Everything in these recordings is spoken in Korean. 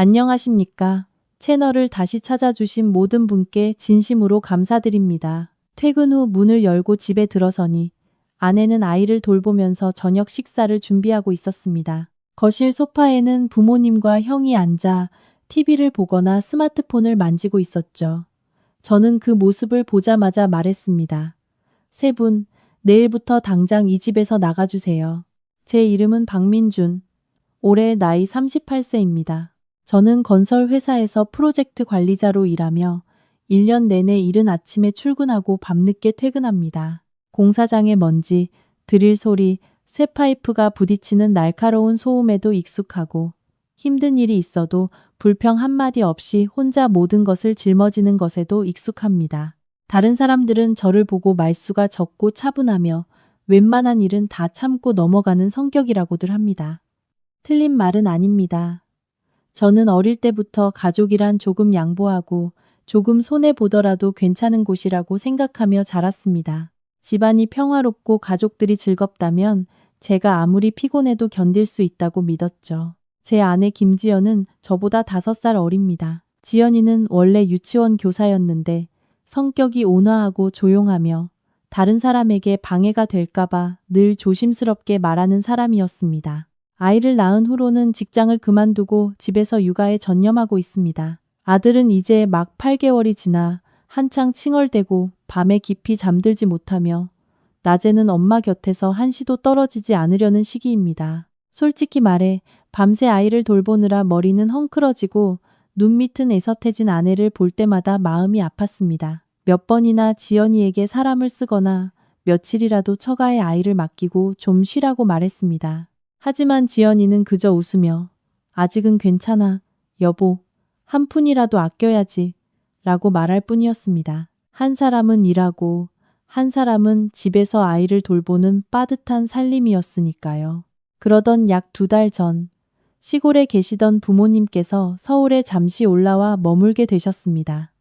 안녕하십니까. 채널을 다시 찾아주신 모든 분께 진심으로 감사드립니다. 퇴근 후 문을 열고 집에 들어서니 아내는 아이를 돌보면서 저녁 식사를 준비하고 있었습니다. 거실 소파에는 부모님과 형이 앉아 TV를 보거나 스마트폰을 만지고 있었죠. 저는 그 모습을 보자마자 말했습니다. 세 분, 내일부터 당장 이 집에서 나가주세요. 제 이름은 박민준. 올해 나이 38세입니다. 저는 건설 회사에서 프로젝트 관리자로 일하며 1년 내내 이른 아침에 출근하고 밤늦게 퇴근합니다. 공사장의 먼지, 드릴 소리, 쇠파이프가 부딪히는 날카로운 소음에도 익숙하고 힘든 일이 있어도 불평 한마디 없이 혼자 모든 것을 짊어지는 것에도 익숙합니다. 다른 사람들은 저를 보고 말수가 적고 차분하며 웬만한 일은 다 참고 넘어가는 성격이라고들 합니다. 틀린 말은 아닙니다. 저는 어릴 때부터 가족이란 조금 양보하고 조금 손해보더라도 괜찮은 곳이라고 생각하며 자랐습니다. 집안이 평화롭고 가족들이 즐겁다면 제가 아무리 피곤해도 견딜 수 있다고 믿었죠. 제 아내 김지연은 저보다 5살 어립니다. 지연이는 원래 유치원 교사였는데 성격이 온화하고 조용하며 다른 사람에게 방해가 될까봐 늘 조심스럽게 말하는 사람이었습니다. 아이를 낳은 후로는 직장을 그만두고 집에서 육아에 전념하고 있습니다. 아들은 이제 막 8개월이 지나 한창 칭얼대고 밤에 깊이 잠들지 못하며 낮에는 엄마 곁에서 한시도 떨어지지 않으려는 시기입니다. 솔직히 말해 밤새 아이를 돌보느라 머리는 헝클어지고 눈 밑은 애석해진 아내를 볼 때마다 마음이 아팠습니다. 몇 번이나 지연이에게 사람을 쓰거나 며칠이라도 처가에 아이를 맡기고 좀 쉬라고 말했습니다. 하지만 지연이는 그저 웃으며 아직은 괜찮아, 여보, 한 푼이라도 아껴야지 라고 말할 뿐이었습니다. 한 사람은 일하고 한 사람은 집에서 아이를 돌보는 빠듯한 살림이었으니까요. 그러던 약 2달 전 시골에 계시던 부모님께서 서울에 잠시 올라와 머물게 되셨습니다.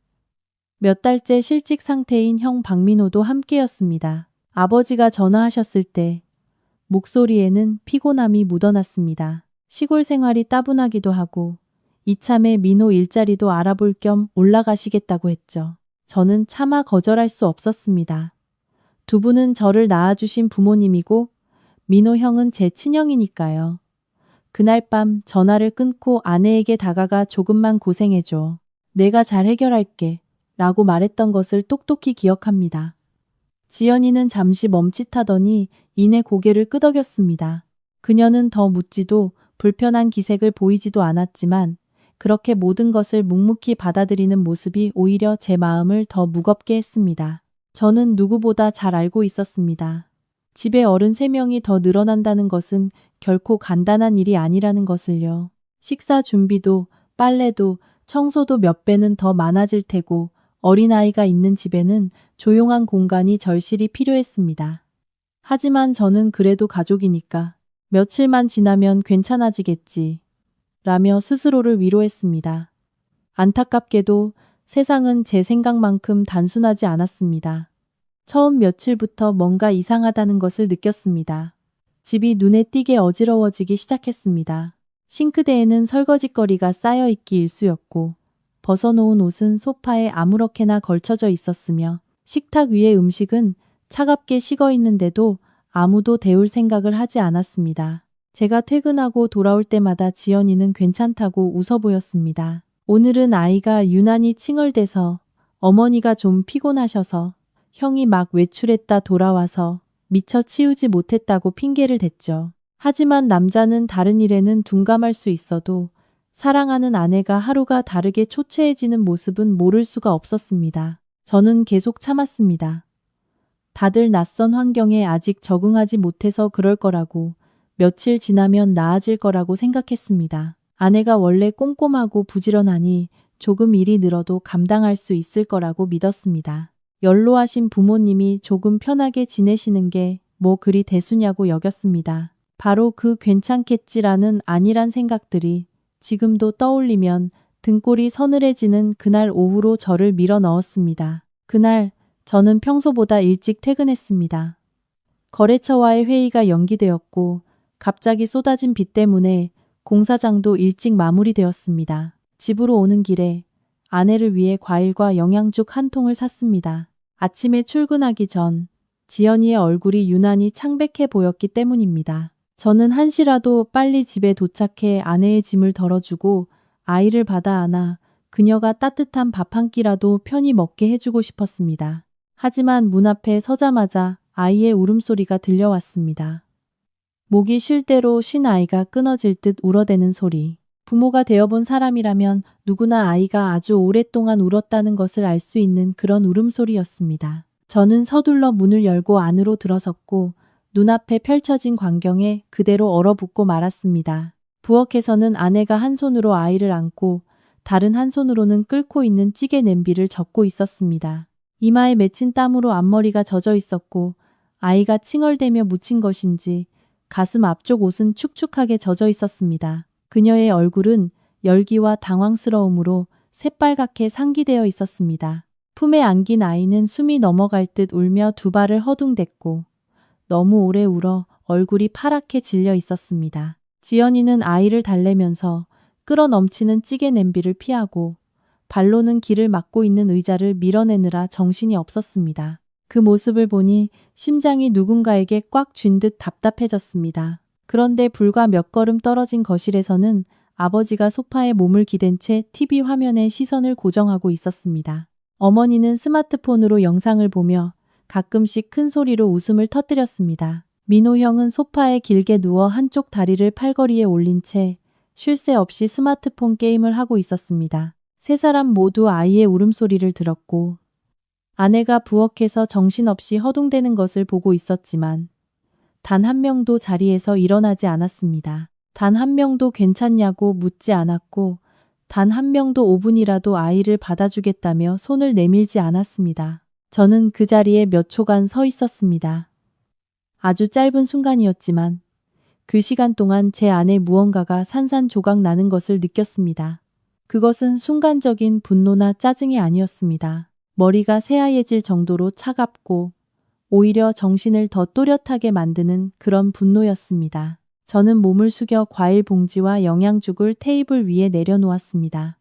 몇 달째 실직 상태인 형 박민호도 함께였습니다. 아버지가 전화하셨을 때 목소리에는 피곤함이 묻어났습니다. 시골 생활이 따분하기도 하고 이참에 민호 일자리도 알아볼 겸 올라가시겠다고 했죠. 저는 차마 거절할 수 없었습니다. 두 분은 저를 낳아주신 부모님이고 민호 형은 제 친형이니까요. 그날 밤 전화를 끊고 아내에게 다가가 조금만 고생해줘. 내가 잘 해결할게. 라고 말했던 것을 똑똑히 기억합니다. 지연이는 잠시 멈칫하더니 이내 고개를 끄덕였습니다. 그녀는 더 묻지도 불편한 기색을 보이지도 않았지만 그렇게 모든 것을 묵묵히 받아들이는 모습이 오히려 제 마음을 더 무겁게 했습니다. 저는 누구보다 잘 알고 있었습니다. 집에 어른 3명이 더 늘어난다는 것은 결코 간단한 일이 아니라는 것을요. 식사 준비도 빨래도 청소도 몇 배는 더 많아질 테고 어린아이가 있는 집에는 조용한 공간이 절실히 필요했습니다. 하지만 저는 그래도 가족이니까 며칠만 지나면 괜찮아지겠지 라며 스스로를 위로했습니다. 안타깝게도 세상은 제 생각만큼 단순하지 않았습니다. 처음 며칠부터 뭔가 이상하다는 것을 느꼈습니다. 집이 눈에 띄게 어지러워지기 시작했습니다. 싱크대에는 설거지거리가 쌓여있기 일쑤였고 벗어놓은 옷은 소파에 아무렇게나 걸쳐져 있었으며 식탁 위의 음식은 차갑게 식어 있는데도 아무도 데울 생각을 하지 않았습니다. 제가 퇴근하고 돌아올 때마다 지연이는 괜찮다고 웃어 보였습니다. 오늘은 아이가 유난히 칭얼대서 어머니가 좀 피곤하셔서 형이 막 외출했다 돌아와서 미처 치우지 못했다고 핑계를 댔죠. 하지만 남자는 다른 일에는 둔감할 수 있어도 사랑하는 아내가 하루가 다르게 초췌해지는 모습은 모를 수가 없었습니다. 저는 계속 참았습니다. 다들 낯선 환경에 아직 적응하지 못해서 그럴 거라고, 며칠 지나면 나아질 거라고 생각했습니다. 아내가 원래 꼼꼼하고 부지런하니 조금 일이 늘어도 감당할 수 있을 거라고 믿었습니다. 연로하신 부모님이 조금 편하게 지내시는 게 뭐 그리 대수냐고 여겼습니다. 바로 그 괜찮겠지라는 안일한 생각들이 지금도 떠올리면 등골이 서늘해지는 그날 오후로 저를 밀어 넣었습니다. 그날 저는 평소보다 일찍 퇴근했습니다. 거래처와의 회의가 연기되었고 갑자기 쏟아진 비 때문에 공사장도 일찍 마무리되었습니다. 집으로 오는 길에 아내를 위해 과일과 영양죽 한 통을 샀습니다. 아침에 출근하기 전 지연이의 얼굴이 유난히 창백해 보였기 때문입니다. 저는 한시라도 빨리 집에 도착해 아내의 짐을 덜어주고 아이를 받아 안아 그녀가 따뜻한 밥 한 끼라도 편히 먹게 해주고 싶었습니다. 하지만 문 앞에 서자마자 아이의 울음소리가 들려왔습니다. 목이 쉴 대로 쉰 아이가 끊어질 듯 울어대는 소리. 부모가 되어본 사람이라면 누구나 아이가 아주 오랫동안 울었다는 것을 알 수 있는 그런 울음소리였습니다. 저는 서둘러 문을 열고 안으로 들어섰고 눈앞에 펼쳐진 광경에 그대로 얼어붙고 말았습니다. 부엌에서는 아내가 한 손으로 아이를 안고 다른 한 손으로는 끓고 있는 찌개 냄비를 젓고 있었습니다. 이마에 맺힌 땀으로 앞머리가 젖어 있었고 아이가 칭얼대며 묻힌 것인지 가슴 앞쪽 옷은 축축하게 젖어 있었습니다. 그녀의 얼굴은 열기와 당황스러움으로 새빨갛게 상기되어 있었습니다. 품에 안긴 아이는 숨이 넘어갈 듯 울며 두 발을 허둥댔고 너무 오래 울어 얼굴이 파랗게 질려 있었습니다. 지연이는 아이를 달래면서 끓어 넘치는 찌개 냄비를 피하고 발로는 길을 막고 있는 의자를 밀어내느라 정신이 없었습니다. 그 모습을 보니 심장이 누군가에게 꽉 쥔 듯 답답해졌습니다. 그런데 불과 몇 걸음 떨어진 거실에서는 아버지가 소파에 몸을 기댄 채 TV 화면에 시선을 고정하고 있었습니다. 어머니는 스마트폰으로 영상을 보며 가끔씩 큰 소리로 웃음을 터뜨렸습니다. 민호 형은 소파에 길게 누워 한쪽 다리를 팔걸이에 올린 채 쉴 새 없이 스마트폰 게임을 하고 있었습니다. 세 사람 모두 아이의 울음소리를 들었고 아내가 부엌에서 정신없이 허둥대는 것을 보고 있었지만 단 한 명도 자리에서 일어나지 않았습니다. 단 한 명도 괜찮냐고 묻지 않았고 단 한 명도 5분이라도 아이를 받아주겠다며 손을 내밀지 않았습니다. 저는 그 자리에 몇 초간 서 있었습니다. 아주 짧은 순간이었지만 그 시간 동안 제 안에 무언가가 산산조각 나는 것을 느꼈습니다. 그것은 순간적인 분노나 짜증이 아니었습니다. 머리가 새하얘질 정도로 차갑고 오히려 정신을 더 또렷하게 만드는 그런 분노였습니다. 저는 몸을 숙여 과일 봉지와 영양죽을 테이블 위에 내려놓았습니다.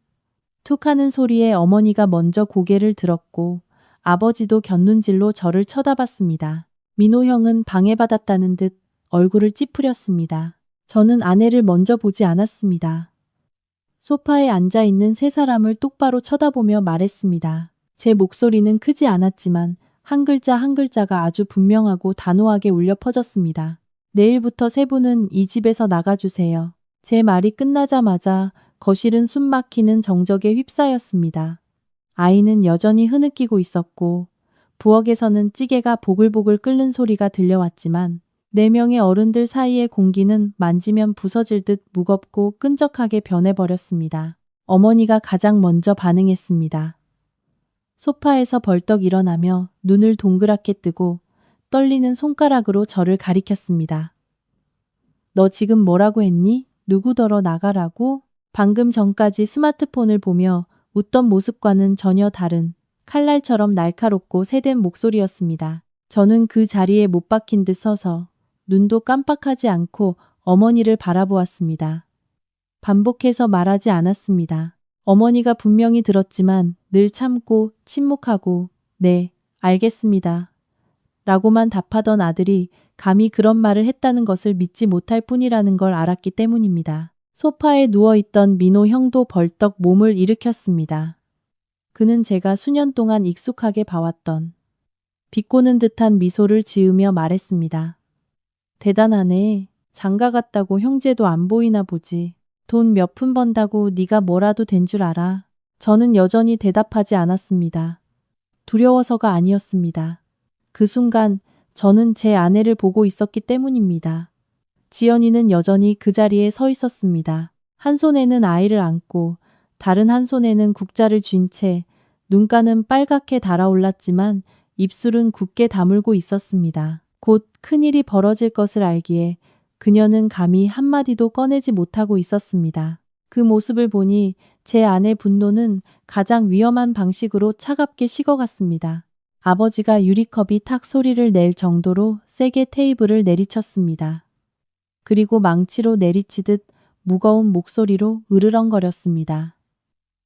툭 하는 소리에 어머니가 먼저 고개를 들었고 아버지도 곁눈질로 저를 쳐다봤습니다. 민호 형은 방해받았다는 듯 얼굴을 찌푸렸습니다. 저는 아내를 먼저 보지 않았습니다. 소파에 앉아있는 세 사람을 똑바로 쳐다보며 말했습니다. 제 목소리는 크지 않았지만 한 글자 한 글자가 아주 분명하고 단호하게 울려 퍼졌습니다. 내일부터 세 분은 이 집에서 나가주세요. 제 말이 끝나자마자 거실은 숨막히는 정적에 휩싸였습니다. 아이는 여전히 흐느끼고 있었고 부엌에서는 찌개가 보글보글 끓는 소리가 들려왔지만 4명의 어른들 사이의 공기는 만지면 부서질 듯 무겁고 끈적하게 변해버렸습니다. 어머니가 가장 먼저 반응했습니다. 소파에서 벌떡 일어나며 눈을 동그랗게 뜨고 떨리는 손가락으로 저를 가리켰습니다. 너 지금 뭐라고 했니? 누구더러 나가라고? 방금 전까지 스마트폰을 보며 웃던 모습과는 전혀 다른 칼날처럼 날카롭고 새된 목소리였습니다. 저는 그 자리에 못 박힌 듯 서서 눈도 깜빡하지 않고 어머니를 바라보았습니다. 반복해서 말하지 않았습니다. 어머니가 분명히 들었지만 늘 참고 침묵하고 네, 알겠습니다. 라고만 답하던 아들이 감히 그런 말을 했다는 것을 믿지 못할 뿐이라는 걸 알았기 때문입니다. 소파에 누워있던 민호 형도 벌떡 몸을 일으켰습니다. 그는 제가 수년 동안 익숙하게 봐왔던 비꼬는 듯한 미소를 지으며 말했습니다. 대단하네. 장가 갔다고 형제도 안 보이나 보지. 돈 몇 푼 번다고 네가 뭐라도 된 줄 알아. 저는 여전히 대답하지 않았습니다. 두려워서가 아니었습니다. 그 순간 저는 제 아내를 보고 있었기 때문입니다. 지연이는 여전히 그 자리에 서 있었습니다. 한 손에는 아이를 안고 다른 한 손에는 국자를 쥔 채 눈가는 빨갛게 달아올랐지만 입술은 굳게 다물고 있었습니다. 곧 큰일이 벌어질 것을 알기에 그녀는 감히 한마디도 꺼내지 못하고 있었습니다. 그 모습을 보니 제 아내 분노는 가장 위험한 방식으로 차갑게 식어갔습니다. 아버지가 유리컵이 탁 소리를 낼 정도로 세게 테이블을 내리쳤습니다. 그리고 망치로 내리치듯 무거운 목소리로 으르렁거렸습니다.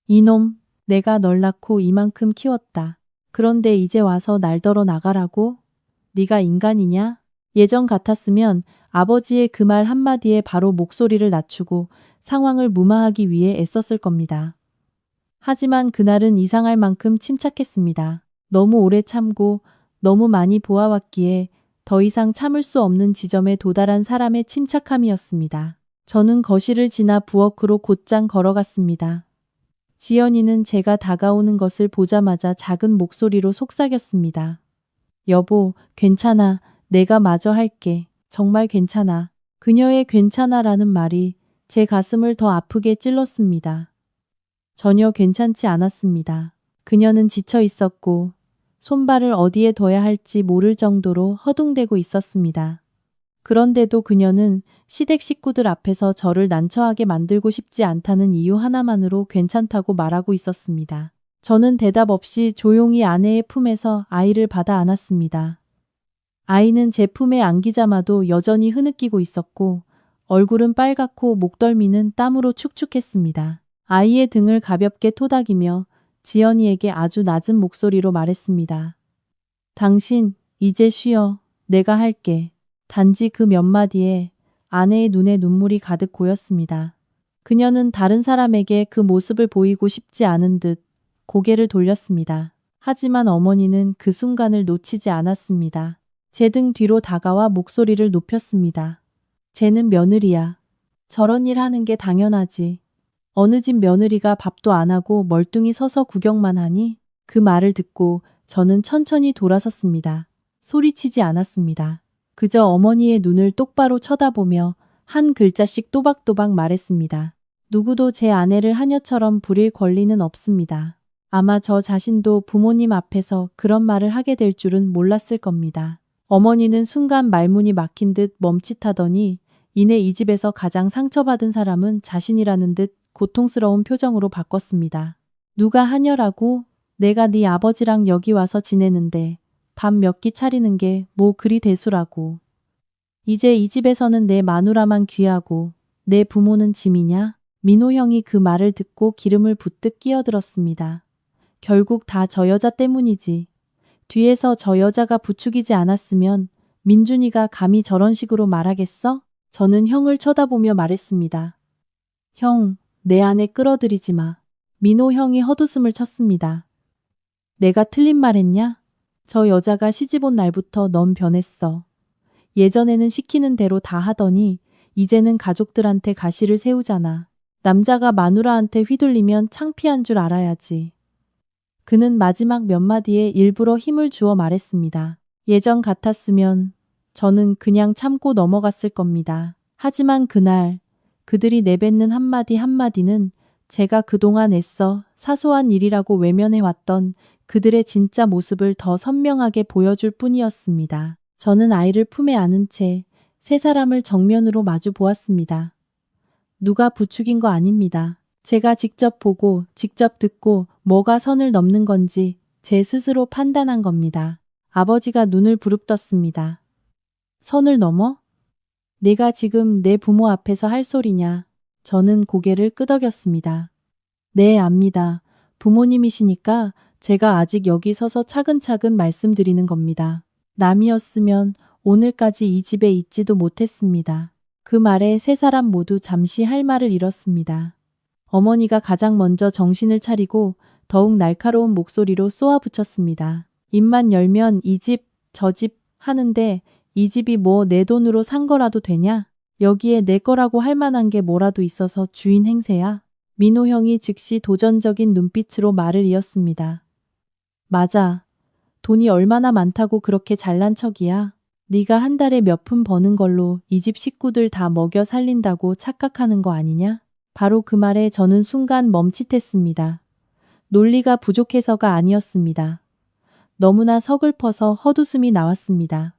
이놈, 내가 널 낳고 이만큼 키웠다. 그런데 이제 와서 날더러 나가라고? 네가 인간이냐? 예전 같았으면 아버지의 그 말 한마디에 바로 목소리를 낮추고 상황을 무마하기 위해 애썼을 겁니다. 하지만 그날은 이상할 만큼 침착했습니다. 너무 오래 참고 너무 많이 보아왔기에 더 이상 참을 수 없는 지점에 도달한 사람의 침착함이었습니다. 저는 거실을 지나 부엌으로 곧장 걸어갔습니다. 지연이는 제가 다가오는 것을 보자마자 작은 목소리로 속삭였습니다. 여보, 괜찮아. 내가 마저 할게. 정말 괜찮아. 그녀의 괜찮아라는 말이 제 가슴을 더 아프게 찔렀습니다. 전혀 괜찮지 않았습니다. 그녀는 지쳐 있었고 손발을 어디에 둬야 할지 모를 정도로 허둥대고 있었습니다. 그런데도 그녀는 시댁 식구들 앞에서 저를 난처하게 만들고 싶지 않다는 이유 하나만으로 괜찮다고 말하고 있었습니다. 저는 대답 없이 조용히 아내의 품에서 아이를 받아 안았습니다. 아이는 제 품에 안기자마도 여전히 흐느끼고 있었고 얼굴은 빨갛고 목덜미는 땀으로 축축했습니다. 아이의 등을 가볍게 토닥이며 지연이에게 아주 낮은 목소리로 말했습니다. 당신, 이제 쉬어. 내가 할게. 단지 그 몇 마디에 아내의 눈에 눈물이 가득 고였습니다. 그녀는 다른 사람에게 그 모습을 보이고 싶지 않은 듯 고개를 돌렸습니다. 하지만 어머니는 그 순간을 놓치지 않았습니다. 제 등 뒤로 다가와 목소리를 높였습니다. 쟤는 며느리야. 저런 일 하는 게 당연하지. 어느 집 며느리가 밥도 안 하고 멀뚱히 서서 구경만 하니? 그 말을 듣고 저는 천천히 돌아섰습니다. 소리치지 않았습니다. 그저 어머니의 눈을 똑바로 쳐다보며 한 글자씩 또박또박 말했습니다. 누구도 제 아내를 하녀처럼 부릴 권리는 없습니다. 아마 저 자신도 부모님 앞에서 그런 말을 하게 될 줄은 몰랐을 겁니다. 어머니는 순간 말문이 막힌 듯 멈칫하더니 이내 이 집에서 가장 상처받은 사람은 자신이라는 듯 고통스러운 표정으로 바꿨습니다. 누가 하녀라고? 내가 네 아버지랑 여기 와서 지내는데 밥 몇 끼 차리는 게 뭐 그리 대수라고. 이제 이 집에서는 내 마누라만 귀하고 내 부모는 짐이냐? 민호 형이 그 말을 듣고 기름을 붓듯 끼어들었습니다. 결국 다 저 여자 때문이지. 뒤에서 저 여자가 부추기지 않았으면 민준이가 감히 저런 식으로 말하겠어? 저는 형을 쳐다보며 말했습니다. 형, 내 안에 끌어들이지 마. 민호 형이 헛웃음을 쳤습니다. 내가 틀린 말 했냐? 저 여자가 시집 온 날부터 넌 변했어. 예전에는 시키는 대로 다 하더니 이제는 가족들한테 가시를 세우잖아. 남자가 마누라한테 휘둘리면 창피한 줄 알아야지. 그는 마지막 몇 마디에 일부러 힘을 주어 말했습니다. 예전 같았으면 저는 그냥 참고 넘어갔을 겁니다. 하지만 그날 그들이 내뱉는 한마디 한마디는 제가 그동안 애써 사소한 일이라고 외면해왔던 그들의 진짜 모습을 더 선명하게 보여줄 뿐이었습니다. 저는 아이를 품에 안은 채 세 사람을 정면으로 마주 보았습니다. 누가 부추긴 거 아닙니다. 제가 직접 보고 직접 듣고 뭐가 선을 넘는 건지 제 스스로 판단한 겁니다. 아버지가 눈을 부릅떴습니다. 선을 넘어? 내가 지금 내 부모 앞에서 할 소리냐? 저는 고개를 끄덕였습니다. 네, 압니다. 부모님이시니까 제가 아직 여기 서서 차근차근 말씀드리는 겁니다. 남이었으면 오늘까지 이 집에 있지도 못했습니다. 그 말에 세 사람 모두 잠시 할 말을 잃었습니다. 어머니가 가장 먼저 정신을 차리고 더욱 날카로운 목소리로 쏘아붙였습니다. 입만 열면 이 집, 저 집 하는데 이 집이 뭐 내 돈으로 산 거라도 되냐? 여기에 내 거라고 할 만한 게 뭐라도 있어서 주인 행세야? 민호 형이 즉시 도전적인 눈빛으로 말을 이었습니다. 맞아. 돈이 얼마나 많다고 그렇게 잘난 척이야? 네가 한 달에 몇 푼 버는 걸로 이 집 식구들 다 먹여 살린다고 착각하는 거 아니냐? 바로 그 말에 저는 순간 멈칫했습니다. 논리가 부족해서가 아니었습니다. 너무나 서글퍼서 헛웃음이 나왔습니다.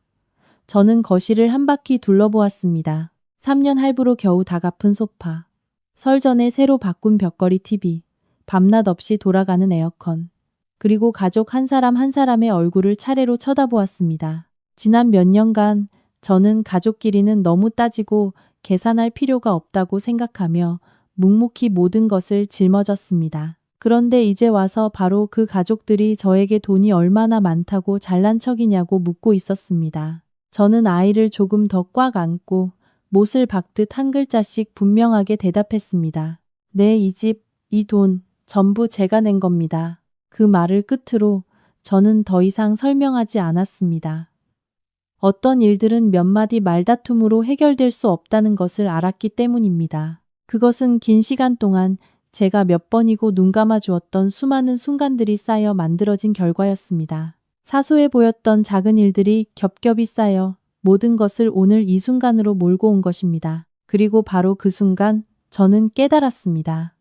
저는 거실을 한 바퀴 둘러보았습니다. 3년 할부로 겨우 다 갚은 소파, 설 전에 새로 바꾼 벽걸이 TV, 밤낮 없이 돌아가는 에어컨, 그리고 가족 한 사람 한 사람의 얼굴을 차례로 쳐다보았습니다. 지난 몇 년간 저는 가족끼리는 너무 따지고 계산할 필요가 없다고 생각하며 묵묵히 모든 것을 짊어졌습니다. 그런데 이제 와서 바로 그 가족들이 저에게 돈이 얼마나 많다고 잘난 척이냐고 묻고 있었습니다. 저는 아이를 조금 더 꽉 안고 못을 박듯 한 글자씩 분명하게 대답했습니다. 네, 이 집, 이 돈, 전부 제가 낸 겁니다. 그 말을 끝으로 저는 더 이상 설명하지 않았습니다. 어떤 일들은 몇 마디 말다툼으로 해결될 수 없다는 것을 알았기 때문입니다. 그것은 긴 시간 동안 제가 몇 번이고 눈 감아 주었던 수많은 순간들이 쌓여 만들어진 결과였습니다. 사소해 보였던 작은 일들이 겹겹이 쌓여 모든 것을 오늘 이 순간으로 몰고 온 것입니다. 그리고 바로 그 순간 저는 깨달았습니다.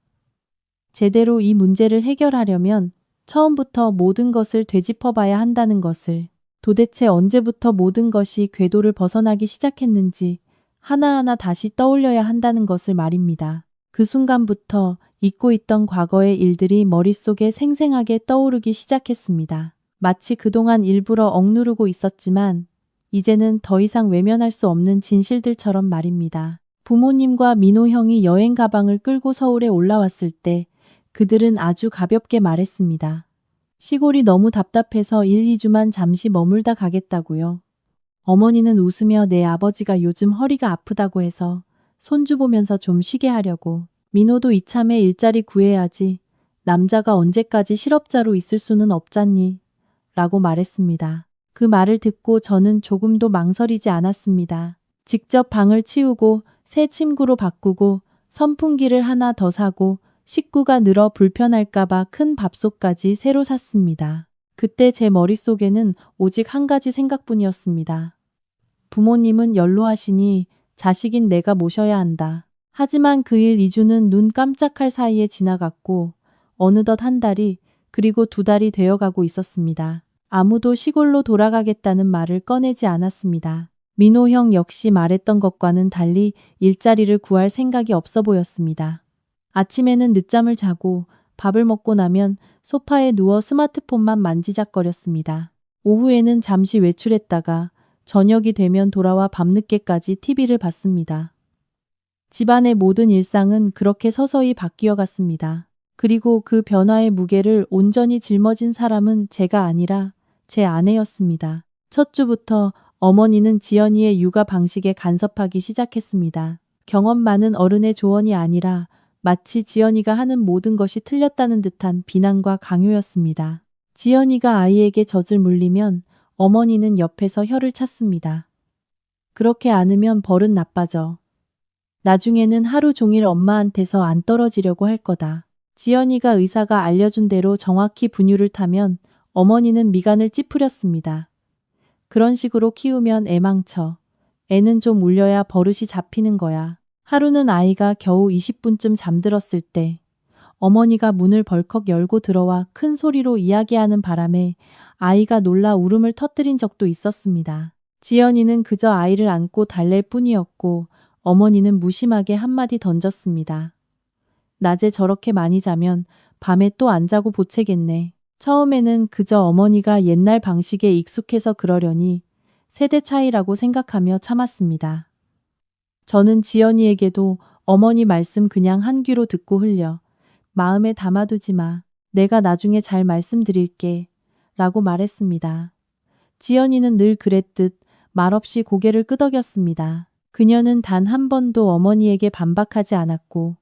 제대로 이 문제를 해결하려면 처음부터 모든 것을 되짚어 봐야 한다는 것을, 도대체 언제부터 모든 것이 궤도를 벗어나기 시작했는지 하나하나 다시 떠올려야 한다는 것을 말입니다. 그 순간부터 잊고 있던 과거의 일들이 머릿속에 생생하게 떠오르기 시작했습니다. 마치 그동안 일부러 억누르고 있었지만 이제는 더 이상 외면할 수 없는 진실들처럼 말입니다. 부모님과 민호 형이 여행 가방을 끌고 서울에 올라왔을 때 그들은 아주 가볍게 말했습니다. 시골이 너무 답답해서 1, 2주만 잠시 머물다 가겠다고요. 어머니는 웃으며 내 아버지가 요즘 허리가 아프다고 해서 손주 보면서 좀 쉬게 하려고. 민호도 이참에 일자리 구해야지. 남자가 언제까지 실업자로 있을 수는 없잖니. 라고 말했습니다. 그 말을 듣고 저는 조금도 망설이지 않았습니다. 직접 방을 치우고 새 침구로 바꾸고 선풍기를 하나 더 사고 식구가 늘어 불편할까봐 큰 밥솥까지 새로 샀습니다. 그때 제 머릿속에는 오직 한 가지 생각뿐이었습니다. 부모님은 연로하시니 자식인 내가 모셔야 한다. 하지만 그 일 2주는 눈 깜짝할 사이에 지나갔고 어느덧 한 달이 그리고 2달이 되어가고 있었습니다. 아무도 시골로 돌아가겠다는 말을 꺼내지 않았습니다. 민호 형 역시 말했던 것과는 달리 일자리를 구할 생각이 없어 보였습니다. 아침에는 늦잠을 자고 밥을 먹고 나면 소파에 누워 스마트폰만 만지작거렸습니다. 오후에는 잠시 외출했다가 저녁이 되면 돌아와 밤늦게까지 TV를 봤습니다. 집안의 모든 일상은 그렇게 서서히 바뀌어 갔습니다. 그리고 그 변화의 무게를 온전히 짊어진 사람은 제가 아니라 제 아내였습니다. 첫 주부터 어머니는 지연이의 육아 방식에 간섭하기 시작했습니다. 경험 많은 어른의 조언이 아니라 마치 지연이가 하는 모든 것이 틀렸다는 듯한 비난과 강요였습니다. 지연이가 아이에게 젖을 물리면 어머니는 옆에서 혀를 찼습니다. 그렇게 안으면 벌은 나빠져. 나중에는 하루 종일 엄마한테서 안 떨어지려고 할 거다. 지연이가 의사가 알려준 대로 정확히 분유를 타면 어머니는 미간을 찌푸렸습니다. 그런 식으로 키우면 애 망쳐. 애는 좀 울려야 버릇이 잡히는 거야. 하루는 아이가 겨우 20분쯤 잠들었을 때 어머니가 문을 벌컥 열고 들어와 큰 소리로 이야기하는 바람에 아이가 놀라 울음을 터뜨린 적도 있었습니다. 지연이는 그저 아이를 안고 달랠 뿐이었고 어머니는 무심하게 한마디 던졌습니다. 낮에 저렇게 많이 자면 밤에 또 안 자고 보채겠네. 처음에는 그저 어머니가 옛날 방식에 익숙해서 그러려니 세대 차이라고 생각하며 참았습니다. 저는 지연이에게도 어머니 말씀 그냥 한 귀로 듣고 흘려 마음에 담아두지 마. 내가 나중에 잘 말씀드릴게. 라고 말했습니다. 지연이는 늘 그랬듯 말없이 고개를 끄덕였습니다. 그녀는 단 한 번도 어머니에게 반박하지 않았고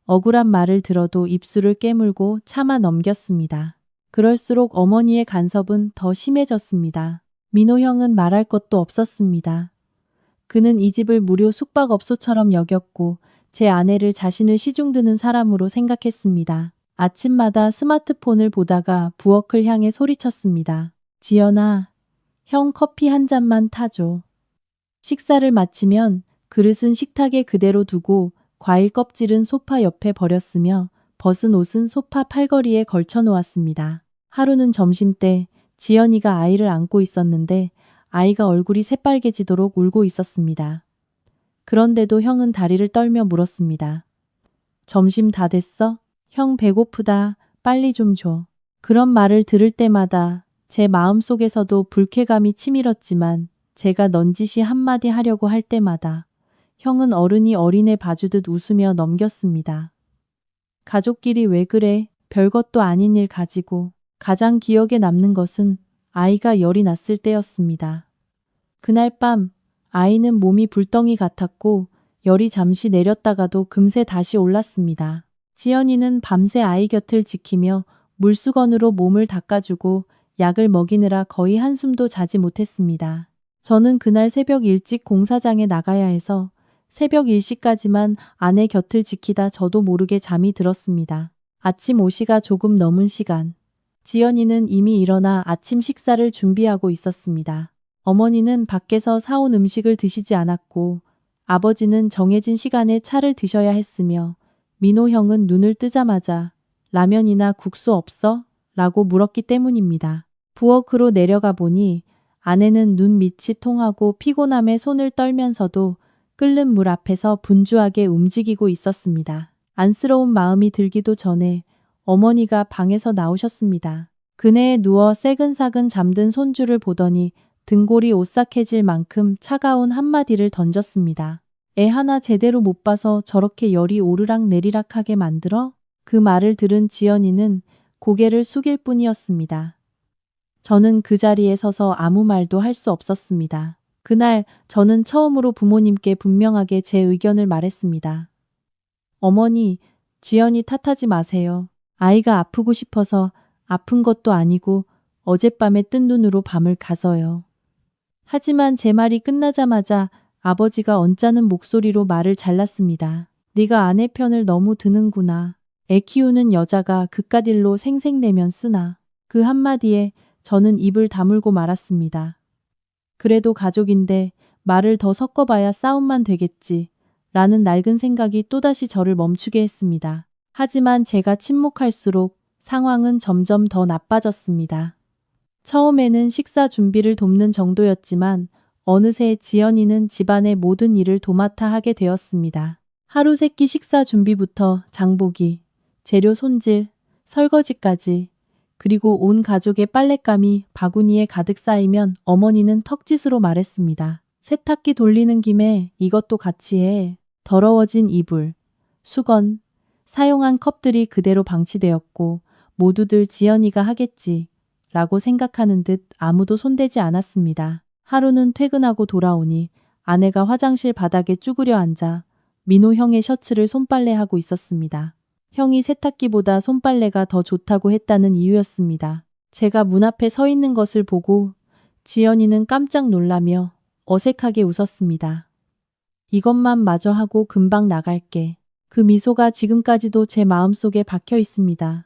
억울한 말을 들어도 입술을 깨물고 참아 넘겼습니다. 그럴수록 어머니의 간섭은 더 심해졌습니다. 민호 형은 말할 것도 없었습니다. 그는 이 집을 무료 숙박업소처럼 여겼고 제 아내를 자신을 시중드는 사람으로 생각했습니다. 아침마다 스마트폰을 보다가 부엌을 향해 소리쳤습니다. 지연아, 형 커피 한 잔만 타줘. 식사를 마치면 그릇은 식탁에 그대로 두고 과일 껍질은 소파 옆에 버렸으며 벗은 옷은 소파 팔걸이에 걸쳐 놓았습니다. 하루는 점심때 지연이가 아이를 안고 있었는데 아이가 얼굴이 새빨개지도록 울고 있었습니다. 그런데도 형은 다리를 떨며 물었습니다. 점심 다 됐어? 형 배고프다. 빨리 좀 줘. 그런 말을 들을 때마다 제 마음속에서도 불쾌감이 치밀었지만 제가 넌지시 한마디 하려고 할 때마다 형은 어른이 어린애 봐주듯 웃으며 넘겼습니다. 가족끼리 왜 그래? 별것도 아닌 일 가지고. 가장 기억에 남는 것은 아이가 열이 났을 때였습니다. 그날 밤 아이는 몸이 불덩이 같았고 열이 잠시 내렸다가도 금세 다시 올랐습니다. 지연이는 밤새 아이 곁을 지키며 물수건으로 몸을 닦아주고 약을 먹이느라 거의 한숨도 자지 못했습니다. 저는 그날 새벽 일찍 공사장에 나가야 해서 새벽 1시까지만 아내 곁을 지키다 저도 모르게 잠이 들었습니다. 아침 5시가 조금 넘은 시간. 지연이는 이미 일어나 아침 식사를 준비하고 있었습니다. 어머니는 밖에서 사온 음식을 드시지 않았고 아버지는 정해진 시간에 차를 드셔야 했으며 민호 형은 눈을 뜨자마자 라면이나 국수 없어? 라고 물었기 때문입니다. 부엌으로 내려가 보니 아내는 눈 밑이 통하고 피곤함에 손을 떨면서도 끓는 물 앞에서 분주하게 움직이고 있었습니다. 안쓰러운 마음이 들기도 전에 어머니가 방에서 나오셨습니다. 그네에 누워 새근사근 잠든 손주를 보더니 등골이 오싹해질 만큼 차가운 한마디를 던졌습니다. 애 하나 제대로 못 봐서 저렇게 열이 오르락 내리락하게 만들어? 그 말을 들은 지연이는 고개를 숙일 뿐이었습니다. 저는 그 자리에 서서 아무 말도 할 수 없었습니다. 그날 저는 처음으로 부모님께 분명하게 제 의견을 말했습니다. 어머니, 지연이 탓하지 마세요. 아이가 아프고 싶어서 아픈 것도 아니고 어젯밤에 뜬 눈으로 밤을 가서요. 하지만 제 말이 끝나자마자 아버지가 언짢은 목소리로 말을 잘랐습니다. 네가 아내 편을 너무 드는구나. 애 키우는 여자가 그깟 일로 생색내면 쓰나. 그 한마디에 저는 입을 다물고 말았습니다. 그래도 가족인데 말을 더 섞어봐야 싸움만 되겠지. 라는 낡은 생각이 또다시 저를 멈추게 했습니다. 하지만 제가 침묵할수록 상황은 점점 더 나빠졌습니다. 처음에는 식사 준비를 돕는 정도였지만 어느새 지연이는 집안의 모든 일을 도맡아 하게 되었습니다. 하루 세끼 식사 준비부터 장보기, 재료 손질, 설거지까지 그리고 온 가족의 빨랫감이 바구니에 가득 쌓이면 어머니는 턱짓으로 말했습니다. 세탁기 돌리는 김에 이것도 같이 해. 더러워진 이불, 수건, 사용한 컵들이 그대로 방치되었고 모두들 지연이가 하겠지 라고 생각하는 듯 아무도 손대지 않았습니다. 하루는 퇴근하고 돌아오니 아내가 화장실 바닥에 쭈그려 앉아 민호 형의 셔츠를 손빨래하고 있었습니다. 형이 세탁기보다 손빨래가 더 좋다고 했다는 이유였습니다. 제가 문 앞에 서 있는 것을 보고 지연이는 깜짝 놀라며 어색하게 웃었습니다. 이것만 마저 하고 금방 나갈게. 그 미소가 지금까지도 제 마음속에 박혀 있습니다.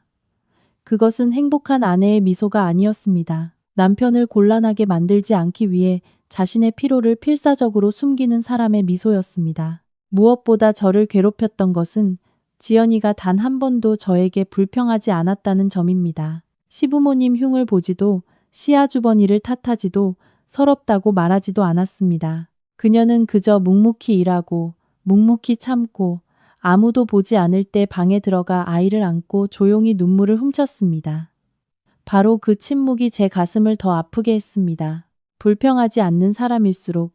그것은 행복한 아내의 미소가 아니었습니다. 남편을 곤란하게 만들지 않기 위해 자신의 피로를 필사적으로 숨기는 사람의 미소였습니다. 무엇보다 저를 괴롭혔던 것은 지연이가 단 한 번도 저에게 불평하지 않았다는 점입니다. 시부모님 흉을 보지도 시아주버니를 탓하지도 서럽다고 말하지도 않았습니다. 그녀는 그저 묵묵히 일하고 묵묵히 참고 아무도 보지 않을 때 방에 들어가 아이를 안고 조용히 눈물을 훔쳤습니다. 바로 그 침묵이 제 가슴을 더 아프게 했습니다. 불평하지 않는 사람일수록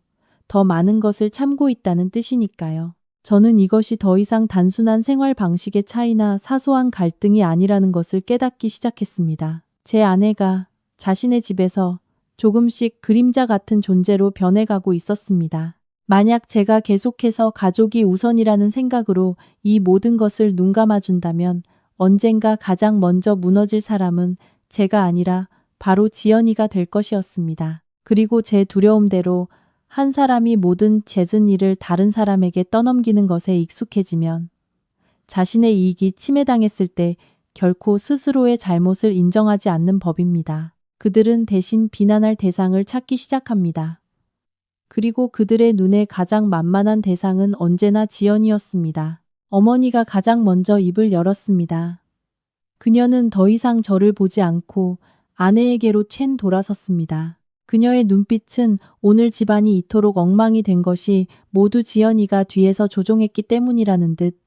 더 많은 것을 참고 있다는 뜻이니까요. 저는 이것이 더 이상 단순한 생활 방식의 차이나 사소한 갈등이 아니라는 것을 깨닫기 시작했습니다. 제 아내가 자신의 집에서 조금씩 그림자 같은 존재로 변해가고 있었습니다. 만약 제가 계속해서 가족이 우선이라는 생각으로 이 모든 것을 눈감아준다면 언젠가 가장 먼저 무너질 사람은 제가 아니라 바로 지연이가 될 것이었습니다. 그리고 제 두려움대로 한 사람이 모든 잦은 일을 다른 사람에게 떠넘기는 것에 익숙해지면 자신의 이익이 침해당했을 때 결코 스스로의 잘못을 인정하지 않는 법입니다. 그들은 대신 비난할 대상을 찾기 시작합니다. 그리고 그들의 눈에 가장 만만한 대상은 언제나 지연이었습니다. 어머니가 가장 먼저 입을 열었습니다. 그녀는 더 이상 저를 보지 않고 아내에게로 챈 돌아섰습니다. 그녀의 눈빛은 오늘 집안이 이토록 엉망이 된 것이 모두 지연이가 뒤에서 조종했기 때문이라는 듯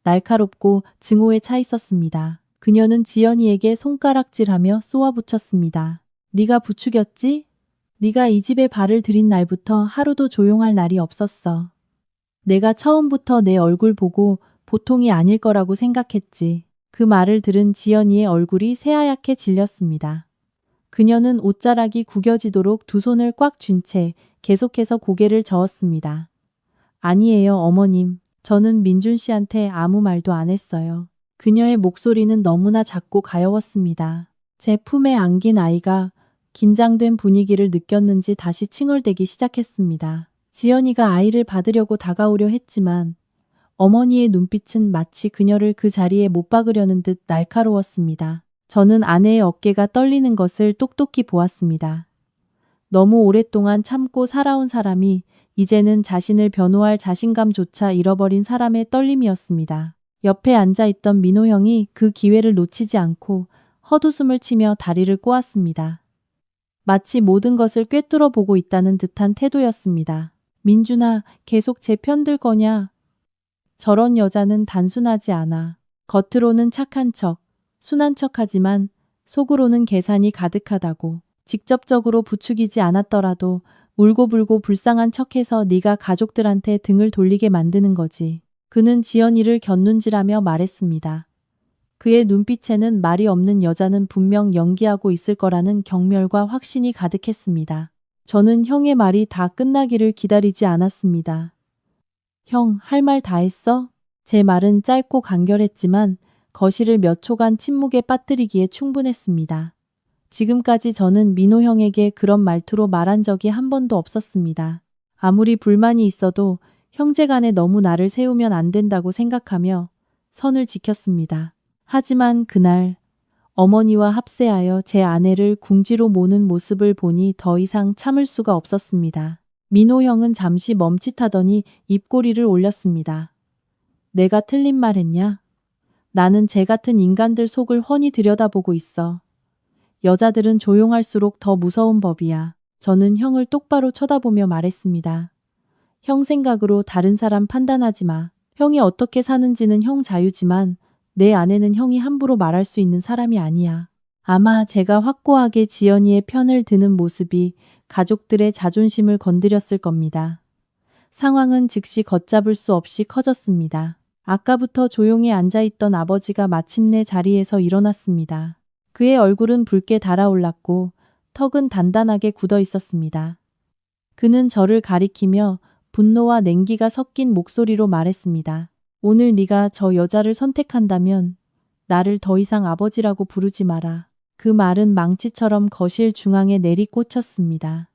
날카롭고 증오에 차 있었습니다. 그녀는 지연이에게 손가락질하며 쏘아붙였습니다. 네가 부추겼지? 네가 이 집에 발을 들인 날부터 하루도 조용할 날이 없었어. 내가 처음부터 내 얼굴 보고 보통이 아닐 거라고 생각했지. 그 말을 들은 지연이의 얼굴이 새하얗게 질렸습니다. 그녀는 옷자락이 구겨지도록 두 손을 꽉 쥔 채 계속해서 고개를 저었습니다. 아니에요, 어머님. 저는 민준 씨한테 아무 말도 안 했어요. 그녀의 목소리는 너무나 작고 가여웠습니다. 제 품에 안긴 아이가 긴장된 분위기를 느꼈는지 다시 칭얼대기 시작했습니다. 지연이가 아이를 받으려고 다가오려 했지만 어머니의 눈빛은 마치 그녀를 그 자리에 못 박으려는 듯 날카로웠습니다. 저는 아내의 어깨가 떨리는 것을 똑똑히 보았습니다. 너무 오랫동안 참고 살아온 사람이 이제는 자신을 변호할 자신감조차 잃어버린 사람의 떨림이었습니다. 옆에 앉아있던 민호 형이 그 기회를 놓치지 않고 헛웃음을 치며 다리를 꼬았습니다. 마치 모든 것을 꿰뚫어 보고 있다는 듯한 태도였습니다. 민준아, 계속 제 편 들 거냐? 저런 여자는 단순하지 않아. 겉으로는 착한 척, 순한 척하지만 속으로는 계산이 가득하다고. 직접적으로 부추기지 않았더라도 울고불고 불쌍한 척해서 네가 가족들한테 등을 돌리게 만드는 거지. 그는 지연이를 곁눈질하며 말했습니다. 그의 눈빛에는 말이 없는 여자는 분명 연기하고 있을 거라는 경멸과 확신이 가득했습니다. 저는 형의 말이 다 끝나기를 기다리지 않았습니다. 형, 할 말 다 했어? 제 말은 짧고 간결했지만 거실을 몇 초간 침묵에 빠뜨리기에 충분했습니다. 지금까지 저는 민호 형에게 그런 말투로 말한 적이 한 번도 없었습니다. 아무리 불만이 있어도 형제간에 너무 나를 세우면 안 된다고 생각하며 선을 지켰습니다. 하지만 그날 어머니와 합세하여 제 아내를 궁지로 모는 모습을 보니 더 이상 참을 수가 없었습니다. 민호 형은 잠시 멈칫하더니 입꼬리를 올렸습니다. 내가 틀린 말 했냐? 나는 쟤 같은 인간들 속을 훤히 들여다보고 있어. 여자들은 조용할수록 더 무서운 법이야. 저는 형을 똑바로 쳐다보며 말했습니다. 형 생각으로 다른 사람 판단하지 마. 형이 어떻게 사는지는 형 자유지만 내 아내는 형이 함부로 말할 수 있는 사람이 아니야. 아마 제가 확고하게 지연이의 편을 드는 모습이 가족들의 자존심을 건드렸을 겁니다. 상황은 즉시 걷잡을 수 없이 커졌습니다. 아까부터 조용히 앉아있던 아버지가 마침내 자리에서 일어났습니다. 그의 얼굴은 붉게 달아올랐고 턱은 단단하게 굳어 있었습니다. 그는 저를 가리키며 분노와 냉기가 섞인 목소리로 말했습니다. 오늘 네가 저 여자를 선택한다면 나를 더 이상 아버지라고 부르지 마라. 그 말은 망치처럼 거실 중앙에 내리꽂혔습니다.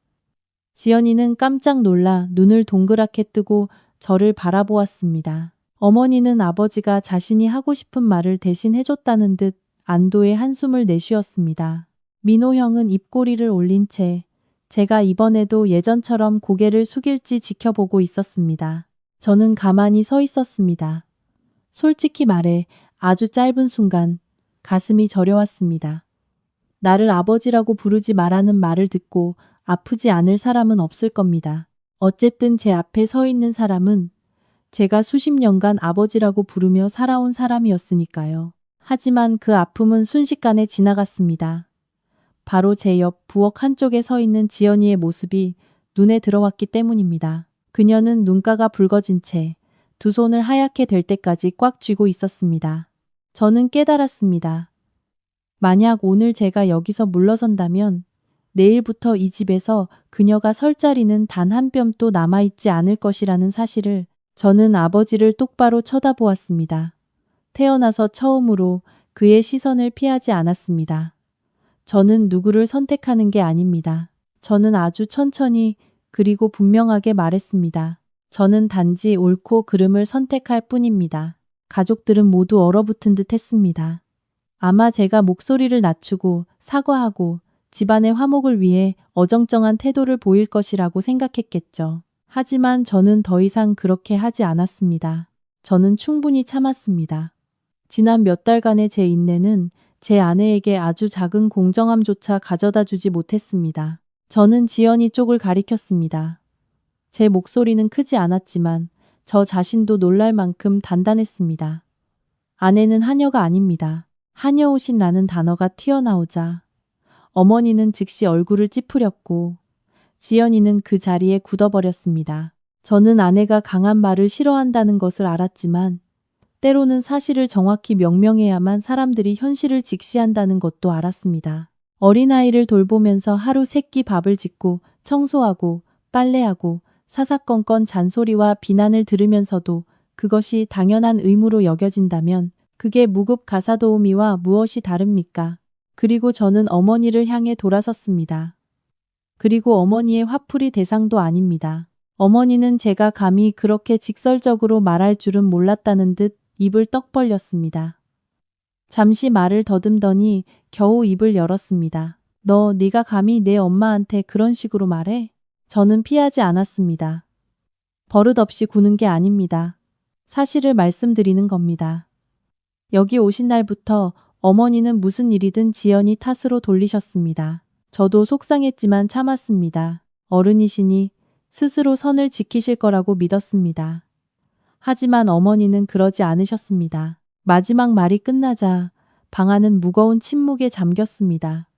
지연이는 깜짝 놀라 눈을 동그랗게 뜨고 저를 바라보았습니다. 어머니는 아버지가 자신이 하고 싶은 말을 대신 해줬다는 듯 안도의 한숨을 내쉬었습니다. 민호 형은 입꼬리를 올린 채 제가 이번에도 예전처럼 고개를 숙일지 지켜보고 있었습니다. 저는 가만히 서 있었습니다. 솔직히 말해 아주 짧은 순간 가슴이 저려왔습니다. 나를 아버지라고 부르지 말라는 말을 듣고 아프지 않을 사람은 없을 겁니다. 어쨌든 제 앞에 서 있는 사람은 제가 수십 년간 아버지라고 부르며 살아온 사람이었으니까요. 하지만 그 아픔은 순식간에 지나갔습니다. 바로 제 옆 부엌 한쪽에 서 있는 지연이의 모습이 눈에 들어왔기 때문입니다. 그녀는 눈가가 붉어진 채 두 손을 하얗게 될 때까지 꽉 쥐고 있었습니다. 저는 깨달았습니다. 만약 오늘 제가 여기서 물러선다면 내일부터 이 집에서 그녀가 설 자리는 단 한 뼘도 남아있지 않을 것이라는 사실을. 저는 아버지를 똑바로 쳐다보았습니다. 태어나서 처음으로 그의 시선을 피하지 않았습니다. 저는 누구를 선택하는 게 아닙니다. 저는 아주 천천히 그리고 분명하게 말했습니다. 저는 단지 옳고 그름을 선택할 뿐입니다. 가족들은 모두 얼어붙은 듯 했습니다. 아마 제가 목소리를 낮추고 사과하고 집안의 화목을 위해 어정쩡한 태도를 보일 것이라고 생각했겠죠. 하지만 저는 더 이상 그렇게 하지 않았습니다. 저는 충분히 참았습니다. 지난 몇 달간의 제 인내는 제 아내에게 아주 작은 공정함조차 가져다 주지 못했습니다. 저는 지연이 쪽을 가리켰습니다. 제 목소리는 크지 않았지만 저 자신도 놀랄 만큼 단단했습니다. 아내는 하녀가 아닙니다. 하녀옷이라는 단어가 튀어나오자 어머니는 즉시 얼굴을 찌푸렸고 지연이는 그 자리에 굳어버렸습니다. 저는 아내가 강한 말을 싫어한다는 것을 알았지만 때로는 사실을 정확히 명명해야만 사람들이 현실을 직시한다는 것도 알았습니다. 어린아이를 돌보면서 하루 3끼 밥을 짓고 청소하고 빨래하고 사사건건 잔소리와 비난을 들으면서도 그것이 당연한 의무로 여겨진다면 그게 무급 가사도우미와 무엇이 다릅니까? 그리고 저는 어머니를 향해 돌아섰습니다. 그리고 어머니의 화풀이 대상도 아닙니다. 어머니는 제가 감히 그렇게 직설적으로 말할 줄은 몰랐다는 듯 입을 떡 벌렸습니다. 잠시 말을 더듬더니 겨우 입을 열었습니다. 네가 감히 내 엄마한테 그런 식으로 말해? 저는 피하지 않았습니다. 버릇없이 구는 게 아닙니다. 사실을 말씀드리는 겁니다. 여기 오신 날부터 어머니는 무슨 일이든 지연이 탓으로 돌리셨습니다. 저도 속상했지만 참았습니다. 어른이시니 스스로 선을 지키실 거라고 믿었습니다. 하지만 어머니는 그러지 않으셨습니다. 마지막 말이 끝나자 방 안은 무거운 침묵에 잠겼습니다.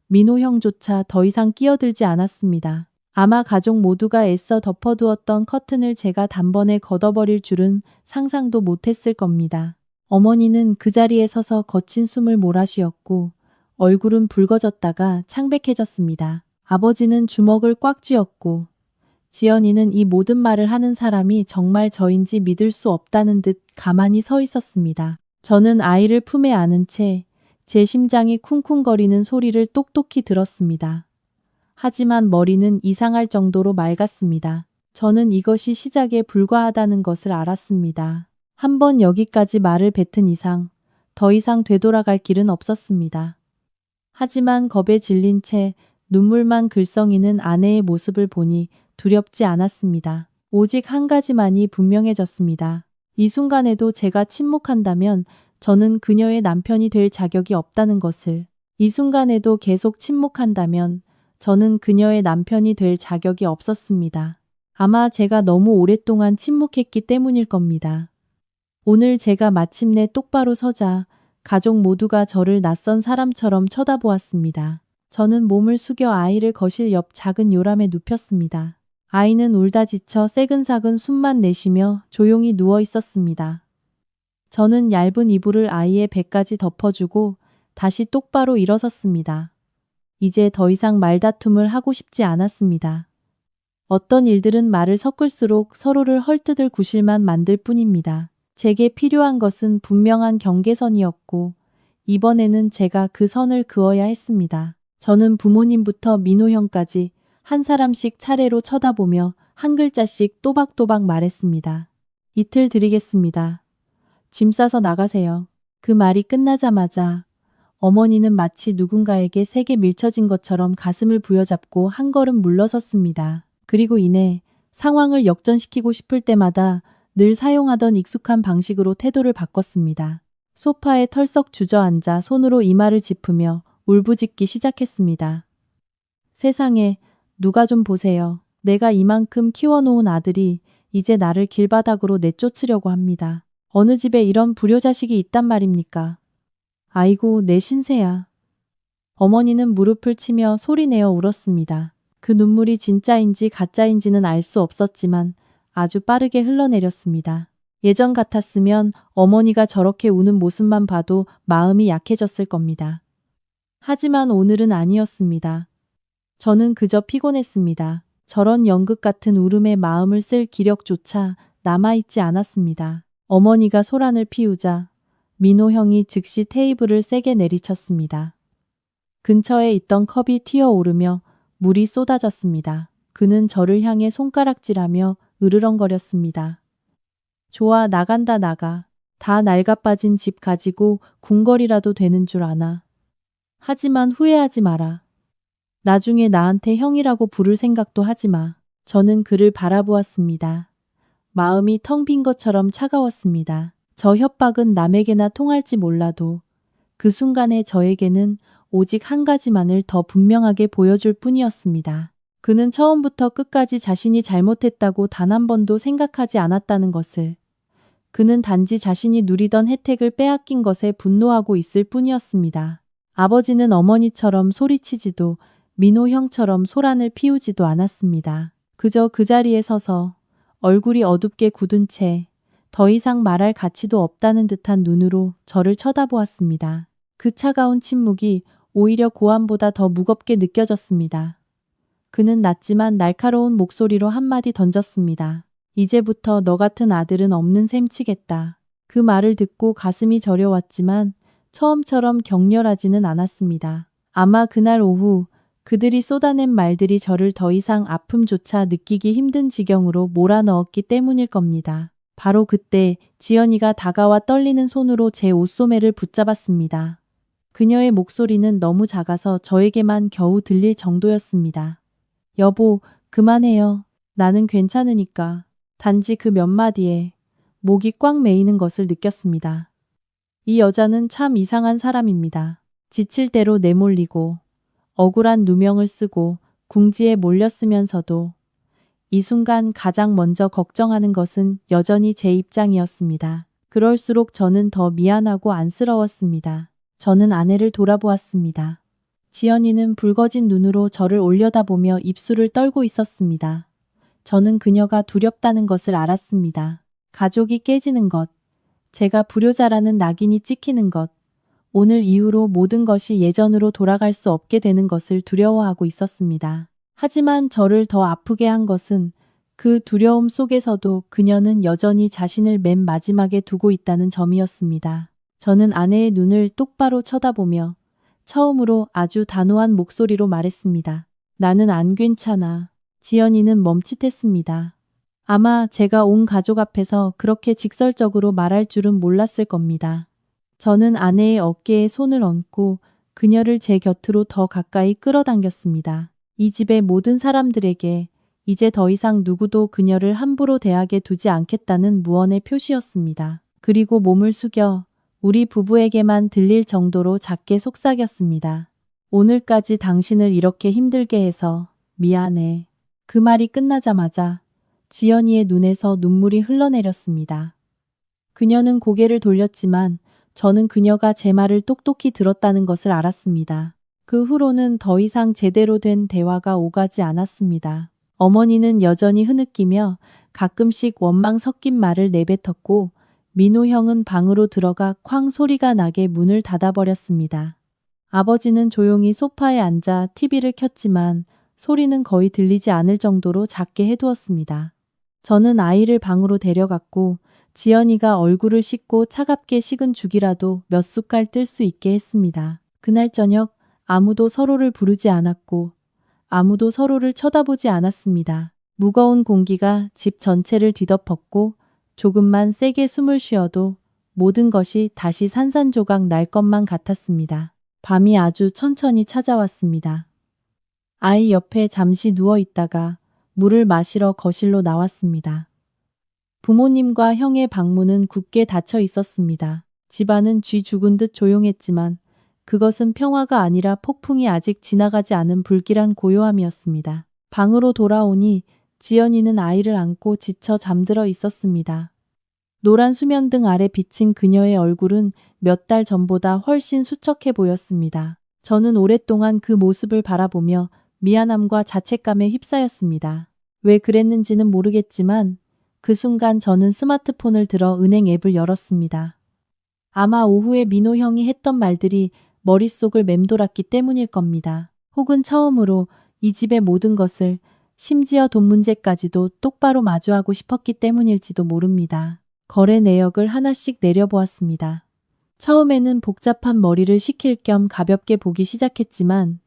민호 형조차 더 이상 끼어들지 않았습니다. 아마 가족 모두가 애써 덮어두었던 커튼을 제가 단번에 걷어버릴 줄은 상상도 못했을 겁니다. 어머니는 그 자리에 서서 거친 숨을 몰아쉬었고 얼굴은 붉어졌다가 창백해졌습니다. 아버지는 주먹을 꽉 쥐었고 지연이는 이 모든 말을 하는 사람이 정말 저인지 믿을 수 없다는 듯 가만히 서 있었습니다. 저는 아이를 품에 안은 채 제 심장이 쿵쿵거리는 소리를 똑똑히 들었습니다. 하지만 머리는 이상할 정도로 맑았습니다. 저는 이것이 시작에 불과하다는 것을 알았습니다. 한번 여기까지 말을 뱉은 이상 더 이상 되돌아갈 길은 없었습니다. 하지만 겁에 질린 채 눈물만 글썽이는 아내의 모습을 보니 두렵지 않았습니다. 오직 한 가지만이 분명해졌습니다. 이 순간에도 제가 침묵한다면 저는 그녀의 남편이 될 자격이 없다는 것을. 이 순간에도 계속 침묵한다면 저는 그녀의 남편이 될 자격이 없었습니다. 아마 제가 너무 오랫동안 침묵했기 때문일 겁니다. 오늘 제가 마침내 똑바로 서자 가족 모두가 저를 낯선 사람처럼 쳐다보았습니다. 저는 몸을 숙여 아이를 거실 옆 작은 요람에 눕혔습니다. 아이는 울다 지쳐 새근사근 숨만 내쉬며 조용히 누워 있었습니다. 저는 얇은 이불을 아이의 배까지 덮어주고 다시 똑바로 일어섰습니다. 이제 더 이상 말다툼을 하고 싶지 않았습니다. 어떤 일들은 말을 섞을수록 서로를 헐뜯을 구실만 만들 뿐입니다. 제게 필요한 것은 분명한 경계선이었고 이번에는 제가 그 선을 그어야 했습니다. 저는 부모님부터 민호 형까지 한 사람씩 차례로 쳐다보며 한 글자씩 또박또박 말했습니다. 이틀 드리겠습니다. 짐 싸서 나가세요. 그 말이 끝나자마자 어머니는 마치 누군가에게 세게 밀쳐진 것처럼 가슴을 부여잡고 한 걸음 물러섰습니다. 그리고 이내 상황을 역전시키고 싶을 때마다 늘 사용하던 익숙한 방식으로 태도를 바꿨습니다. 소파에 털썩 주저앉아 손으로 이마를 짚으며 울부짖기 시작했습니다. 세상에, 누가 좀 보세요. 내가 이만큼 키워놓은 아들이 이제 나를 길바닥으로 내쫓으려고 합니다. 어느 집에 이런 불효자식이 있단 말입니까? 아이고, 내 신세야. 어머니는 무릎을 치며 소리내어 울었습니다. 그 눈물이 진짜인지 가짜인지는 알 수 없었지만 아주 빠르게 흘러내렸습니다. 예전 같았으면 어머니가 저렇게 우는 모습만 봐도 마음이 약해졌을 겁니다. 하지만 오늘은 아니었습니다. 저는 그저 피곤했습니다. 저런 연극 같은 울음에 마음을 쓸 기력조차 남아있지 않았습니다. 어머니가 소란을 피우자 민호 형이 즉시 테이블을 세게 내리쳤습니다. 근처에 있던 컵이 튀어오르며 물이 쏟아졌습니다. 그는 저를 향해 손가락질하며 으르렁거렸습니다. 좋아, 나간다 나가. 다 낡아빠진 집 가지고 궁궐이라도 되는 줄 아나. 하지만 후회하지 마라. 나중에 나한테 형이라고 부를 생각도 하지 마. 저는 그를 바라보았습니다. 마음이 텅 빈 것처럼 차가웠습니다. 저 협박은 남에게나 통할지 몰라도 그 순간에 저에게는 오직 한 가지만을 더 분명하게 보여줄 뿐이었습니다. 그는 처음부터 끝까지 자신이 잘못했다고 단 한 번도 생각하지 않았다는 것을. 그는 단지 자신이 누리던 혜택을 빼앗긴 것에 분노하고 있을 뿐이었습니다. 아버지는 어머니처럼 소리치지도 민호 형처럼 소란을 피우지도 않았습니다. 그저 그 자리에 서서 얼굴이 어둡게 굳은 채 더 이상 말할 가치도 없다는 듯한 눈으로 저를 쳐다보았습니다. 그 차가운 침묵이 오히려 고함보다 더 무겁게 느껴졌습니다. 그는 낮지만 날카로운 목소리로 한마디 던졌습니다. 이제부터 너 같은 아들은 없는 셈 치겠다. 그 말을 듣고 가슴이 저려왔지만 처음처럼 격렬하지는 않았습니다. 아마 그날 오후 그들이 쏟아낸 말들이 저를 더 이상 아픔조차 느끼기 힘든 지경으로 몰아넣었기 때문일 겁니다. 바로 그때 지연이가 다가와 떨리는 손으로 제 옷소매를 붙잡았습니다. 그녀의 목소리는 너무 작아서 저에게만 겨우 들릴 정도였습니다. 여보, 그만해요. 나는 괜찮으니까. 단지 그 몇 마디에 목이 꽉 메이는 것을 느꼈습니다. 이 여자는 참 이상한 사람입니다. 지칠 대로 내몰리고 억울한 누명을 쓰고 궁지에 몰렸으면서도 이 순간 가장 먼저 걱정하는 것은 여전히 제 입장이었습니다. 그럴수록 저는 더 미안하고 안쓰러웠습니다. 저는 아내를 돌아보았습니다. 지연이는 붉어진 눈으로 저를 올려다보며 입술을 떨고 있었습니다. 저는 그녀가 두렵다는 것을 알았습니다. 가족이 깨지는 것, 제가 불효자라는 낙인이 찍히는 것, 오늘 이후로 모든 것이 예전으로 돌아갈 수 없게 되는 것을 두려워하고 있었습니다. 하지만 저를 더 아프게 한 것은 그 두려움 속에서도 그녀는 여전히 자신을 맨 마지막에 두고 있다는 점이었습니다. 저는 아내의 눈을 똑바로 쳐다보며 처음으로 아주 단호한 목소리로 말했습니다. 나는 안 괜찮아. 지연이는 멈칫했습니다. 아마 제가 온 가족 앞에서 그렇게 직설적으로 말할 줄은 몰랐을 겁니다. 저는 아내의 어깨에 손을 얹고 그녀를 제 곁으로 더 가까이 끌어당겼습니다. 이 집의 모든 사람들에게 이제 더 이상 누구도 그녀를 함부로 대하게 두지 않겠다는 무언의 표시였습니다. 그리고 몸을 숙여 우리 부부에게만 들릴 정도로 작게 속삭였습니다. 오늘까지 당신을 이렇게 힘들게 해서 미안해. 그 말이 끝나자마자 지연이의 눈에서 눈물이 흘러내렸습니다. 그녀는 고개를 돌렸지만 저는 그녀가 제 말을 똑똑히 들었다는 것을 알았습니다. 그 후로는 더 이상 제대로 된 대화가 오가지 않았습니다. 어머니는 여전히 흐느끼며 가끔씩 원망 섞인 말을 내뱉었고 민호 형은 방으로 들어가 쾅 소리가 나게 문을 닫아버렸습니다. 아버지는 조용히 소파에 앉아 TV를 켰지만 소리는 거의 들리지 않을 정도로 작게 해두었습니다. 저는 아이를 방으로 데려갔고 지연이가 얼굴을 씻고 차갑게 식은 죽이라도 몇 숟갈 뜰 수 있게 했습니다. 그날 저녁 아무도 서로를 부르지 않았고 아무도 서로를 쳐다보지 않았습니다. 무거운 공기가 집 전체를 뒤덮었고 조금만 세게 숨을 쉬어도 모든 것이 다시 산산조각 날 것만 같았습니다. 밤이 아주 천천히 찾아왔습니다. 아이 옆에 잠시 누워 있다가 물을 마시러 거실로 나왔습니다. 부모님과 형의 방문은 굳게 닫혀 있었습니다. 집안은 쥐 죽은 듯 조용했지만 그것은 평화가 아니라 폭풍이 아직 지나가지 않은 불길한 고요함이었습니다. 방으로 돌아오니 지연이는 아이를 안고 지쳐 잠들어 있었습니다. 노란 수면등 아래 비친 그녀의 얼굴은 몇 달 전보다 훨씬 수척해 보였습니다. 저는 오랫동안 그 모습을 바라보며 미안함과 자책감에 휩싸였습니다. 왜 그랬는지는 모르겠지만 그 순간 저는 스마트폰을 들어 은행 앱을 열었습니다. 아마 오후에 민호 형이 했던 말들이 머릿속을 맴돌았기 때문일 겁니다. 혹은 처음으로 이 집의 모든 것을 심지어 돈 문제까지도 똑바로 마주하고 싶었기 때문일지도 모릅니다. 거래 내역을 하나씩 내려보았습니다. 처음에는 복잡한 머리를 식힐 겸 가볍게 보기 시작했지만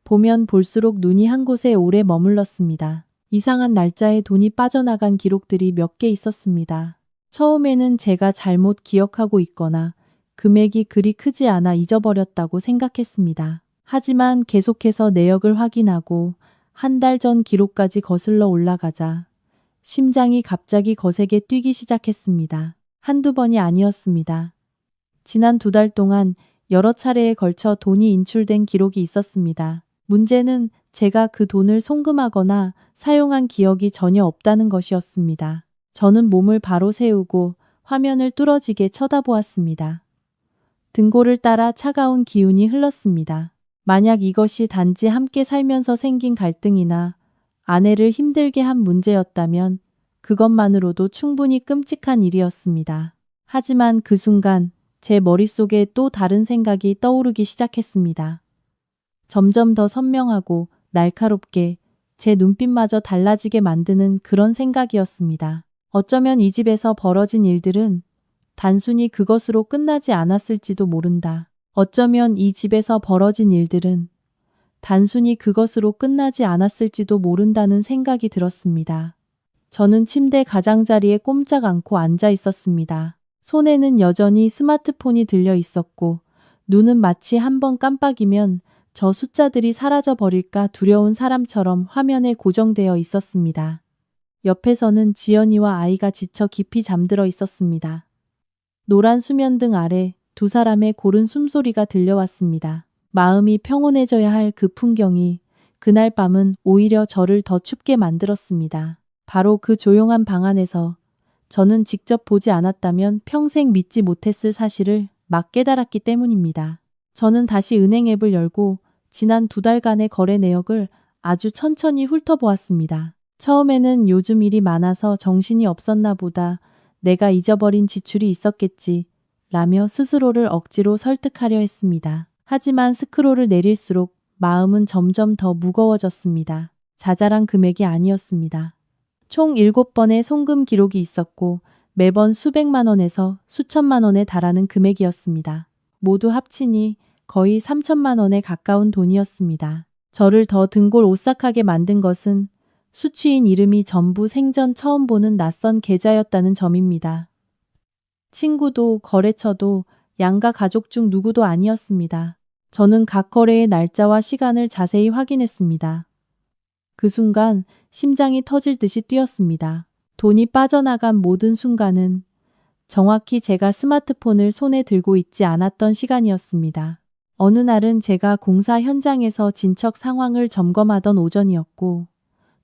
보면 볼수록 눈이 한 곳에 오래 머물렀습니다. 이상한 날짜에 돈이 빠져나간 기록들이 몇 개 있었습니다. 처음에는 제가 잘못 기억하고 있거나 금액이 그리 크지 않아 잊어버렸다고 생각했습니다. 하지만 계속해서 내역을 확인하고 한 달 전 기록까지 거슬러 올라가자 심장이 갑자기 거세게 뛰기 시작했습니다. 한두 번이 아니었습니다. 지난 2달 동안 여러 차례에 걸쳐 돈이 인출된 기록이 있었습니다. 문제는 제가 그 돈을 송금하거나 사용한 기억이 전혀 없다는 것이었습니다. 저는 몸을 바로 세우고 화면을 뚫어지게 쳐다보았습니다. 등골을 따라 차가운 기운이 흘렀습니다. 만약 이것이 단지 함께 살면서 생긴 갈등이나 아내를 힘들게 한 문제였다면 그것만으로도 충분히 끔찍한 일이었습니다. 하지만 그 순간 제 머릿속에 또 다른 생각이 떠오르기 시작했습니다. 점점 더 선명하고 날카롭게 제 눈빛마저 달라지게 만드는 그런 생각이었습니다. 어쩌면 이 집에서 벌어진 일들은 단순히 그것으로 끝나지 않았을지도 모른다. 어쩌면 이 집에서 벌어진 일들은 단순히 그것으로 끝나지 않았을지도 모른다는 생각이 들었습니다. 저는 침대 가장자리에 꼼짝 않고 앉아 있었습니다. 손에는 여전히 스마트폰이 들려 있었고 눈은 마치 한번 깜빡이면 저 숫자들이 사라져 버릴까 두려운 사람처럼 화면에 고정되어 있었습니다. 옆에서는 지연이와 아이가 지쳐 깊이 잠들어 있었습니다. 노란 수면등 아래 두 사람의 고른 숨소리가 들려왔습니다. 마음이 평온해져야 할 그 풍경이 그날 밤은 오히려 저를 더 춥게 만들었습니다. 바로 그 조용한 방 안에서 저는 직접 보지 않았다면 평생 믿지 못했을 사실을 막 깨달았기 때문입니다. 저는 다시 은행 앱을 열고 지난 2달간의 거래 내역을 아주 천천히 훑어보았습니다. 처음에는 요즘 일이 많아서 정신이 없었나 보다. 내가 잊어버린 지출이 있었겠지. 라며 스스로를 억지로 설득하려 했습니다. 하지만 스크롤을 내릴수록 마음은 점점 더 무거워졌습니다. 자잘한 금액이 아니었습니다. 총 7번의 송금 기록이 있었고 매번 수백만 원에서 수천만 원에 달하는 금액이었습니다. 모두 합치니 거의 3천만 원에 가까운 돈이었습니다. 저를 더 등골 오싹하게 만든 것은 수취인 이름이 전부 생전 처음 보는 낯선 계좌였다는 점입니다. 친구도 거래처도 양가 가족 중 누구도 아니었습니다. 저는 각 거래의 날짜와 시간을 자세히 확인했습니다. 그 순간 심장이 터질 듯이 뛰었습니다. 돈이 빠져나간 모든 순간은 정확히 제가 스마트폰을 손에 들고 있지 않았던 시간이었습니다. 어느 날은 제가 공사 현장에서 진척 상황을 점검하던 오전이었고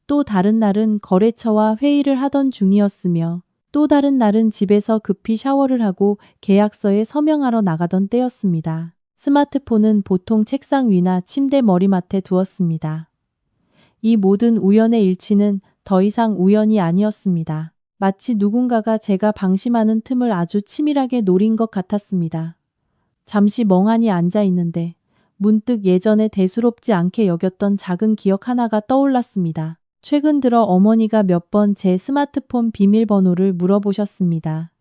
또 다른 날은 거래처와 회의를 하던 중이었으며 또 다른 날은 집에서 급히 샤워를 하고 계약서에 서명하러 나가던 때였습니다. 스마트폰은 보통 책상 위나 침대 머리맡에 두었습니다. 이 모든 우연의 일치는 더 이상 우연이 아니었습니다. 마치 누군가가 제가 방심하는 틈을 아주 치밀하게 노린 것 같았습니다. 잠시 멍하니 앉아 있는데 문득 예전에 대수롭지 않게 여겼던 작은 기억 하나가 떠올랐습니다. 최근 들어 어머니가 몇 번 제 스마트폰 비밀번호를 물어보셨습니다.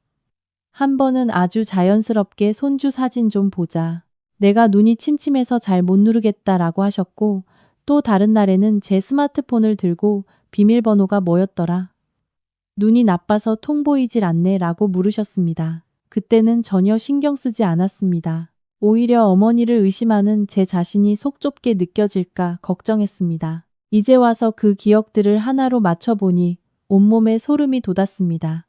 한 번은 아주 자연스럽게 손주 사진 좀 보자. 내가 눈이 침침해서 잘 못 누르겠다라고 하셨고 또 다른 날에는 제 스마트폰을 들고 비밀번호가 뭐였더라? 눈이 나빠서 통 보이질 않네 라고 물으셨습니다. 그때는 전혀 신경 쓰지 않았습니다. 오히려 어머니를 의심하는 제 자신이 속 좁게 느껴질까 걱정했습니다. 이제 와서 그 기억들을 하나로 맞춰보니 온몸에 소름이 돋았습니다.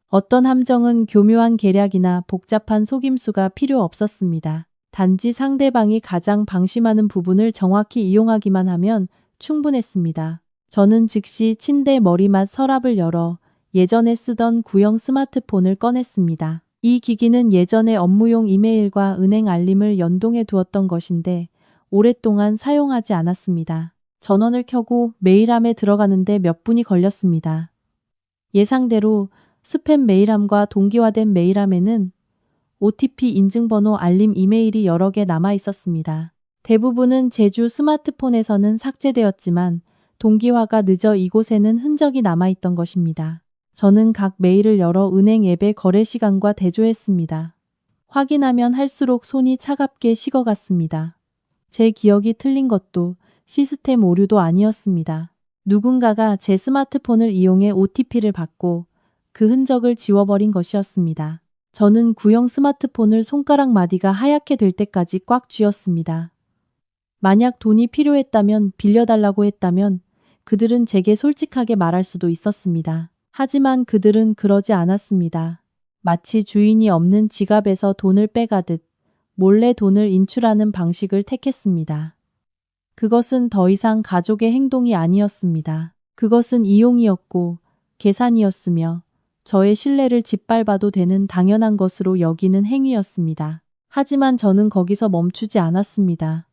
어떤 함정은 교묘한 계략이나 복잡한 속임수가 필요 없었습니다. 단지 상대방이 가장 방심하는 부분을 정확히 이용하기만 하면 충분했습니다. 저는 즉시 침대 머리맡 서랍을 열어 예전에 쓰던 구형 스마트폰을 꺼냈습니다. 이 기기는 예전에 업무용 이메일과 은행 알림을 연동해 두었던 것인데 오랫동안 사용하지 않았습니다. 전원을 켜고 메일함에 들어가는데 몇 분이 걸렸습니다. 예상대로 스팸 메일함과 동기화된 메일함에는 OTP 인증번호 알림 이메일이 여러 개 남아 있었습니다. 대부분은 제주 스마트폰에서는 삭제되었지만 동기화가 늦어 이곳에는 흔적이 남아 있던 것입니다. 저는 각 메일을 열어 은행 앱의 거래 시간과 대조했습니다. 확인하면 할수록 손이 차갑게 식어갔습니다. 제 기억이 틀린 것도 시스템 오류도 아니었습니다. 누군가가 제 스마트폰을 이용해 OTP를 받고 그 흔적을 지워버린 것이었습니다. 저는 구형 스마트폰을 손가락 마디가 하얗게 될 때까지 꽉 쥐었습니다. 만약 돈이 필요했다면 빌려달라고 했다면 그들은 제게 솔직하게 말할 수도 있었습니다. 하지만 그들은 그러지 않았습니다. 마치 주인이 없는 지갑에서 돈을 빼가듯 몰래 돈을 인출하는 방식을 택했습니다. 그것은 더 이상 가족의 행동이 아니었습니다. 그것은 이용이었고 계산이었으며 저의 신뢰를 짓밟아도 되는 당연한 것으로 여기는 행위였습니다. 하지만 저는 거기서 멈추지 않았습니다.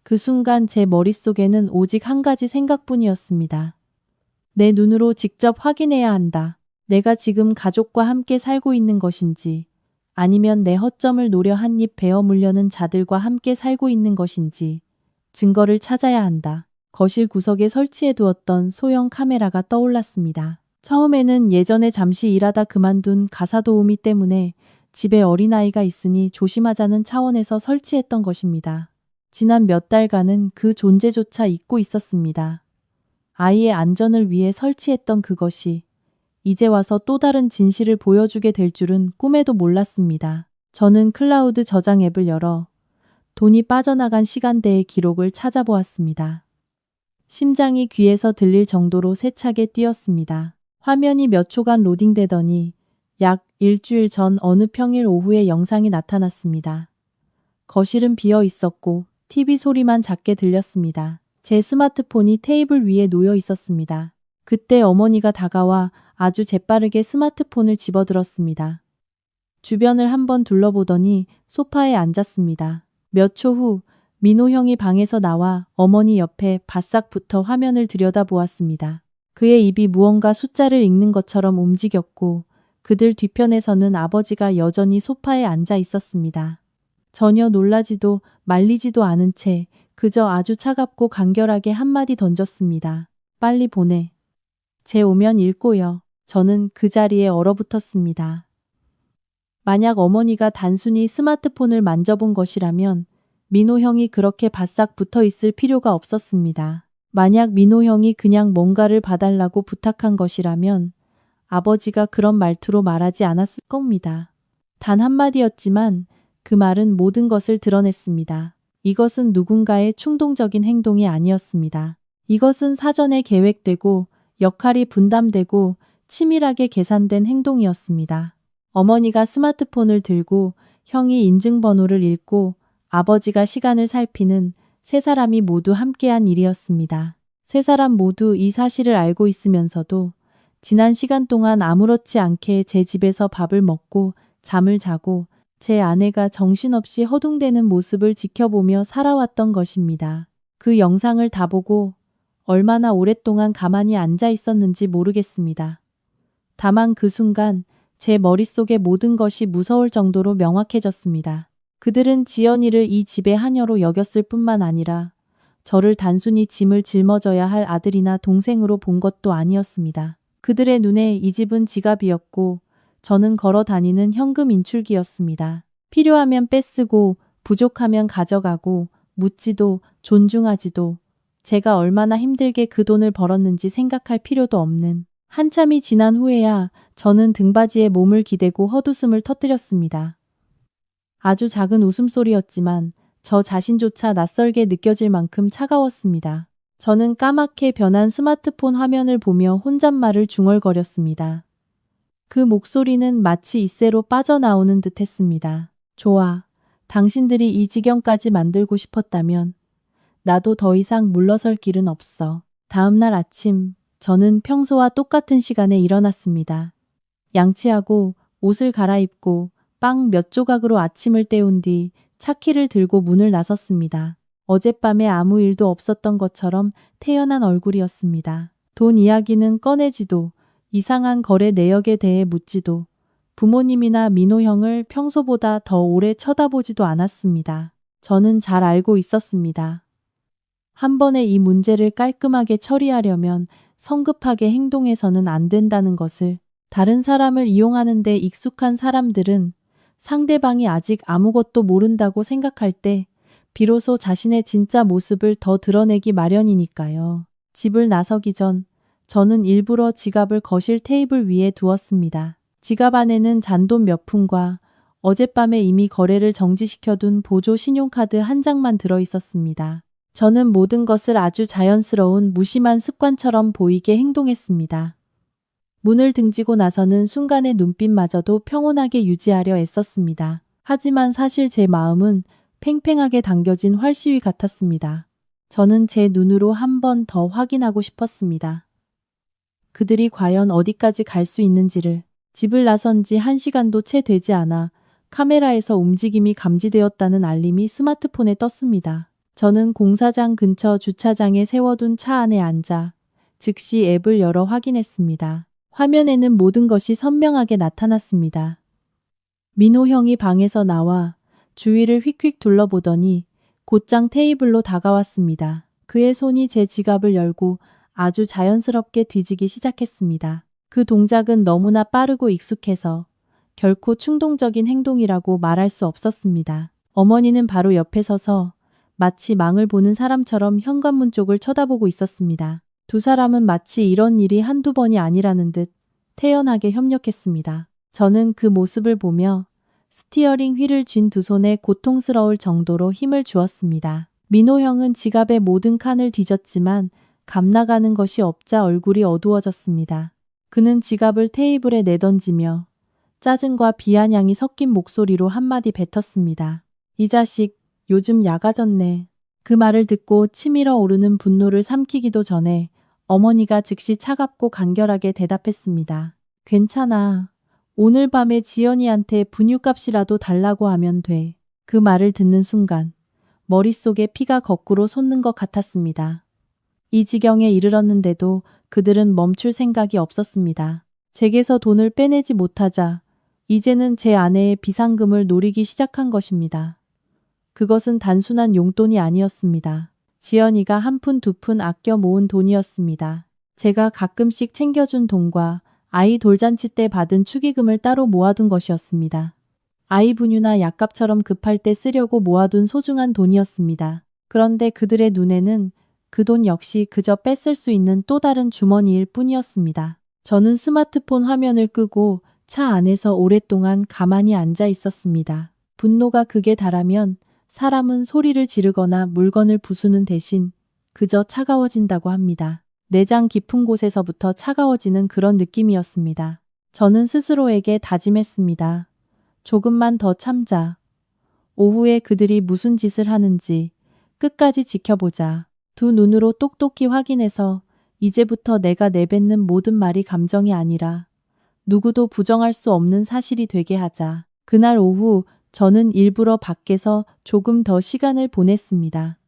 그 순간 제 머릿속에는 오직 한 가지 생각뿐이었습니다. 내 눈으로 직접 확인해야 한다. 내가 지금 가족과 함께 살고 있는 것인지, 아니면 내 허점을 노려 한입 베어 물려는 자들과 함께 살고 있는 것인지 증거를 찾아야 한다. 거실 구석에 설치해 두었던 소형 카메라가 떠올랐습니다. 처음에는 예전에 잠시 일하다 그만둔 가사 도우미 때문에 집에 어린아이가 있으니 조심하자는 차원에서 설치했던 것입니다. 지난 몇 달간은 그 존재조차 잊고 있었습니다. 아이의 안전을 위해 설치했던 그것이 이제 와서 또 다른 진실을 보여주게 될 줄은 꿈에도 몰랐습니다. 저는 클라우드 저장 앱을 열어 돈이 빠져나간 시간대의 기록을 찾아보았습니다. 심장이 귀에서 들릴 정도로 세차게 뛰었습니다. 화면이 몇 초간 로딩되더니 약 일주일 전 어느 평일 오후에 영상이 나타났습니다. 거실은 비어 있었고 TV 소리만 작게 들렸습니다. 제 스마트폰이 테이블 위에 놓여 있었습니다. 그때 어머니가 다가와 아주 재빠르게 스마트폰을 집어들었습니다. 주변을 한번 둘러보더니 소파에 앉았습니다. 몇 초 후 민호 형이 방에서 나와 어머니 옆에 바싹 붙어 화면을 들여다보았습니다. 그의 입이 무언가 숫자를 읽는 것처럼 움직였고 그들 뒤편에서는 아버지가 여전히 소파에 앉아 있었습니다. 전혀 놀라지도 말리지도 않은 채 그저 아주 차갑고 간결하게 한마디 던졌습니다. 빨리 보내. 제 오면 읽고요. 저는 그 자리에 얼어붙었습니다. 만약 어머니가 단순히 스마트폰을 만져본 것이라면 민호 형이 그렇게 바싹 붙어 있을 필요가 없었습니다. 만약 민호 형이 그냥 뭔가를 봐달라고 부탁한 것이라면 아버지가 그런 말투로 말하지 않았을 겁니다. 단 한마디였지만 그 말은 모든 것을 드러냈습니다. 이것은 누군가의 충동적인 행동이 아니었습니다. 이것은 사전에 계획되고 역할이 분담되고 치밀하게 계산된 행동이었습니다. 어머니가 스마트폰을 들고 형이 인증번호를 읽고 아버지가 시간을 살피는 세 사람이 모두 함께한 일이었습니다. 세 사람 모두 이 사실을 알고 있으면서도 지난 시간 동안 아무렇지 않게 제 집에서 밥을 먹고 잠을 자고 제 아내가 정신없이 허둥대는 모습을 지켜보며 살아왔던 것입니다. 그 영상을 다 보고 얼마나 오랫동안 가만히 앉아 있었는지 모르겠습니다. 다만 그 순간 제 머릿속의 모든 것이 무서울 정도로 명확해졌습니다. 그들은 지연이를 이 집의 하녀로 여겼을 뿐만 아니라 저를 단순히 짐을 짊어져야 할 아들이나 동생으로 본 것도 아니었습니다. 그들의 눈에 이 집은 지갑이었고 저는 걸어 다니는 현금 인출기였습니다. 필요하면 뺏쓰고 부족하면 가져가고 묻지도 존중하지도 제가 얼마나 힘들게 그 돈을 벌었는지 생각할 필요도 없는 한참이 지난 후에야 저는 등받이에 몸을 기대고 헛웃음을 터뜨렸습니다. 아주 작은 웃음소리였지만 저 자신조차 낯설게 느껴질 만큼 차가웠습니다. 저는 까맣게 변한 스마트폰 화면을 보며 혼잣말을 중얼거렸습니다. 그 목소리는 마치 이새로 빠져나오는 듯 했습니다. 좋아. 당신들이 이 지경까지 만들고 싶었다면 나도 더 이상 물러설 길은 없어. 다음 날 아침 저는 평소와 똑같은 시간에 일어났습니다. 양치하고 옷을 갈아입고 빵 몇 조각으로 아침을 때운 뒤 차키를 들고 문을 나섰습니다. 어젯밤에 아무 일도 없었던 것처럼 태연한 얼굴이었습니다. 돈 이야기는 꺼내지도 이상한 거래 내역에 대해 묻지도 부모님이나 민호 형을 평소보다 더 오래 쳐다보지도 않았습니다. 저는 잘 알고 있었습니다. 한 번에 이 문제를 깔끔하게 처리하려면 성급하게 행동해서는 안 된다는 것을. 다른 사람을 이용하는 데 익숙한 사람들은 상대방이 아직 아무것도 모른다고 생각할 때 비로소 자신의 진짜 모습을 더 드러내기 마련이니까요. 집을 나서기 전 저는 일부러 지갑을 거실 테이블 위에 두었습니다. 지갑 안에는 잔돈 몇 푼과 어젯밤에 이미 거래를 정지시켜둔 보조 신용카드 한 장만 들어 있었습니다. 저는 모든 것을 아주 자연스러운 무심한 습관처럼 보이게 행동했습니다. 문을 등지고 나서는 순간의 눈빛마저도 평온하게 유지하려 애썼습니다. 하지만 사실 제 마음은 팽팽하게 당겨진 활시위 같았습니다. 저는 제 눈으로 한 번 더 확인하고 싶었습니다. 그들이 과연 어디까지 갈 수 있는지를. 집을 나선 지 1시간도 채 되지 않아 카메라에서 움직임이 감지되었다는 알림이 스마트폰에 떴습니다. 저는 공사장 근처 주차장에 세워둔 차 안에 앉아 즉시 앱을 열어 확인했습니다. 화면에는 모든 것이 선명하게 나타났습니다. 민호 형이 방에서 나와 주위를 휙휙 둘러보더니 곧장 테이블로 다가왔습니다. 그의 손이 제 지갑을 열고 아주 자연스럽게 뒤지기 시작했습니다. 그 동작은 너무나 빠르고 익숙해서 결코 충동적인 행동이라고 말할 수 없었습니다. 어머니는 바로 옆에 서서 마치 망을 보는 사람처럼 현관문 쪽을 쳐다보고 있었습니다. 두 사람은 마치 이런 일이 한두 번이 아니라는 듯 태연하게 협력했습니다. 저는 그 모습을 보며 스티어링 휠을 쥔 두 손에 고통스러울 정도로 힘을 주었습니다. 민호 형은 지갑의 모든 칸을 뒤졌지만 감나가는 것이 없자 얼굴이 어두워졌습니다. 그는 지갑을 테이블에 내던지며 짜증과 비아냥이 섞인 목소리로 한마디 뱉었습니다. 이 자식, 요즘 야가졌네. 그 말을 듣고 치밀어 오르는 분노를 삼키기도 전에 어머니가 즉시 차갑고 간결하게 대답했습니다. 괜찮아. 오늘 밤에 지연이한테 분유값이라도 달라고 하면 돼. 그 말을 듣는 순간 머릿속에 피가 거꾸로 솟는 것 같았습니다. 이 지경에 이르렀는데도 그들은 멈출 생각이 없었습니다. 제게서 돈을 빼내지 못하자 이제는 제 아내의 비상금을 노리기 시작한 것입니다. 그것은 단순한 용돈이 아니었습니다. 지연이가 한 푼 두 푼 아껴 모은 돈이었습니다. 제가 가끔씩 챙겨준 돈과 아이 돌잔치 때 받은 축의금을 따로 모아둔 것이었습니다. 아이 분유나 약값처럼 급할 때 쓰려고 모아둔 소중한 돈이었습니다. 그런데 그들의 눈에는 그 돈 역시 그저 뺏을 수 있는 또 다른 주머니일 뿐이었습니다. 저는 스마트폰 화면을 끄고 차 안에서 오랫동안 가만히 앉아 있었습니다. 분노가 극에 달하면 사람은 소리를 지르거나 물건을 부수는 대신 그저 차가워진다고 합니다. 내장 깊은 곳에서부터 차가워지는 그런 느낌이었습니다. 저는 스스로에게 다짐했습니다. 조금만 더 참자. 오후에 그들이 무슨 짓을 하는지 끝까지 지켜보자. 두 눈으로 똑똑히 확인해서 이제부터 내가 내뱉는 모든 말이 감정이 아니라 누구도 부정할 수 없는 사실이 되게 하자. 그날 오후 저는 일부러 밖에서 조금 더 시간을 보냈습니다.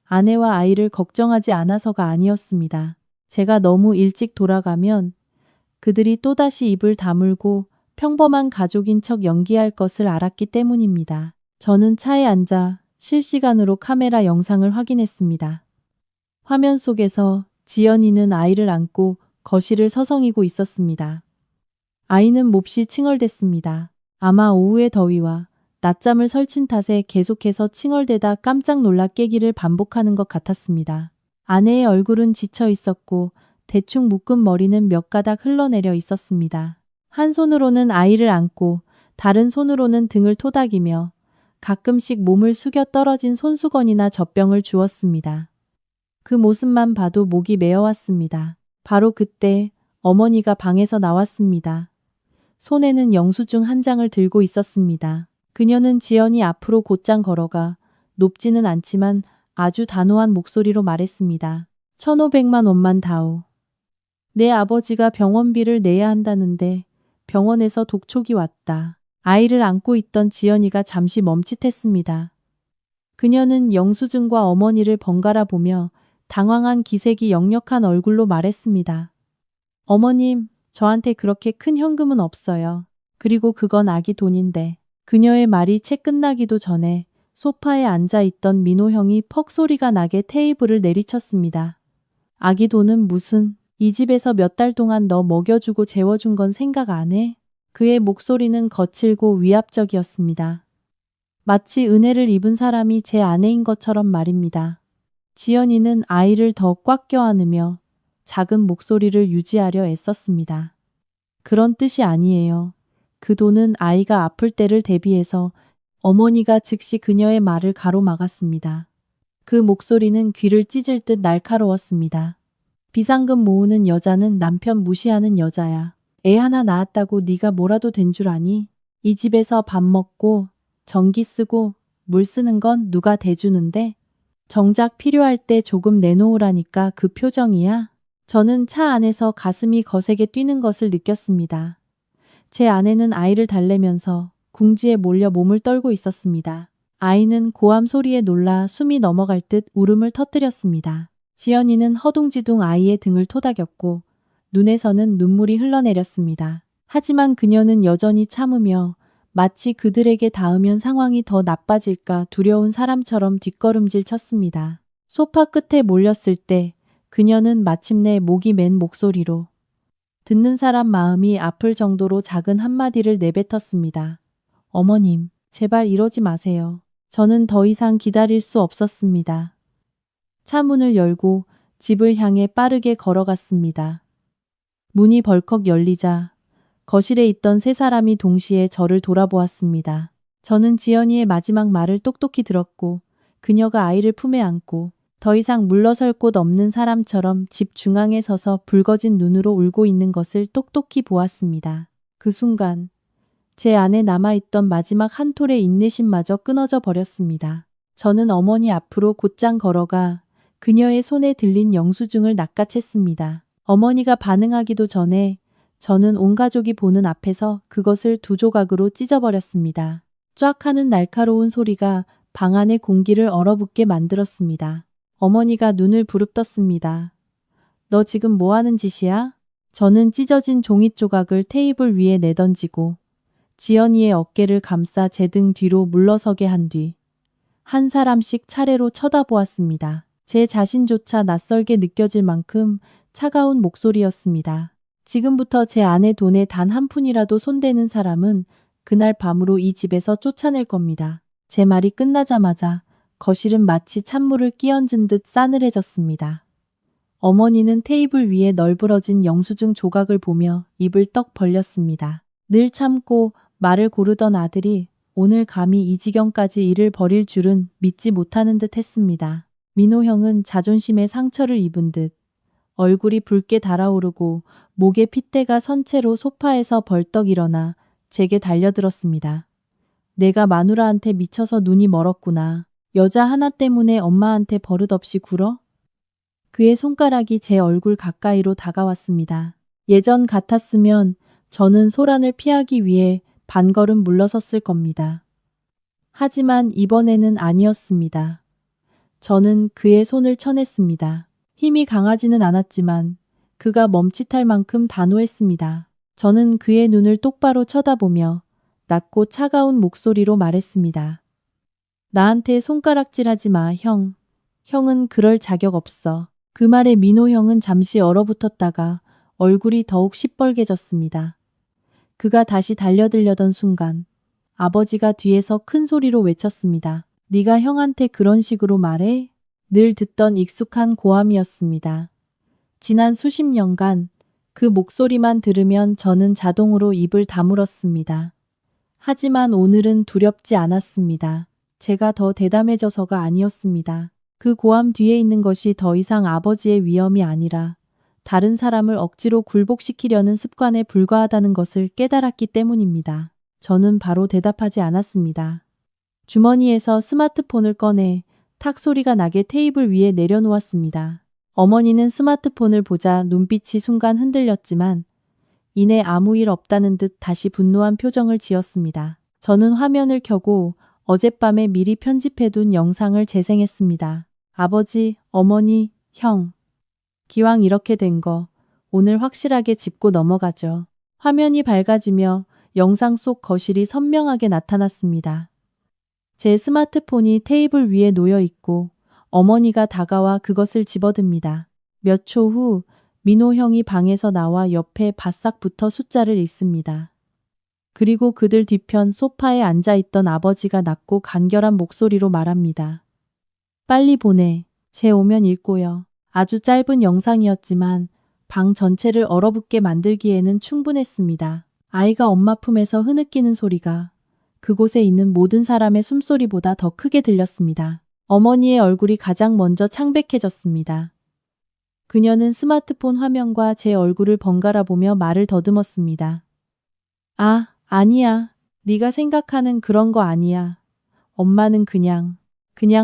아내와 아이를 걱정하지 않아서가 아니었습니다. 제가 너무 일찍 돌아가면 그들이 또다시 입을 다물고 평범한 가족인 척 연기할 것을 알았기 때문입니다. 저는 차에 앉아 실시간으로 카메라 영상을 확인했습니다. 화면 속에서 지연이는 아이를 안고 거실을 서성이고 있었습니다. 아이는 몹시 칭얼댔습니다. 아마 오후의 더위와 낮잠을 설친 탓에 계속해서 칭얼대다 깜짝 놀라 깨기를 반복하는 것 같았습니다. 아내의 얼굴은 지쳐 있었고 대충 묶은 머리는 몇 가닥 흘러내려 있었습니다. 한 손으로는 아이를 안고 다른 손으로는 등을 토닥이며 가끔씩 몸을 숙여 떨어진 손수건이나 젖병을 주었습니다. 그 모습만 봐도 목이 메어왔습니다. 바로 그때 어머니가 방에서 나왔습니다. 손에는 영수증 한 장을 들고 있었습니다. 그녀는 지연이 앞으로 곧장 걸어가 높지는 않지만 아주 단호한 목소리로 말했습니다. 1,500만 원만 다오. 내 아버지가 병원비를 내야 한다는데 병원에서 독촉이 왔다. 아이를 안고 있던 지연이가 잠시 멈칫했습니다. 그녀는 영수증과 어머니를 번갈아 보며 당황한 기색이 역력한 얼굴로 말했습니다. 어머님, 저한테 그렇게 큰 현금은 없어요. 그리고 그건 아기 돈인데. 그녀의 말이 채 끝나기도 전에 소파에 앉아있던 민호 형이 퍽 소리가 나게 테이블을 내리쳤습니다. 아기 돈은 무슨, 이 집에서 몇 달 동안 너 먹여주고 재워준 건 생각 안 해? 그의 목소리는 거칠고 위압적이었습니다. 마치 은혜를 입은 사람이 제 아내인 것처럼 말입니다. 지연이는 아이를 더 꽉 껴안으며 작은 목소리를 유지하려 애썼습니다. 그런 뜻이 아니에요. 그 돈은 아이가 아플 때를 대비해서. 어머니가 즉시 그녀의 말을 가로막았습니다. 그 목소리는 귀를 찢을 듯 날카로웠습니다. 비상금 모으는 여자는 남편 무시하는 여자야. 애 하나 낳았다고 네가 뭐라도 된 줄 아니? 이 집에서 밥 먹고 전기 쓰고 물 쓰는 건 누가 대주는데? 정작 필요할 때 조금 내놓으라니까 그 표정이야? 저는 차 안에서 가슴이 거세게 뛰는 것을 느꼈습니다. 제 아내는 아이를 달래면서 궁지에 몰려 몸을 떨고 있었습니다. 아이는 고함 소리에 놀라 숨이 넘어갈 듯 울음을 터뜨렸습니다. 지연이는 허둥지둥 아이의 등을 토닥였고 눈에서는 눈물이 흘러내렸습니다. 하지만 그녀는 여전히 참으며 마치 그들에게 닿으면 상황이 더 나빠질까 두려운 사람처럼 뒷걸음질 쳤습니다. 소파 끝에 몰렸을 때 그녀는 마침내 목이 맨 목소리로 듣는 사람 마음이 아플 정도로 작은 한마디를 내뱉었습니다. 어머님, 제발 이러지 마세요. 저는 더 이상 기다릴 수 없었습니다. 차 문을 열고 집을 향해 빠르게 걸어갔습니다. 문이 벌컥 열리자 거실에 있던 세 사람이 동시에 저를 돌아보았습니다. 저는 지연이의 마지막 말을 똑똑히 들었고 그녀가 아이를 품에 안고 더 이상 물러설 곳 없는 사람처럼 집 중앙에 서서 붉어진 눈으로 울고 있는 것을 똑똑히 보았습니다. 그 순간 제 안에 남아있던 마지막 한 톨의 인내심마저 끊어져 버렸습니다. 저는 어머니 앞으로 곧장 걸어가 그녀의 손에 들린 영수증을 낚아챘습니다. 어머니가 반응하기도 전에 저는 온 가족이 보는 앞에서 그것을 두 조각으로 찢어버렸습니다. 쫙 하는 날카로운 소리가 방 안의 공기를 얼어붙게 만들었습니다. 어머니가 눈을 부릅떴습니다. 너 지금 뭐 하는 짓이야? 저는 찢어진 종이 조각을 테이블 위에 내던지고 지연이의 어깨를 감싸 제 등 뒤로 물러서게 한 뒤 한 사람씩 차례로 쳐다보았습니다. 제 자신조차 낯설게 느껴질 만큼 차가운 목소리였습니다. 지금부터 제 아내 돈에 단 한 푼이라도 손대는 사람은 그날 밤으로 이 집에서 쫓아낼 겁니다. 제 말이 끝나자마자 거실은 마치 찬물을 끼얹은 듯 싸늘해졌습니다. 어머니는 테이블 위에 널브러진 영수증 조각을 보며 입을 떡 벌렸습니다. 늘 참고 말을 고르던 아들이 오늘 감히 이 지경까지 일을 벌일 줄은 믿지 못하는 듯 했습니다. 민호 형은 자존심에 상처를 입은 듯 얼굴이 붉게 달아오르고 목에 핏대가 선 채로 소파에서 벌떡 일어나 제게 달려들었습니다. 내가 마누라한테 미쳐서 눈이 멀었구나. 여자 하나 때문에 엄마한테 버릇없이 굴어? 그의 손가락이 제 얼굴 가까이로 다가왔습니다. 예전 같았으면 저는 소란을 피하기 위해 반걸음 물러섰을 겁니다. 하지만 이번에는 아니었습니다. 저는 그의 손을 쳐냈습니다. 힘이 강하지는 않았지만 그가 멈칫할 만큼 단호했습니다. 저는 그의 눈을 똑바로 쳐다보며 낮고 차가운 목소리로 말했습니다. 나한테 손가락질하지 마, 형. 형은 그럴 자격 없어. 그 말에 민호 형은 잠시 얼어붙었다가 얼굴이 더욱 시뻘개졌습니다. 그가 다시 달려들려던 순간 아버지가 뒤에서 큰 소리로 외쳤습니다. 네가 형한테 그런 식으로 말해? 늘 듣던 익숙한 고함이었습니다. 지난 수십 년간 그 목소리만 들으면 저는 자동으로 입을 다물었습니다. 하지만 오늘은 두렵지 않았습니다. 제가 더 대담해져서가 아니었습니다. 그 고함 뒤에 있는 것이 더 이상 아버지의 위험이 아니라 다른 사람을 억지로 굴복시키려는 습관에 불과하다는 것을 깨달았기 때문입니다. 저는 바로 대답하지 않았습니다. 주머니에서 스마트폰을 꺼내 탁 소리가 나게 테이블 위에 내려놓았습니다. 어머니는 스마트폰을 보자 눈빛이 순간 흔들렸지만 이내 아무 일 없다는 듯 다시 분노한 표정을 지었습니다. 저는 화면을 켜고 어젯밤에 미리 편집해둔 영상을 재생했습니다. 아버지, 어머니, 형. 기왕 이렇게 된 거 오늘 확실하게 짚고 넘어가죠. 화면이 밝아지며 영상 속 거실이 선명하게 나타났습니다. 제 스마트폰이 테이블 위에 놓여 있고 어머니가 다가와 그것을 집어듭니다. 몇 초 후 민호 형이 방에서 나와 옆에 바싹 붙어 숫자를 읽습니다. 그리고 그들 뒤편 소파에 앉아있던 아버지가 낮고 간결한 목소리로 말합니다. 빨리 보내. 쟤 오면 읽고요. 아주 짧은 영상이었지만 방 전체를 얼어붙게 만들기에는 충분했습니다. 아이가 엄마 품에서 흐느끼는 소리가 그곳에 있는 모든 사람의 숨소리보다 더 크게 들렸습니다. 어머니의 얼굴이 가장 먼저 창백해졌습니다. 그녀는 스마트폰 화면과 제 얼굴을 번갈아 보며 말을 더듬었습니다. 아, 아니야. 네가 생각하는 그런 거 아니야. 엄마는 그냥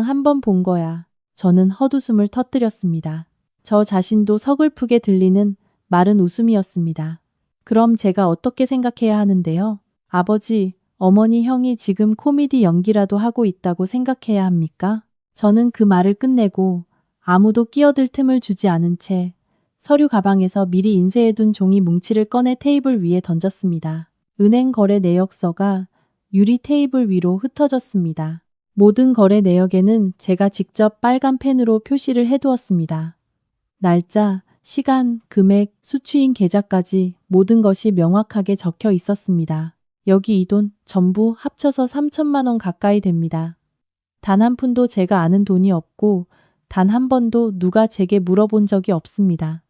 한 번 본 거야. 저는 헛웃음을 터뜨렸습니다. 저 자신도 서글프게 들리는 마른 웃음이었습니다. 그럼 제가 어떻게 생각해야 하는데요? 아버지, 어머니, 형이 지금 코미디 연기라도 하고 있다고 생각해야 합니까? 저는 그 말을 끝내고 아무도 끼어들 틈을 주지 않은 채 서류 가방에서 미리 인쇄해둔 종이 뭉치를 꺼내 테이블 위에 던졌습니다. 은행 거래 내역서가 유리 테이블 위로 흩어졌습니다. 모든 거래 내역에는 제가 직접 빨간 펜으로 표시를 해두었습니다. 날짜, 시간, 금액, 수취인 계좌까지 모든 것이 명확하게 적혀 있었습니다. 여기 이 돈 전부 합쳐서 3천만 원 가까이 됩니다. 단 한 푼도 제가 아는 돈이 없고 단 한 번도 누가 제게 물어본 적이 없습니다.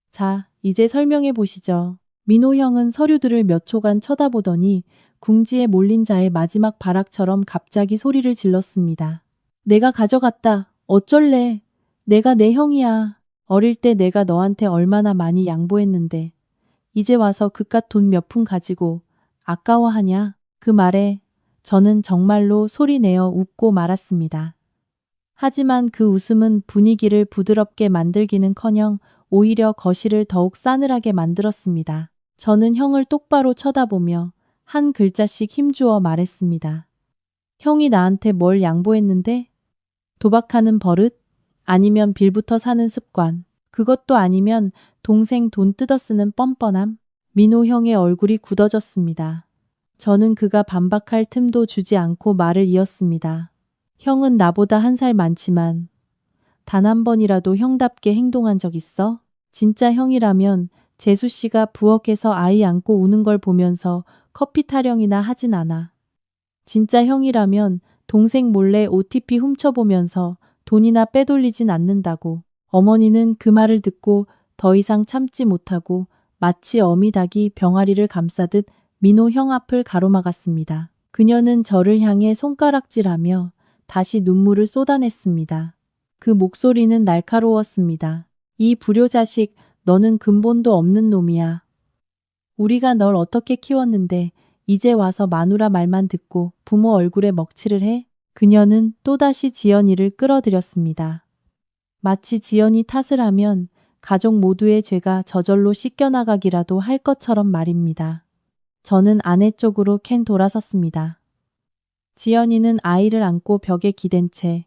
자, 이제 설명해 보시죠. 민호 형은 서류들을 몇 초간 쳐다보더니 궁지에 몰린 자의 마지막 발악처럼 갑자기 소리를 질렀습니다. 내가 가져갔다. 어쩔래. 내가 내 형이야. 어릴 때 내가 너한테 얼마나 많이 양보했는데 이제 와서 그깟 돈 몇 푼 가지고 아까워하냐? 그 말에 저는 정말로 소리내어 웃고 말았습니다. 하지만 그 웃음은 분위기를 부드럽게 만들기는커녕 오히려 거실을 더욱 싸늘하게 만들었습니다. 저는 형을 똑바로 쳐다보며 한 글자씩 힘주어 말했습니다. 형이 나한테 뭘 양보했는데? 도박하는 버릇? 아니면 빌부터 사는 습관? 그것도 아니면 동생 돈 뜯어 쓰는 뻔뻔함? 민호 형의 얼굴이 굳어졌습니다. 저는 그가 반박할 틈도 주지 않고 말을 이었습니다. 형은 나보다 한 살 많지만 단 한 번이라도 형답게 행동한 적 있어? 진짜 형이라면 재수 씨가 부엌에서 아이 안고 우는 걸 보면서 커피 타령이나 하진 않아. 진짜 형이라면 동생 몰래 OTP 훔쳐보면서 돈이나 빼돌리진 않는다고. 어머니는 그 말을 듣고 더 이상 참지 못하고 마치 어미닭이 병아리를 감싸듯 민호 형 앞을 가로막았습니다. 그녀는 저를 향해 손가락질하며 다시 눈물을 쏟아냈습니다. 그 목소리는 날카로웠습니다. 이 불효자식, 너는 근본도 없는 놈이야. 우리가 널 어떻게 키웠는데 이제 와서 마누라 말만 듣고 부모 얼굴에 먹칠을 해? 그녀는 또다시 지연이를 끌어들였습니다. 마치 지연이 탓을 하면 가족 모두의 죄가 저절로 씻겨나가기라도 할 것처럼 말입니다. 저는 아내 쪽으로 캔 돌아섰습니다. 지연이는 아이를 안고 벽에 기댄 채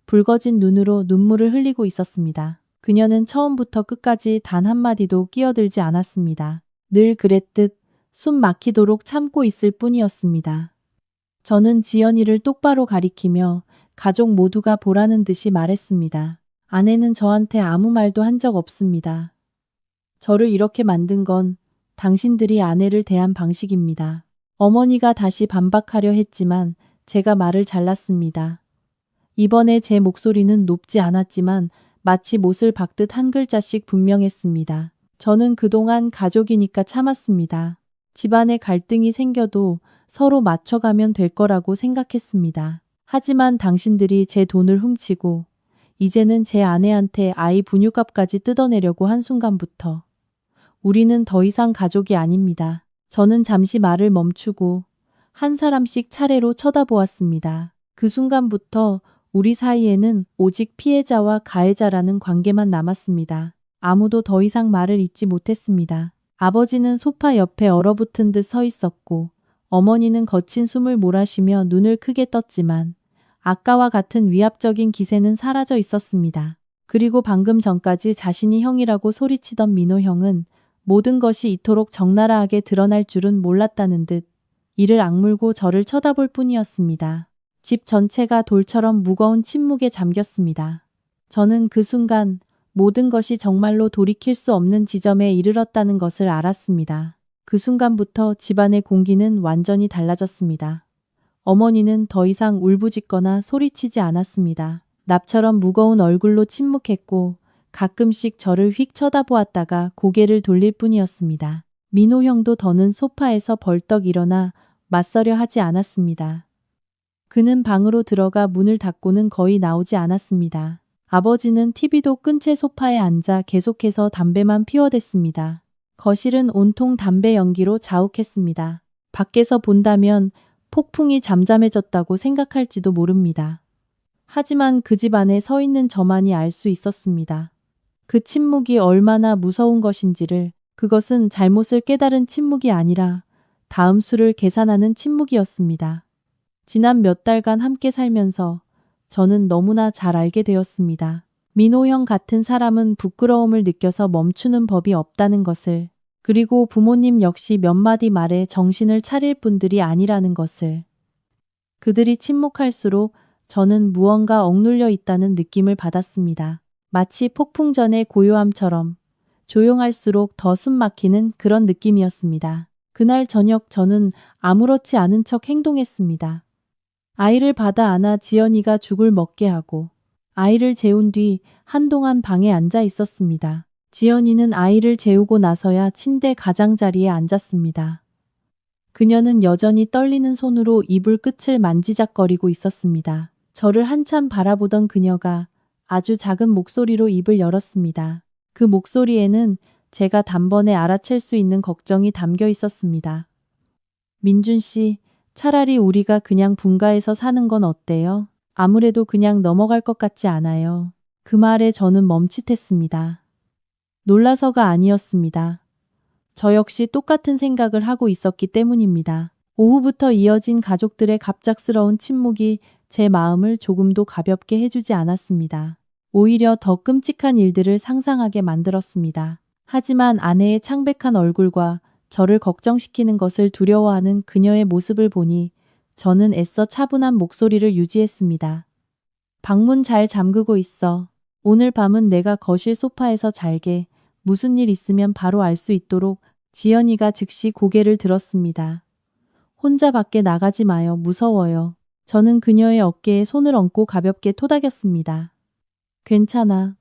붉어진 눈으로 눈물을 흘리고 있었습니다. 그녀는 처음부터 끝까지 단 한마디도 끼어들지 않았습니다. 늘 그랬듯 숨 막히도록 참고 있을 뿐이었습니다. 저는 지연이를 똑바로 가리키며 가족 모두가 보라는 듯이 말했습니다. 아내는 저한테 아무 말도 한 적 없습니다. 저를 이렇게 만든 건 당신들이 아내를 대한 방식입니다. 어머니가 다시 반박하려 했지만 제가 말을 잘랐습니다. 이번에 제 목소리는 높지 않았지만 마치 못을 박듯 한 글자씩 분명했습니다. 저는 그동안 가족이니까 참았습니다. 집안에 갈등이 생겨도 서로 맞춰가면 될 거라고 생각했습니다. 하지만 당신들이 제 돈을 훔치고 이제는 제 아내한테 아이 분유값까지 뜯어내려고 한 순간부터 우리는 더 이상 가족이 아닙니다. 저는 잠시 말을 멈추고 한 사람씩 차례로 쳐다보았습니다. 그 순간부터 우리 사이에는 오직 피해자와 가해자라는 관계만 남았습니다. 아무도 더 이상 말을 잇지 못했습니다. 아버지는 소파 옆에 얼어붙은 듯 서 있었고 어머니는 거친 숨을 몰아쉬며 눈을 크게 떴지만 아까와 같은 위압적인 기세는 사라져 있었습니다. 그리고 방금 전까지 자신이 형이라고 소리치던 민호 형은 모든 것이 이토록 적나라하게 드러날 줄은 몰랐다는 듯 이를 악물고 저를 쳐다볼 뿐이었습니다. 집 전체가 돌처럼 무거운 침묵에 잠겼습니다. 저는 그 순간 모든 것이 정말로 돌이킬 수 없는 지점에 이르렀다는 것을 알았습니다. 그 순간부터 집안의 공기는 완전히 달라졌습니다. 어머니는 더 이상 울부짖거나 소리치지 않았습니다. 납처럼 무거운 얼굴로 침묵했고 가끔씩 저를 휙 쳐다보았다가 고개를 돌릴 뿐이었습니다. 민호 형도 더는 소파에서 벌떡 일어나 맞서려 하지 않았습니다. 그는 방으로 들어가 문을 닫고는 거의 나오지 않았습니다. 아버지는 TV도 끈 채 소파에 앉아 계속해서 담배만 피워댔습니다. 거실은 온통 담배 연기로 자욱했습니다. 밖에서 본다면 폭풍이 잠잠해졌다고 생각할지도 모릅니다. 하지만 그 집 안에 서 있는 저만이 알 수 있었습니다. 그 침묵이 얼마나 무서운 것인지를. 그것은 잘못을 깨달은 침묵이 아니라 다음 수를 계산하는 침묵이었습니다. 지난 몇 달간 함께 살면서 저는 너무나 잘 알게 되었습니다. 민호 형 같은 사람은 부끄러움을 느껴서 멈추는 법이 없다는 것을, 그리고 부모님 역시 몇 마디 말에 정신을 차릴 분들이 아니라는 것을. 그들이 침묵할수록 저는 무언가 억눌려 있다는 느낌을 받았습니다. 마치 폭풍 전의 고요함처럼 조용할수록 더 숨 막히는 그런 느낌이었습니다. 그날 저녁 저는 아무렇지 않은 척 행동했습니다. 아이를 받아 안아 지연이가 죽을 먹게 하고 아이를 재운 뒤 한동안 방에 앉아 있었습니다. 지연이는 아이를 재우고 나서야 침대 가장자리에 앉았습니다. 그녀는 여전히 떨리는 손으로 이불 끝을 만지작거리고 있었습니다. 저를 한참 바라보던 그녀가 아주 작은 목소리로 입을 열었습니다. 그 목소리에는 제가 단번에 알아챌 수 있는 걱정이 담겨 있었습니다. 민준 씨, 차라리 우리가 그냥 분가해서 사는 건 어때요? 아무래도 그냥 넘어갈 것 같지 않아요. 그 말에 저는 멈칫했습니다. 놀라서가 아니었습니다. 저 역시 똑같은 생각을 하고 있었기 때문입니다. 오후부터 이어진 가족들의 갑작스러운 침묵이 제 마음을 조금도 가볍게 해주지 않았습니다. 오히려 더 끔찍한 일들을 상상하게 만들었습니다. 하지만 아내의 창백한 얼굴과 저를 걱정시키는 것을 두려워하는 그녀의 모습을 보니 저는 애써 차분한 목소리를 유지했습니다. 방문 잘 잠그고 있어. 오늘 밤은 내가 거실 소파에서 잘게. 무슨 일 있으면 바로 알 수 있도록. 지연이가 즉시 고개를 들었습니다. 혼자 밖에 나가지 마요. 무서워요. 저는 그녀의 어깨에 손을 얹고 가볍게 토닥였습니다. 괜찮아.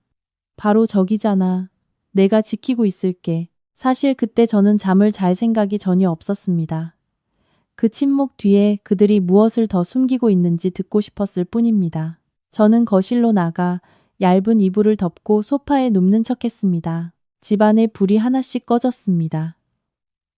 바로 저기잖아. 내가 지키고 있을게. 사실 그때 저는 잠을 잘 생각이 전혀 없었습니다. 그 침묵 뒤에 그들이 무엇을 더 숨기고 있는지 듣고 싶었을 뿐입니다. 저는 거실로 나가 얇은 이불을 덮고 소파에 눕는 척했습니다. 집안의 불이 하나씩 꺼졌습니다.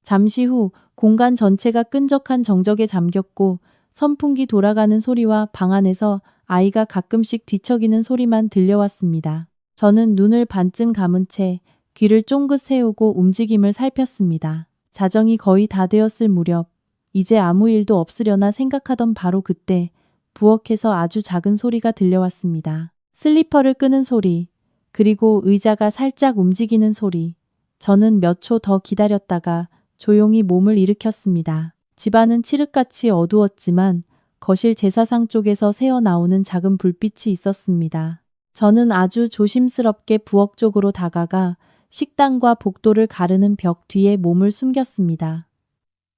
잠시 후 공간 전체가 끈적한 정적에 잠겼고 선풍기 돌아가는 소리와 방 안에서 아이가 가끔씩 뒤척이는 소리만 들려왔습니다. 저는 눈을 반쯤 감은 채 귀를 쫑긋 세우고 움직임을 살폈습니다. 자정이 거의 다 되었을 무렵 이제 아무 일도 없으려나 생각하던 바로 그때 부엌에서 아주 작은 소리가 들려왔습니다. 슬리퍼를 끄는 소리, 그리고 의자가 살짝 움직이는 소리. 저는 몇 초 더 기다렸다가 조용히 몸을 일으켰습니다. 집안은 칠흑같이 어두웠지만 거실 제사상 쪽에서 새어나오는 작은 불빛이 있었습니다. 저는 아주 조심스럽게 부엌 쪽으로 다가가 식당과 복도를 가르는 벽 뒤에 몸을 숨겼습니다.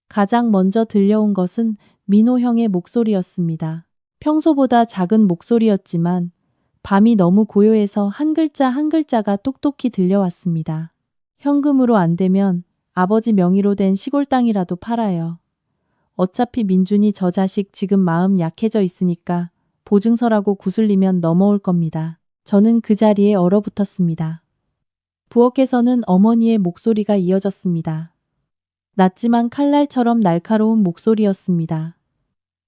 가장 먼저 들려온 것은 민호 형의 목소리였습니다. 평소보다 작은 목소리였지만 밤이 너무 고요해서 한 글자 한 글자가 똑똑히 들려왔습니다. 현금으로 안 되면 아버지 명의로 된 시골 땅이라도 팔아요. 어차피 민준이 저 자식 지금 마음 약해져 있으니까 보증서라고 구슬리면 넘어올 겁니다. 저는 그 자리에 얼어붙었습니다. 부엌에서는 어머니의 목소리가 이어졌습니다. 낮지만 칼날처럼 날카로운 목소리였습니다.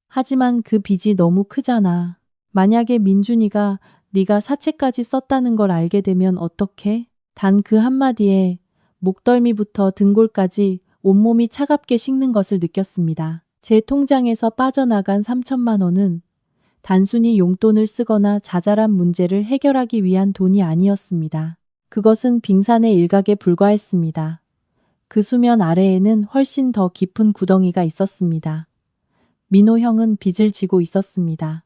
하지만 그 빚이 너무 크잖아. 만약에 민준이가 네가 사채까지 썼다는 걸 알게 되면 어떡해? 단 그 한마디에 목덜미부터 등골까지 온몸이 차갑게 식는 것을 느꼈습니다. 제 통장에서 빠져나간 3천만 원은 단순히 용돈을 쓰거나 자잘한 문제를 해결하기 위한 돈이 아니었습니다. 그것은 빙산의 일각에 불과했습니다. 그 수면 아래에는 훨씬 더 깊은 구덩이가 있었습니다. 민호 형은 빚을 지고 있었습니다.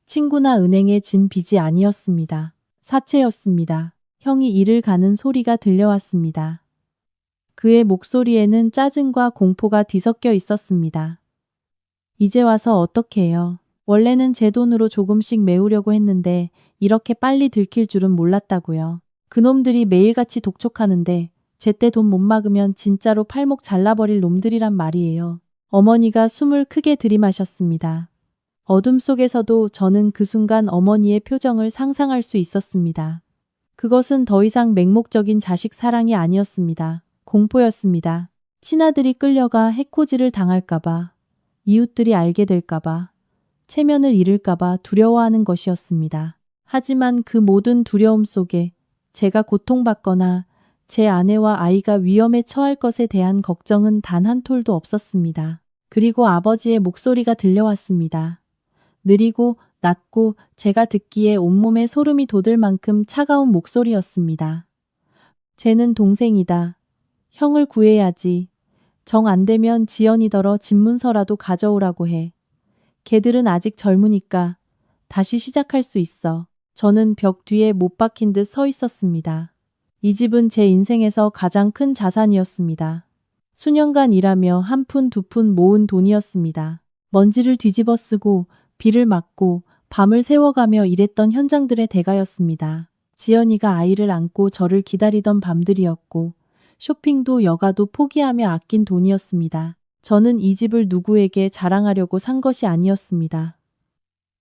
친구나 은행에 진 빚이 아니었습니다. 사채였습니다. 형이 일을 가는 소리가 들려왔습니다. 그의 목소리에는 짜증과 공포가 뒤섞여 있었습니다. 이제 와서 어떡해요. 원래는 제 돈으로 조금씩 메우려고 했는데 이렇게 빨리 들킬 줄은 몰랐다고요. 그놈들이 매일같이 독촉하는데 제때 돈 못 막으면 진짜로 팔목 잘라버릴 놈들이란 말이에요. 어머니가 숨을 크게 들이마셨습니다. 어둠 속에서도 저는 그 순간 어머니의 표정을 상상할 수 있었습니다. 그것은 더 이상 맹목적인 자식 사랑이 아니었습니다. 공포였습니다. 친아들이 끌려가 해코지를 당할까봐, 이웃들이 알게 될까봐, 체면을 잃을까봐 두려워하는 것이었습니다. 하지만 그 모든 두려움 속에 제가 고통받거나 제 아내와 아이가 위험에 처할 것에 대한 걱정은 단 한 톨도 없었습니다. 그리고 아버지의 목소리가 들려왔습니다. 느리고 낮고 제가 듣기에 온몸에 소름이 돋을 만큼 차가운 목소리였습니다. 쟤는 동생이다. 형을 구해야지. 정 안 되면 지연이더러 집문서라도 가져오라고 해. 걔들은 아직 젊으니까 다시 시작할 수 있어. 저는 벽 뒤에 못 박힌 듯 서 있었습니다. 이 집은 제 인생에서 가장 큰 자산이었습니다. 수년간 일하며 한 푼 두 푼 모은 돈이었습니다. 먼지를 뒤집어 쓰고 비를 맞고 밤을 새워가며 일했던 현장들의 대가였습니다. 지연이가 아이를 안고 저를 기다리던 밤들이었고 쇼핑도 여가도 포기하며 아낀 돈이었습니다. 저는 이 집을 누구에게 자랑하려고 산 것이 아니었습니다.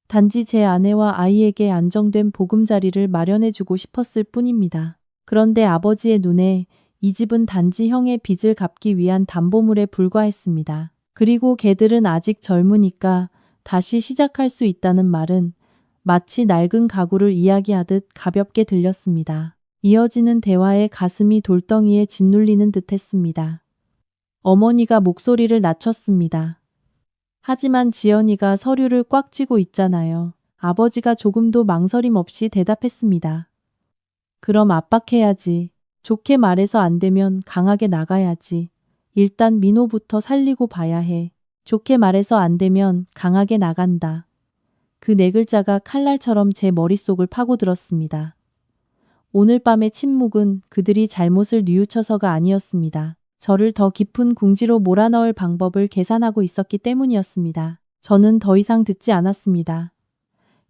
단지 제 아내와 아이에게 안정된 보금자리를 마련해주고 싶었을 뿐입니다. 그런데 아버지의 눈에 이 집은 단지 형의 빚을 갚기 위한 담보물에 불과했습니다. 그리고 걔들은 아직 젊으니까 다시 시작할 수 있다는 말은 마치 낡은 가구를 이야기하듯 가볍게 들렸습니다. 이어지는 대화에 가슴이 돌덩이에 짓눌리는 듯 했습니다. 어머니가 목소리를 낮췄습니다. 하지만 지연이가 서류를 꽉 쥐고 있잖아요. 아버지가 조금도 망설임 없이 대답했습니다. 그럼 압박해야지. 좋게 말해서 안 되면 강하게 나가야지. 일단 민호부터 살리고 봐야 해. 좋게 말해서 안 되면 강하게 나간다. 그 네 글자가 칼날처럼 제 머릿속을 파고들었습니다. 오늘 밤의 침묵은 그들이 잘못을 뉘우쳐서가 아니었습니다. 저를 더 깊은 궁지로 몰아넣을 방법을 계산하고 있었기 때문이었습니다. 저는 더 이상 듣지 않았습니다.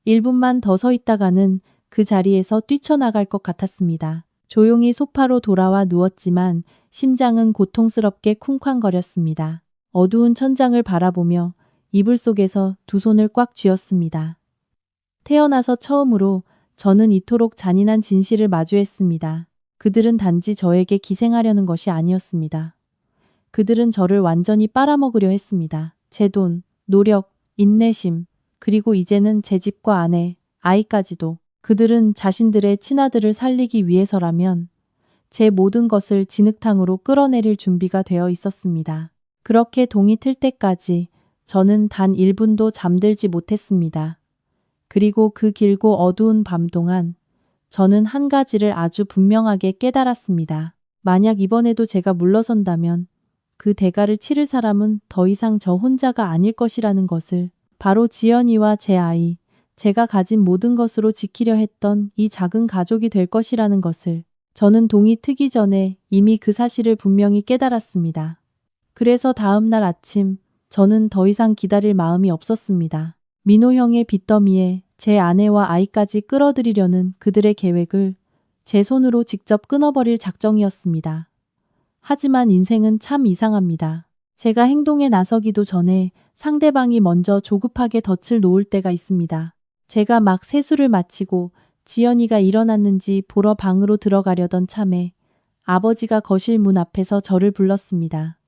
1분만 더 서 있다가는 그 자리에서 뛰쳐나갈 것 같았습니다. 조용히 소파로 돌아와 누웠지만 심장은 고통스럽게 쿵쾅거렸습니다. 어두운 천장을 바라보며 이불 속에서 두 손을 꽉 쥐었습니다. 태어나서 처음으로 저는 이토록 잔인한 진실을 마주했습니다. 그들은 단지 저에게 기생하려는 것이 아니었습니다. 그들은 저를 완전히 빨아먹으려 했습니다. 제 돈, 노력, 인내심, 그리고 이제는 제 집과 아내, 아이까지도. 그들은 자신들의 친아들을 살리기 위해서라면 제 모든 것을 진흙탕으로 끌어내릴 준비가 되어 있었습니다. 그렇게 동이 틀 때까지 저는 단 1분도 잠들지 못했습니다. 그리고 그 길고 어두운 밤 동안 저는 한 가지를 아주 분명하게 깨달았습니다. 만약 이번에도 제가 물러선다면 그 대가를 치를 사람은 더 이상 저 혼자가 아닐 것이라는 것을, 바로 지연이와 제 아이, 제가 가진 모든 것으로 지키려 했던 이 작은 가족이 될 것이라는 것을. 저는 동이 트기 전에 이미 그 사실을 분명히 깨달았습니다. 그래서 다음 날 아침 저는 더 이상 기다릴 마음이 없었습니다. 민호 형의 빚더미에 제 아내와 아이까지 끌어들이려는 그들의 계획을 제 손으로 직접 끊어버릴 작정이었습니다. 하지만 인생은 참 이상합니다. 제가 행동에 나서기도 전에 상대방이 먼저 조급하게 덫을 놓을 때가 있습니다. 제가 막 세수를 마치고 지연이가 일어났는지 보러 방으로 들어가려던 참에 아버지가 거실 문 앞에서 저를 불렀습니다.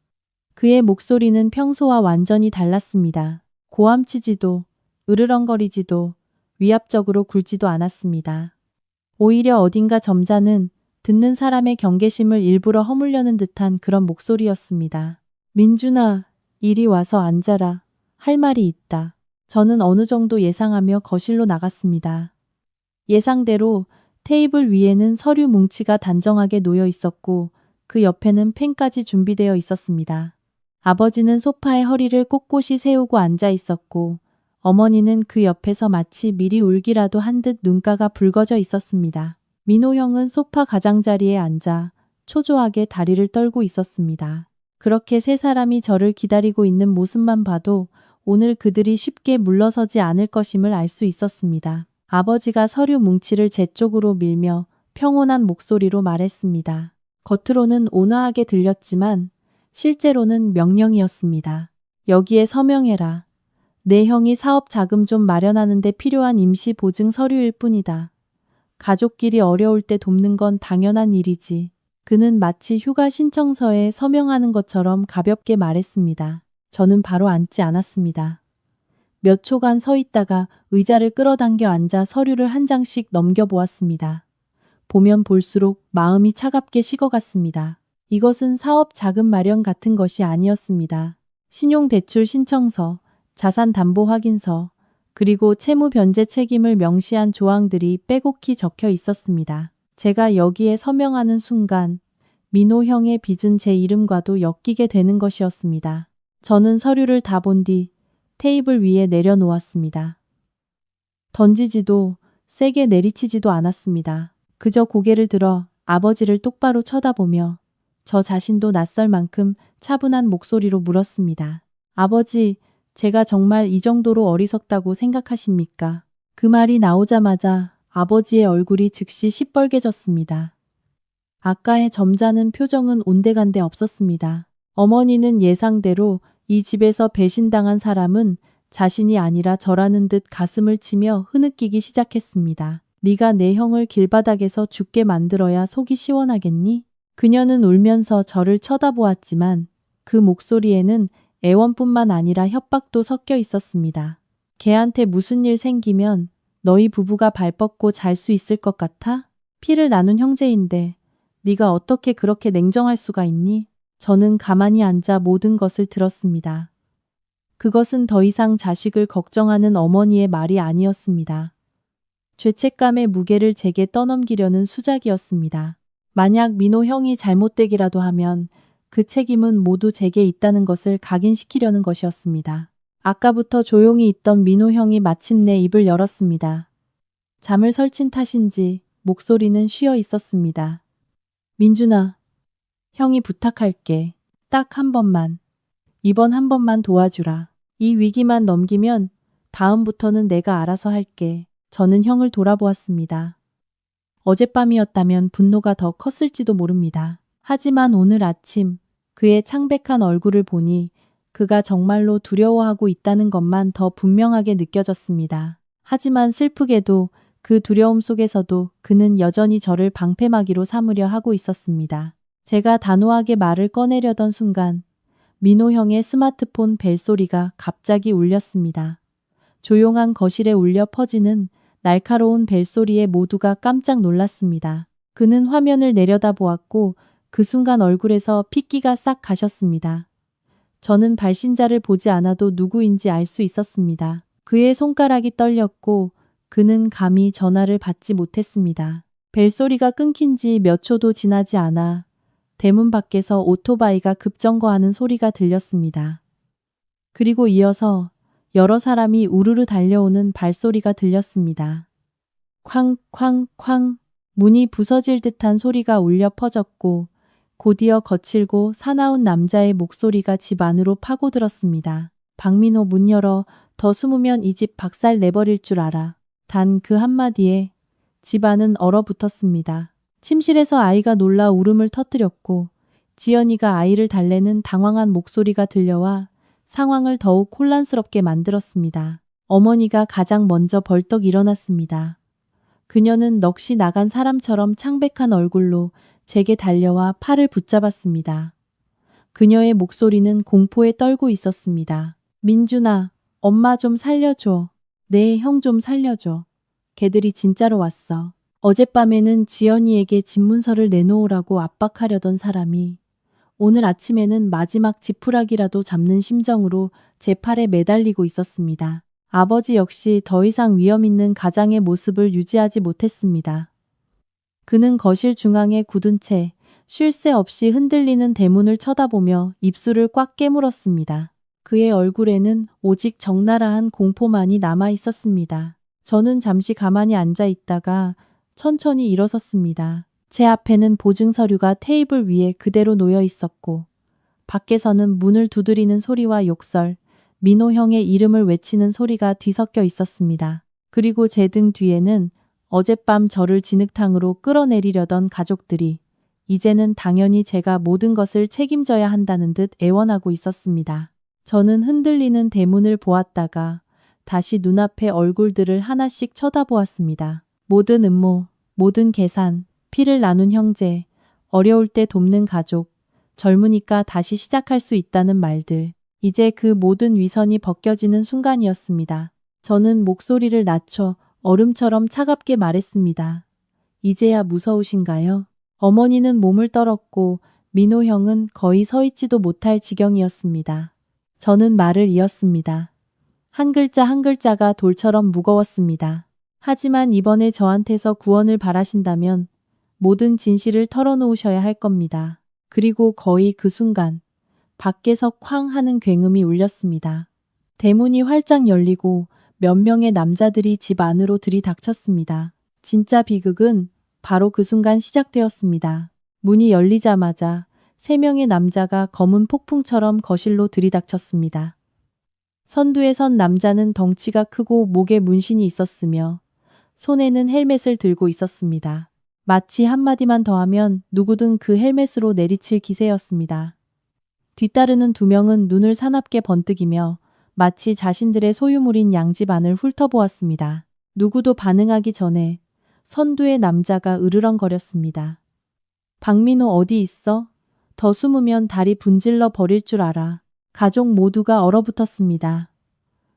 그의 목소리는 평소와 완전히 달랐습니다. 고함치지도 으르렁거리지도 위압적으로 굴지도 않았습니다. 오히려 어딘가 점잖은, 듣는 사람의 경계심을 일부러 허물려는 듯한 그런 목소리였습니다. 민준아, 이리 와서 앉아라. 할 말이 있다. 저는 어느 정도 예상하며 거실로 나갔습니다. 예상대로 테이블 위에는 서류 뭉치가 단정하게 놓여 있었고 그 옆에는 펜까지 준비되어 있었습니다. 아버지는 소파에 허리를 꼿꼿이 세우고 앉아 있었고 어머니는 그 옆에서 마치 미리 울기라도 한 듯 눈가가 붉어져 있었습니다. 민호 형은 소파 가장자리에 앉아 초조하게 다리를 떨고 있었습니다. 그렇게 세 사람이 저를 기다리고 있는 모습만 봐도 오늘 그들이 쉽게 물러서지 않을 것임을 알 수 있었습니다. 아버지가 서류 뭉치를 제 쪽으로 밀며 평온한 목소리로 말했습니다. 겉으로는 온화하게 들렸지만 실제로는 명령이었습니다. 여기에 서명해라. 내 형이 사업 자금 좀 마련하는 데 필요한 임시 보증 서류일 뿐이다. 가족끼리 어려울 때 돕는 건 당연한 일이지. 그는 마치 휴가 신청서에 서명하는 것처럼 가볍게 말했습니다. 저는 바로 앉지 않았습니다. 몇 초간 서 있다가 의자를 끌어당겨 앉아 서류를 한 장씩 넘겨보았습니다. 보면 볼수록 마음이 차갑게 식어갔습니다. 이것은 사업 자금 마련 같은 것이 아니었습니다. 신용대출 신청서, 자산담보 확인서, 그리고 채무 변제 책임을 명시한 조항들이 빼곡히 적혀 있었습니다. 제가 여기에 서명하는 순간 민호 형의 빚은 제 이름과도 엮이게 되는 것이었습니다. 저는 서류를 다 본 뒤 테이블 위에 내려놓았습니다. 던지지도 세게 내리치지도 않았습니다. 그저 고개를 들어 아버지를 똑바로 쳐다보며 저 자신도 낯설 만큼 차분한 목소리로 물었습니다. 아버지, 제가 정말 이 정도로 어리석다고 생각하십니까? 그 말이 나오자마자 아버지의 얼굴이 즉시 시뻘개졌습니다. 아까의 점잖은 표정은 온데간데 없었습니다. 어머니는 예상대로 이 집에서 배신당한 사람은 자신이 아니라 저라는 듯 가슴을 치며 흐느끼기 시작했습니다. 네가 내 형을 길바닥에서 죽게 만들어야 속이 시원하겠니? 그녀는 울면서 저를 쳐다보았지만 그 목소리에는 애원뿐만 아니라 협박도 섞여 있었습니다. 걔한테 무슨 일 생기면 너희 부부가 발 뻗고 잘 수 있을 것 같아? 피를 나눈 형제인데 네가 어떻게 그렇게 냉정할 수가 있니? 저는 가만히 앉아 모든 것을 들었습니다. 그것은 더 이상 자식을 걱정하는 어머니의 말이 아니었습니다. 죄책감의 무게를 제게 떠넘기려는 수작이었습니다. 만약 민호 형이 잘못되기라도 하면 그 책임은 모두 제게 있다는 것을 각인시키려는 것이었습니다. 아까부터 조용히 있던 민호 형이 마침내 입을 열었습니다. 잠을 설친 탓인지 목소리는 쉬어 있었습니다. 민준아, 형이 부탁할게. 딱 한 번만. 이번 한 번만 도와주라. 이 위기만 넘기면 다음부터는 내가 알아서 할게. 저는 형을 돌아보았습니다. 어젯밤이었다면 분노가 더 컸을지도 모릅니다. 하지만 오늘 아침 그의 창백한 얼굴을 보니 그가 정말로 두려워하고 있다는 것만 더 분명하게 느껴졌습니다. 하지만 슬프게도 그 두려움 속에서도 그는 여전히 저를 방패막이로 삼으려 하고 있었습니다. 제가 단호하게 말을 꺼내려던 순간 민호 형의 스마트폰 벨소리가 갑자기 울렸습니다. 조용한 거실에 울려 퍼지는 날카로운 벨소리에 모두가 깜짝 놀랐습니다. 그는 화면을 내려다보았고 그 순간 얼굴에서 핏기가 싹 가셨습니다. 저는 발신자를 보지 않아도 누구인지 알 수 있었습니다. 그의 손가락이 떨렸고 그는 감히 전화를 받지 못했습니다. 벨소리가 끊긴 지 몇 초도 지나지 않아 대문 밖에서 오토바이가 급정거하는 소리가 들렸습니다. 그리고 이어서 여러 사람이 우르르 달려오는 발소리가 들렸습니다. 쾅쾅쾅 문이 부서질 듯한 소리가 울려 퍼졌고 곧이어 거칠고 사나운 남자의 목소리가 집 안으로 파고들었습니다. 박민호 문 열어. 더 숨으면 이 집 박살 내버릴 줄 알아. 단 그 한마디에 집 안은 얼어붙었습니다. 침실에서 아이가 놀라 울음을 터뜨렸고 지연이가 아이를 달래는 당황한 목소리가 들려와 상황을 더욱 혼란스럽게 만들었습니다. 어머니가 가장 먼저 벌떡 일어났습니다. 그녀는 넋이 나간 사람처럼 창백한 얼굴로 제게 달려와 팔을 붙잡았습니다. 그녀의 목소리는 공포에 떨고 있었습니다. 민준아, 엄마 좀 살려줘. 네, 형 좀 살려줘. 걔들이 진짜로 왔어. 어젯밤에는 지연이에게 집문서를 내놓으라고 압박하려던 사람이 오늘 아침에는 마지막 지푸라기라도 잡는 심정으로 제 팔에 매달리고 있었습니다. 아버지 역시 더 이상 위험 있는 가장의 모습을 유지하지 못했습니다. 그는 거실 중앙에 굳은 채 쉴 새 없이 흔들리는 대문을 쳐다보며 입술을 꽉 깨물었습니다. 그의 얼굴에는 오직 적나라한 공포만이 남아 있었습니다. 저는 잠시 가만히 앉아 있다가 천천히 일어섰습니다. 제 앞에는 보증 서류가 테이블 위에 그대로 놓여 있었고 밖에서는 문을 두드리는 소리와 욕설, 민호 형의 이름을 외치는 소리가 뒤섞여 있었습니다. 그리고 제 등 뒤에는 어젯밤 저를 진흙탕으로 끌어내리려던 가족들이 이제는 당연히 제가 모든 것을 책임져야 한다는 듯 애원하고 있었습니다. 저는 흔들리는 대문을 보았다가 다시 눈앞의 얼굴들을 하나씩 쳐다보았습니다. 모든 음모, 모든 계산, 피를 나눈 형제, 어려울 때 돕는 가족, 젊으니까 다시 시작할 수 있다는 말들. 이제 그 모든 위선이 벗겨지는 순간이었습니다. 저는 목소리를 낮춰 얼음처럼 차갑게 말했습니다. 이제야 무서우신가요? 어머니는 몸을 떨었고 민호 형은 거의 서 있지도 못할 지경이었습니다. 저는 말을 이었습니다. 한 글자 한 글자가 돌처럼 무거웠습니다. 하지만 이번에 저한테서 구원을 바라신다면 모든 진실을 털어놓으셔야 할 겁니다. 그리고 거의 그 순간 밖에서 쾅 하는 굉음이 울렸습니다. 대문이 활짝 열리고 몇 명의 남자들이 집 안으로 들이닥쳤습니다. 진짜 비극은 바로 그 순간 시작되었습니다. 문이 열리자마자 3명의 남자가 검은 폭풍처럼 거실로 들이닥쳤습니다. 선두에 선 남자는 덩치가 크고 목에 문신이 있었으며 손에는 헬멧을 들고 있었습니다. 마치 한마디만 더하면 누구든 그 헬멧으로 내리칠 기세였습니다. 뒤따르는 2명은 눈을 사납게 번뜩이며 마치 자신들의 소유물인 양집 안을 훑어보았습니다. 누구도 반응하기 전에 선두의 남자가 으르렁거렸습니다. 박민호 어디 있어? 더 숨으면 다리 분질러 버릴 줄 알아. 가족 모두가 얼어붙었습니다.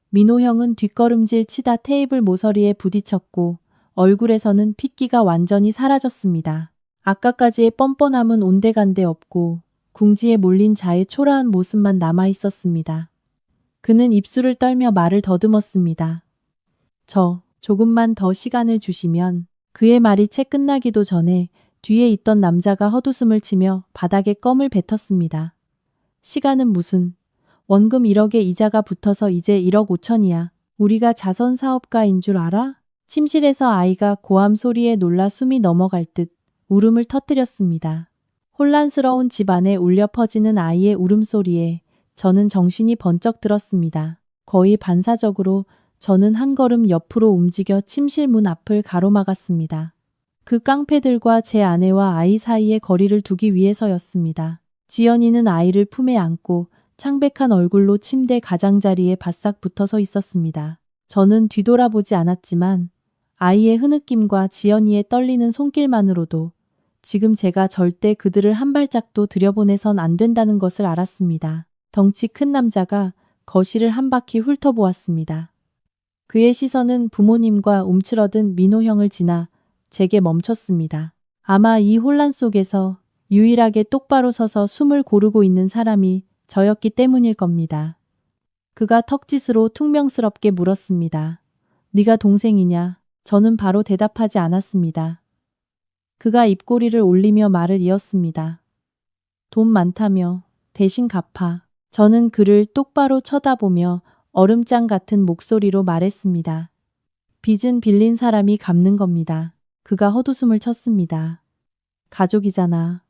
민호 형은 뒷걸음질 치다 테이블 모서리에 부딪혔고 얼굴에서는 핏기가 완전히 사라졌습니다. 아까까지의 뻔뻔함은 온데간데 없고 궁지에 몰린 자의 초라한 모습만 남아 있었습니다. 그는 입술을 떨며 말을 더듬었습니다. 조금만 더 시간을 주시면. 그의 말이 채 끝나기도 전에 뒤에 있던 남자가 헛웃음을 치며 바닥에 껌을 뱉었습니다. 시간은 무슨. 원금 1억에 이자가 붙어서 이제 1억 5천이야. 우리가 자선 사업가인 줄 알아? 침실에서 아이가 고함 소리에 놀라 숨이 넘어갈 듯 울음을 터뜨렸습니다. 혼란스러운 집안에 울려 퍼지는 아이의 울음소리에 저는 정신이 번쩍 들었습니다. 거의 반사적으로 저는 한 걸음 옆으로 움직여 침실 문 앞을 가로막았습니다. 그 깡패들과 제 아내와 아이 사이에 거리를 두기 위해서였습니다. 지연이는 아이를 품에 안고 창백한 얼굴로 침대 가장자리에 바싹 붙어서 있었습니다. 저는 뒤돌아보지 않았지만 아이의 흐느낌과 지연이의 떨리는 손길만으로도 지금 제가 절대 그들을 한 발짝도 들여보내선 안 된다는 것을 알았습니다. 덩치 큰 남자가 거실을 한 바퀴 훑어보았습니다. 그의 시선은 부모님과 움츠러든 민호 형을 지나 제게 멈췄습니다. 아마 이 혼란 속에서 유일하게 똑바로 서서 숨을 고르고 있는 사람이 저였기 때문일 겁니다. 그가 턱짓으로 퉁명스럽게 물었습니다. 네가 동생이냐? 저는 바로 대답하지 않았습니다. 그가 입꼬리를 올리며 말을 이었습니다. 돈 많다며 대신 갚아. 저는 그를 똑바로 쳐다보며 얼음장 같은 목소리로 말했습니다. 빚은 빌린 사람이 갚는 겁니다. 그가 헛웃음을 쳤습니다. 가족이잖아.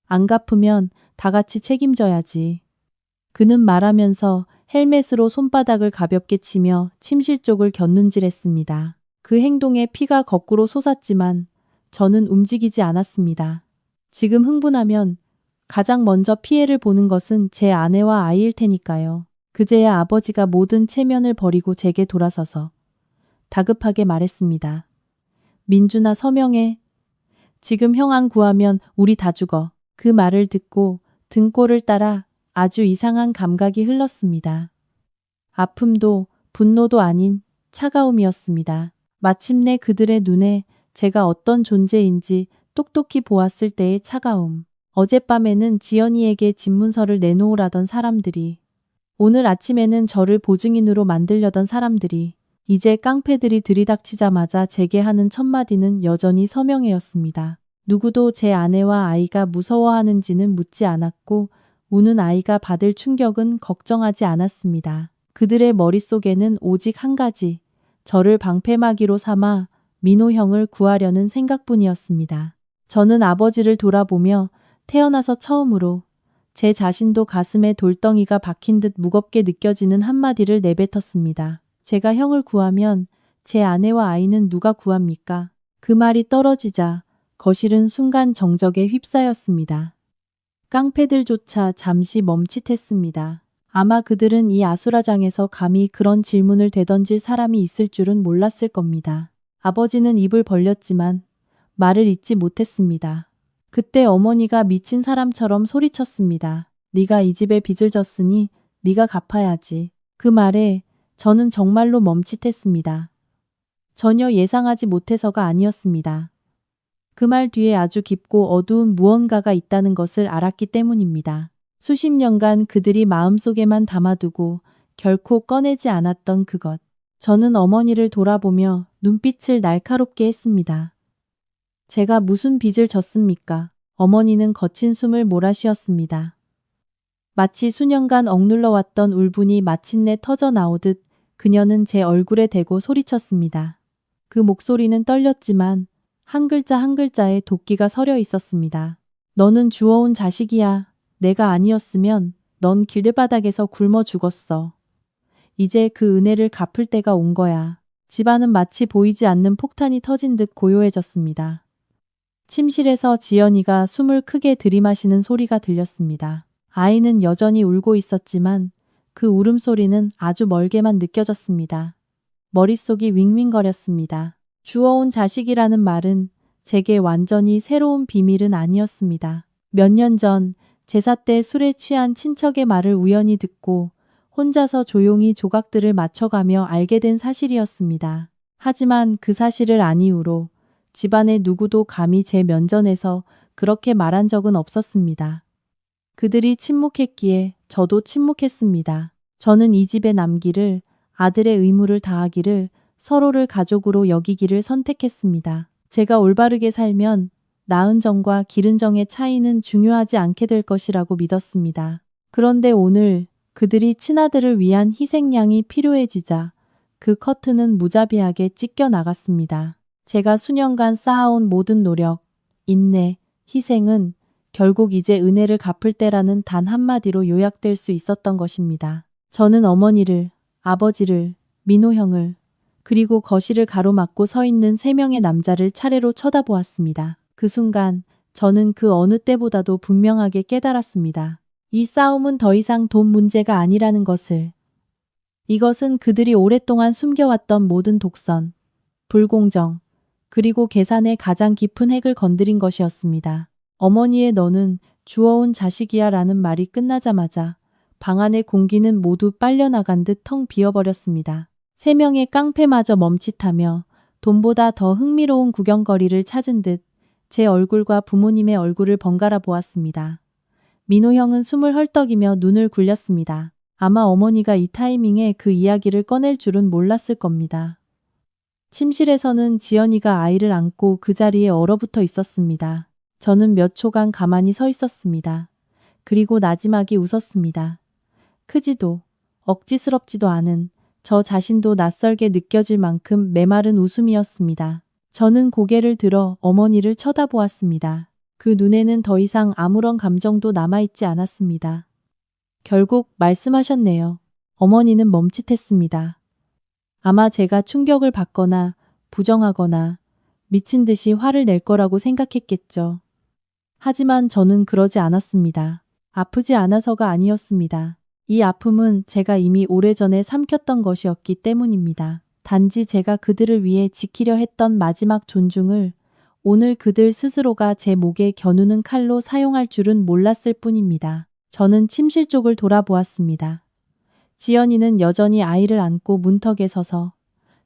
안 갚으면 다 같이 책임져야지. 그는 말하면서 헬멧으로 손바닥을 가볍게 치며 침실 쪽을 곁눈질했습니다. 그 행동에 피가 거꾸로 솟았지만 저는 움직이지 않았습니다. 지금 흥분하면 가장 먼저 피해를 보는 것은 제 아내와 아이일 테니까요. 그제야 아버지가 모든 체면을 버리고 제게 돌아서서 다급하게 말했습니다. 민준아 서명해. 지금 형 안 구하면 우리 다 죽어. 그 말을 듣고 등골을 따라 아주 이상한 감각이 흘렀습니다. 아픔도 분노도 아닌 차가움이었습니다. 마침내 그들의 눈에 제가 어떤 존재인지 똑똑히 보았을 때의 차가움. 어젯밤에는 지연이에게 집문서를 내놓으라던 사람들이, 오늘 아침에는 저를 보증인으로 만들려던 사람들이, 이제 깡패들이 들이닥치자마자 제게 하는 첫마디는 여전히 서명회였습니다. 누구도 제 아내와 아이가 무서워하는지는 묻지 않았고 우는 아이가 받을 충격은 걱정하지 않았습니다. 그들의 머릿속에는 오직 한 가지, 저를 방패막이로 삼아 민호 형을 구하려는 생각뿐이었습니다. 저는 아버지를 돌아보며 태어나서 처음으로 제 자신도 가슴에 돌덩이가 박힌 듯 무겁게 느껴지는 한마디를 내뱉었습니다. 제가 형을 구하면 제 아내와 아이는 누가 구합니까? 그 말이 떨어지자 거실은 순간 정적에 휩싸였습니다. 깡패들조차 잠시 멈칫했습니다. 아마 그들은 이 아수라장에서 감히 그런 질문을 되던질 사람이 있을 줄은 몰랐을 겁니다. 아버지는 입을 벌렸지만 말을 잇지 못했습니다. 그때 어머니가 미친 사람처럼 소리쳤습니다. 네가 이 집에 빚을 졌으니 네가 갚아야지. 그 말에 저는 정말로 멈칫했습니다. 전혀 예상하지 못해서가 아니었습니다. 그 말 뒤에 아주 깊고 어두운 무언가가 있다는 것을 알았기 때문입니다. 수십 년간 그들이 마음속에만 담아두고 결코 꺼내지 않았던 그것. 저는 어머니를 돌아보며 눈빛을 날카롭게 했습니다. 제가 무슨 빚을 졌습니까? 어머니는 거친 숨을 몰아쉬었습니다. 마치 수년간 억눌러왔던 울분이 마침내 터져 나오듯 그녀는 제 얼굴에 대고 소리쳤습니다. 그 목소리는 떨렸지만 한 글자 한 글자에 도끼가 서려 있었습니다. 너는 주워온 자식이야. 내가 아니었으면 넌 길바닥에서 굶어 죽었어. 이제 그 은혜를 갚을 때가 온 거야. 집안은 마치 보이지 않는 폭탄이 터진 듯 고요해졌습니다. 침실에서 지연이가 숨을 크게 들이마시는 소리가 들렸습니다. 아이는 여전히 울고 있었지만 그 울음소리는 아주 멀게만 느껴졌습니다. 머릿속이 윙윙거렸습니다. 주워온 자식이라는 말은 제게 완전히 새로운 비밀은 아니었습니다. 몇 년 전 제사 때 술에 취한 친척의 말을 우연히 듣고 혼자서 조용히 조각들을 맞춰가며 알게 된 사실이었습니다. 하지만 그 사실을 안 이후로 집안의 누구도 감히 제 면전에서 그렇게 말한 적은 없었습니다. 그들이 침묵했기에 저도 침묵했습니다. 저는 이 집에 남기를, 아들의 의무를 다하기를, 서로를 가족으로 여기기를 선택했습니다. 제가 올바르게 살면 나은 정과 기른 정의 차이는 중요하지 않게 될 것이라고 믿었습니다. 그런데 오늘 그들이 친아들을 위한 희생양이 필요해지자 그 커튼은 무자비하게 찢겨 나갔습니다. 제가 수년간 쌓아온 모든 노력, 인내, 희생은 결국 이제 은혜를 갚을 때라는 단 한마디로 요약될 수 있었던 것입니다. 저는 어머니를, 아버지를, 민호 형을, 그리고 거실을 가로막고 서 있는 3명의 남자를 차례로 쳐다보았습니다. 그 순간 저는 그 어느 때보다도 분명하게 깨달았습니다. 이 싸움은 더 이상 돈 문제가 아니라는 것을. 이것은 그들이 오랫동안 숨겨왔던 모든 독선, 불공정, 그리고 계산의 가장 깊은 핵을 건드린 것이었습니다. 어머니의 너는 주워온 자식이야 라는 말이 끝나자마자 방 안의 공기는 모두 빨려나간 듯 텅 비어버렸습니다. 3명의 깡패마저 멈칫하며 돈보다 더 흥미로운 구경거리를 찾은 듯 제 얼굴과 부모님의 얼굴을 번갈아 보았습니다. 민호 형은 숨을 헐떡이며 눈을 굴렸습니다. 아마 어머니가 이 타이밍에 그 이야기를 꺼낼 줄은 몰랐을 겁니다. 침실에서는 지연이가 아이를 안고 그 자리에 얼어붙어 있었습니다. 저는 몇 초간 가만히 서 있었습니다. 그리고 나지막이 웃었습니다. 크지도 억지스럽지도 않은 저 자신도 낯설게 느껴질 만큼 메마른 웃음이었습니다. 저는 고개를 들어 어머니를 쳐다보았습니다. 그 눈에는 더 이상 아무런 감정도 남아있지 않았습니다. 결국 말씀하셨네요. 어머니는 멈칫했습니다. 아마 제가 충격을 받거나 부정하거나 미친 듯이 화를 낼 거라고 생각했겠죠. 하지만 저는 그러지 않았습니다. 아프지 않아서가 아니었습니다. 이 아픔은 제가 이미 오래전에 삼켰던 것이었기 때문입니다. 단지 제가 그들을 위해 지키려 했던 마지막 존중을 오늘 그들 스스로가 제 목에 겨누는 칼로 사용할 줄은 몰랐을 뿐입니다. 저는 침실 쪽을 돌아보았습니다. 지연이는 여전히 아이를 안고 문턱에 서서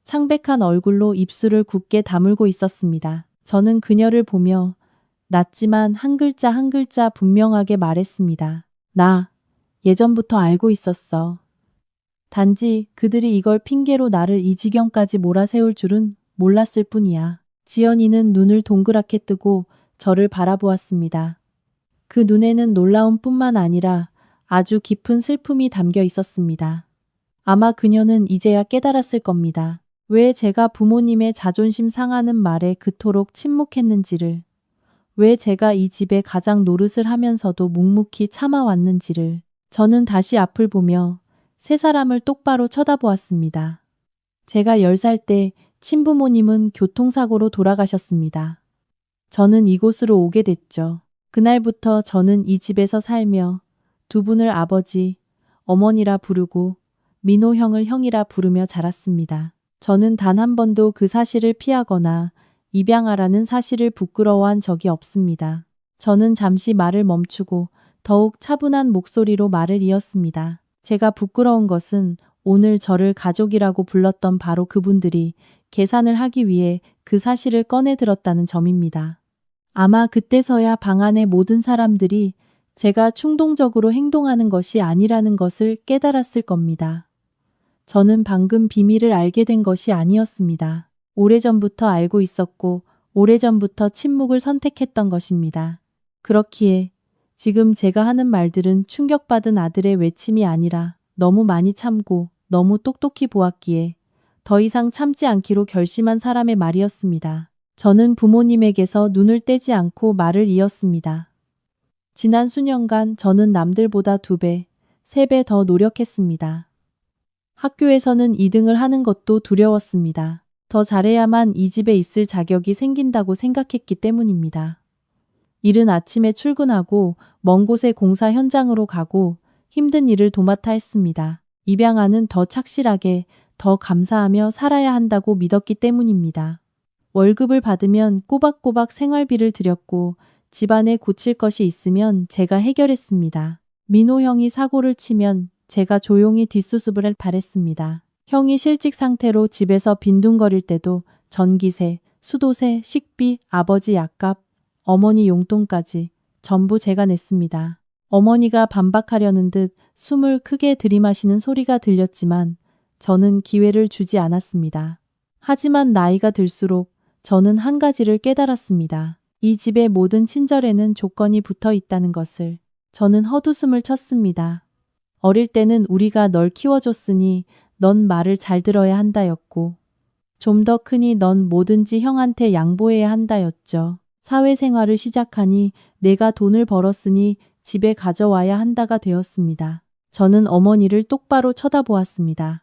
창백한 얼굴로 입술을 굳게 다물고 있었습니다. 저는 그녀를 보며 낮지만 한 글자 한 글자 분명하게 말했습니다. 나 예전부터 알고 있었어. 단지 그들이 이걸 핑계로 나를 이 지경까지 몰아세울 줄은 몰랐을 뿐이야. 지연이는 눈을 동그랗게 뜨고 저를 바라보았습니다. 그 눈에는 놀라움뿐만 아니라 아주 깊은 슬픔이 담겨 있었습니다. 아마 그녀는 이제야 깨달았을 겁니다. 왜 제가 부모님의 자존심 상하는 말에 그토록 침묵했는지를, 왜 제가 이 집에 가장 노릇을 하면서도 묵묵히 참아왔는지를. 저는 다시 앞을 보며 세 사람을 똑바로 쳐다보았습니다. 제가 10살 때 친부모님은 교통사고로 돌아가셨습니다. 저는 이곳으로 오게 됐죠. 그날부터 저는 이 집에서 살며 두 분을 아버지, 어머니라 부르고 민호 형을 형이라 부르며 자랐습니다. 저는 단 한 번도 그 사실을 피하거나 입양하라는 사실을 부끄러워한 적이 없습니다. 저는 잠시 말을 멈추고 더욱 차분한 목소리로 말을 이었습니다. 제가 부끄러운 것은 오늘 저를 가족이라고 불렀던 바로 그분들이 계산을 하기 위해 그 사실을 꺼내 들었다는 점입니다. 아마 그때서야 방 안의 모든 사람들이 제가 충동적으로 행동하는 것이 아니라는 것을 깨달았을 겁니다. 저는 방금 비밀을 알게 된 것이 아니었습니다. 오래전부터 알고 있었고 오래전부터 침묵을 선택했던 것입니다. 그렇기에 지금 제가 하는 말들은 충격받은 아들의 외침이 아니라 너무 많이 참고 너무 똑똑히 보았기에 더 이상 참지 않기로 결심한 사람의 말이었습니다. 저는 부모님에게서 눈을 떼지 않고 말을 이었습니다. 지난 수년간 저는 남들보다 2배, 3배 더 노력했습니다. 학교에서는 2등을 하는 것도 두려웠습니다. 더 잘해야만 이 집에 있을 자격이 생긴다고 생각했기 때문입니다. 이른 아침에 출근하고 먼 곳의 공사 현장으로 가고 힘든 일을 도맡아 했습니다. 입양아는 더 착실하게, 더 감사하며 살아야 한다고 믿었기 때문입니다. 월급을 받으면 꼬박꼬박 생활비를 드렸고 집안에 고칠 것이 있으면 제가 해결했습니다. 민호 형이 사고를 치면 제가 조용히 뒷수습을 바랬습니다. 형이 실직 상태로 집에서 빈둥거릴 때도 전기세, 수도세, 식비, 아버지 약값, 어머니 용돈까지 전부 제가 냈습니다. 어머니가 반박하려는 듯 숨을 크게 들이마시는 소리가 들렸지만 저는 기회를 주지 않았습니다. 하지만 나이가 들수록 저는 한 가지를 깨달았습니다. 이 집의 모든 친절에는 조건이 붙어 있다는 것을. 저는 헛웃음을 쳤습니다. 어릴 때는 우리가 널 키워줬으니 넌 말을 잘 들어야 한다였고 좀 더 크니 넌 뭐든지 형한테 양보해야 한다였죠. 사회생활을 시작하니 내가 돈을 벌었으니 집에 가져와야 한다가 되었습니다. 저는 어머니를 똑바로 쳐다보았습니다.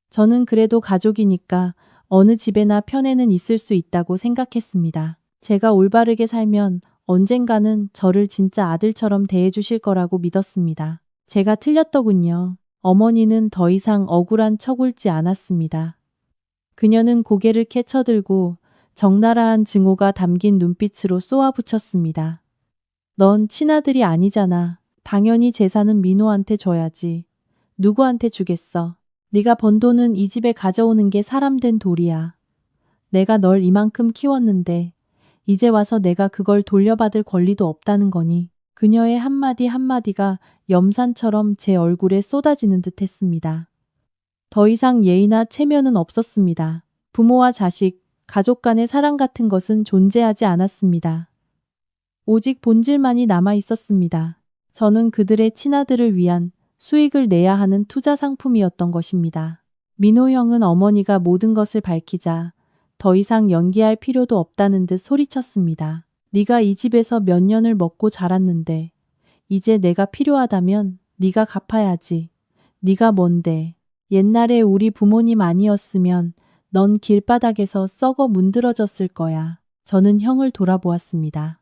저는 그래도 가족이니까 어느 집에나 편애는 있을 수 있다고 생각했습니다. 제가 올바르게 살면 언젠가는 저를 진짜 아들처럼 대해주실 거라고 믿었습니다. 제가 틀렸더군요. 어머니는 더 이상 억울한 척 울지 않았습니다. 그녀는 고개를 캐쳐들고 적나라한 증오가 담긴 눈빛으로 쏘아붙였습니다. 넌 친아들이 아니잖아. 당연히 재산은 민호한테 줘야지. 누구한테 주겠어. 네가 번 돈은 이 집에 가져오는 게 사람 된 도리야. 내가 널 이만큼 키웠는데 이제 와서 내가 그걸 돌려받을 권리도 없다는 거니. 그녀의 한마디 한마디가 염산처럼 제 얼굴에 쏟아지는 듯 했습니다. 더 이상 예의나 체면은 없었습니다. 부모와 자식, 가족 간의 사랑 같은 것은 존재하지 않았습니다. 오직 본질만이 남아 있었습니다. 저는 그들의 친아들을 위한 수익을 내야 하는 투자 상품이었던 것입니다. 민호 형은 어머니가 모든 것을 밝히자 더 이상 연기할 필요도 없다는 듯 소리쳤습니다. 네가 이 집에서 몇 년을 먹고 자랐는데 이제 내가 필요하다면 네가 갚아야지. 네가 뭔데. 옛날에 우리 부모님 아니었으면 넌 길바닥에서 썩어 문드러졌을 거야. 저는 형을 돌아보았습니다.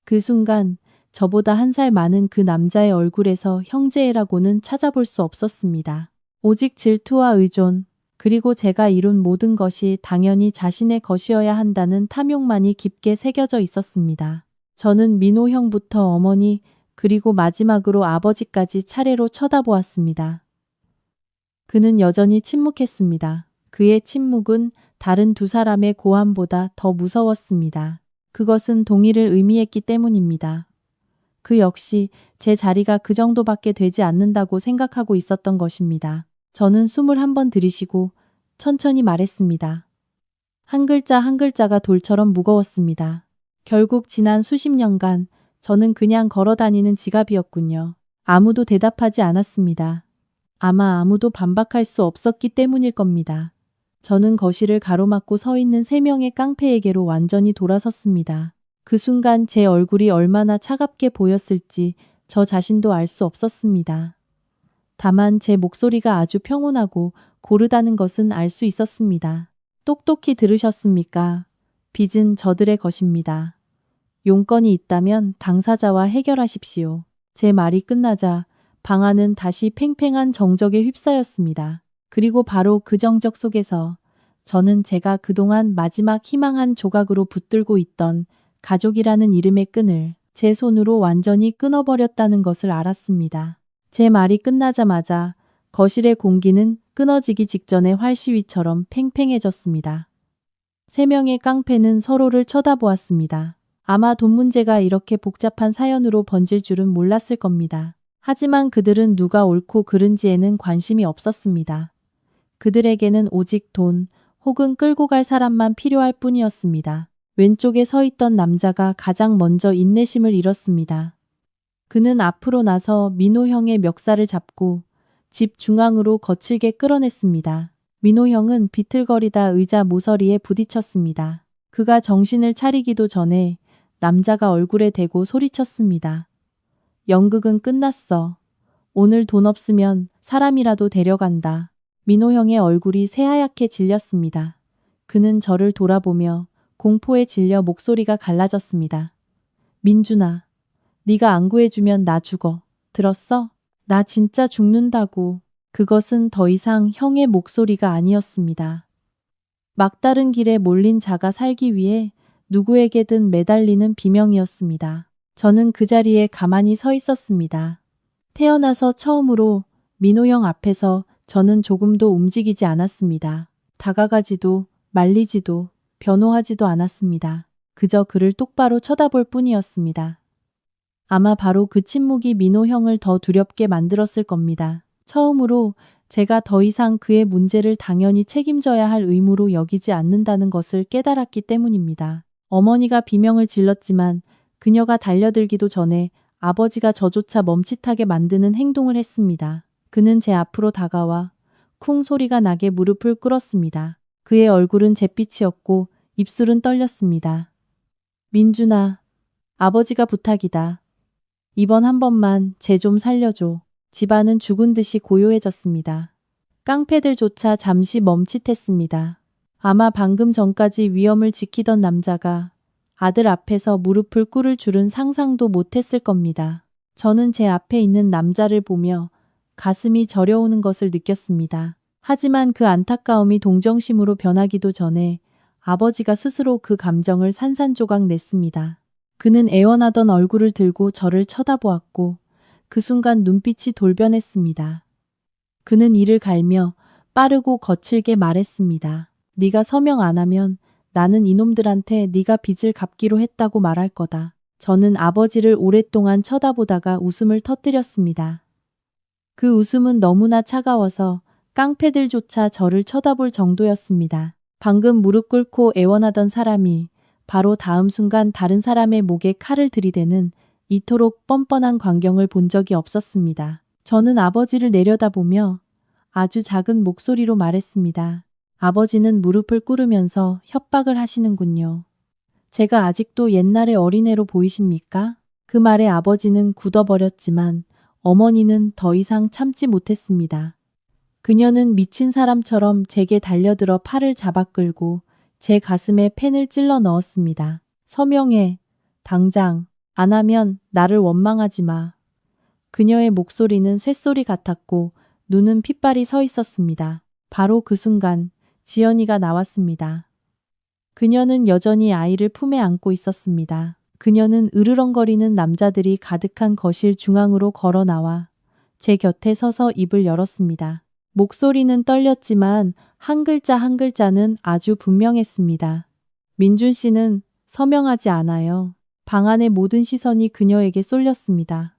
그 순간 저보다 1살 많은 그 남자의 얼굴에서 형제라고는 찾아볼 수 없었습니다. 오직 질투와 의존, 그리고 제가 이룬 모든 것이 당연히 자신의 것이어야 한다는 탐욕만이 깊게 새겨져 있었습니다. 저는 민호 형부터 어머니, 그리고 마지막으로 아버지까지 차례로 쳐다보았습니다. 그는 여전히 침묵했습니다. 그의 침묵은 다른 2사람의 고함보다 더 무서웠습니다. 그것은 동의를 의미했기 때문입니다. 그 역시 제 자리가 그 정도밖에 되지 않는다고 생각하고 있었던 것입니다. 저는 숨을 한번 들이쉬고 천천히 말했습니다. 한 글자 한 글자가 돌처럼 무거웠습니다. 결국 지난 수십 년간 저는 그냥 걸어다니는 지갑이었군요. 아무도 대답하지 않았습니다. 아마 아무도 반박할 수 없었기 때문일 겁니다. 저는 거실을 가로막고 서 있는 3명의 깡패에게로 완전히 돌아섰습니다. 그 순간 제 얼굴이 얼마나 차갑게 보였을지 저 자신도 알 수 없었습니다. 다만 제 목소리가 아주 평온하고 고르다는 것은 알 수 있었습니다. 똑똑히 들으셨습니까? 빚은 저들의 것입니다. 용건이 있다면 당사자와 해결하십시오. 제 말이 끝나자 방 안은 다시 팽팽한 정적에 휩싸였습니다. 그리고 바로 그 정적 속에서 저는 제가 그동안 마지막 희망 한 조각으로 붙들고 있던 가족이라는 이름의 끈을 제 손으로 완전히 끊어버렸다는 것을 알았습니다. 제 말이 끝나자마자 거실의 공기는 끊어지기 직전의 활시위처럼 팽팽해졌습니다. 3명의 깡패는 서로를 쳐다보았습니다. 아마 돈 문제가 이렇게 복잡한 사연으로 번질 줄은 몰랐을 겁니다. 하지만 그들은 누가 옳고 그른지에는 관심이 없었습니다. 그들에게는 오직 돈 혹은 끌고 갈 사람만 필요할 뿐이었습니다. 왼쪽에 서 있던 남자가 가장 먼저 인내심을 잃었습니다. 그는 앞으로 나서 민호 형의 멱살을 잡고 집 중앙으로 거칠게 끌어냈습니다. 민호 형은 비틀거리다 의자 모서리에 부딪혔습니다. 그가 정신을 차리기도 전에 남자가 얼굴에 대고 소리쳤습니다. 연극은 끝났어. 오늘 돈 없으면 사람이라도 데려간다. 민호 형의 얼굴이 새하얗게 질렸습니다. 그는 저를 돌아보며 공포에 질려 목소리가 갈라졌습니다. 민준아, 네가 안 구해주면 나 죽어. 들었어? 나 진짜 죽는다고. 그것은 더 이상 형의 목소리가 아니었습니다. 막다른 길에 몰린 자가 살기 위해 누구에게든 매달리는 비명이었습니다. 저는 그 자리에 가만히 서 있었습니다. 태어나서 처음으로 민호 형 앞에서 저는 조금도 움직이지 않았습니다. 다가가지도 말리지도 변호하지도 않았습니다. 그저 그를 똑바로 쳐다볼 뿐이었습니다. 아마 바로 그 침묵이 민호 형을 더 두렵게 만들었을 겁니다. 처음으로 제가 더 이상 그의 문제를 당연히 책임져야 할 의무로 여기지 않는다는 것을 깨달았기 때문입니다. 어머니가 비명을 질렀지만 그녀가 달려들기도 전에 아버지가 저조차 멈칫하게 만드는 행동을 했습니다. 그는 제 앞으로 다가와 쿵 소리가 나게 무릎을 꿇었습니다. 그의 얼굴은 잿빛이었고 입술은 떨렸습니다. 민준아, 아버지가 부탁이다. 이번 한 번만 쟤 좀 살려줘. 집안은 죽은 듯이 고요해졌습니다. 깡패들조차 잠시 멈칫했습니다. 아마 방금 전까지 위엄을 지키던 남자가 아들 앞에서 무릎을 꿇을 줄은 상상도 못했을 겁니다. 저는 제 앞에 있는 남자를 보며 가슴이 저려오는 것을 느꼈습니다. 하지만 그 안타까움이 동정심으로 변하기도 전에 아버지가 스스로 그 감정을 산산조각 냈습니다. 그는 애원하던 얼굴을 들고 저를 쳐다보았고 그 순간 눈빛이 돌변했습니다. 그는 이를 갈며 빠르고 거칠게 말했습니다. 네가 서명 안 하면 나는 이놈들한테 네가 빚을 갚기로 했다고 말할 거다. 저는 아버지를 오랫동안 쳐다보다가 웃음을 터뜨렸습니다. 그 웃음은 너무나 차가워서 깡패들조차 저를 쳐다볼 정도였습니다. 방금 무릎 꿇고 애원하던 사람이 바로 다음 순간 다른 사람의 목에 칼을 들이대는 이토록 뻔뻔한 광경을 본 적이 없었습니다. 저는 아버지를 내려다보며 아주 작은 목소리로 말했습니다. 아버지는 무릎을 꿇으면서 협박을 하시는군요. 제가 아직도 옛날의 어린애로 보이십니까? 그 말에 아버지는 굳어버렸지만 어머니는 더 이상 참지 못했습니다. 그녀는 미친 사람처럼 제게 달려들어 팔을 잡아 끌고 제 가슴에 펜을 찔러 넣었습니다. 서명해. 당장. 안 하면 나를 원망하지 마. 그녀의 목소리는 쇳소리 같았고 눈은 핏발이 서 있었습니다. 바로 그 순간 지연이가 나왔습니다. 그녀는 여전히 아이를 품에 안고 있었습니다. 그녀는 으르렁거리는 남자들이 가득한 거실 중앙으로 걸어 나와 제 곁에 서서 입을 열었습니다. 목소리는 떨렸지만 한 글자 한 글자는 아주 분명했습니다. 민준 씨는 서명하지 않아요. 방 안의 모든 시선이 그녀에게 쏠렸습니다.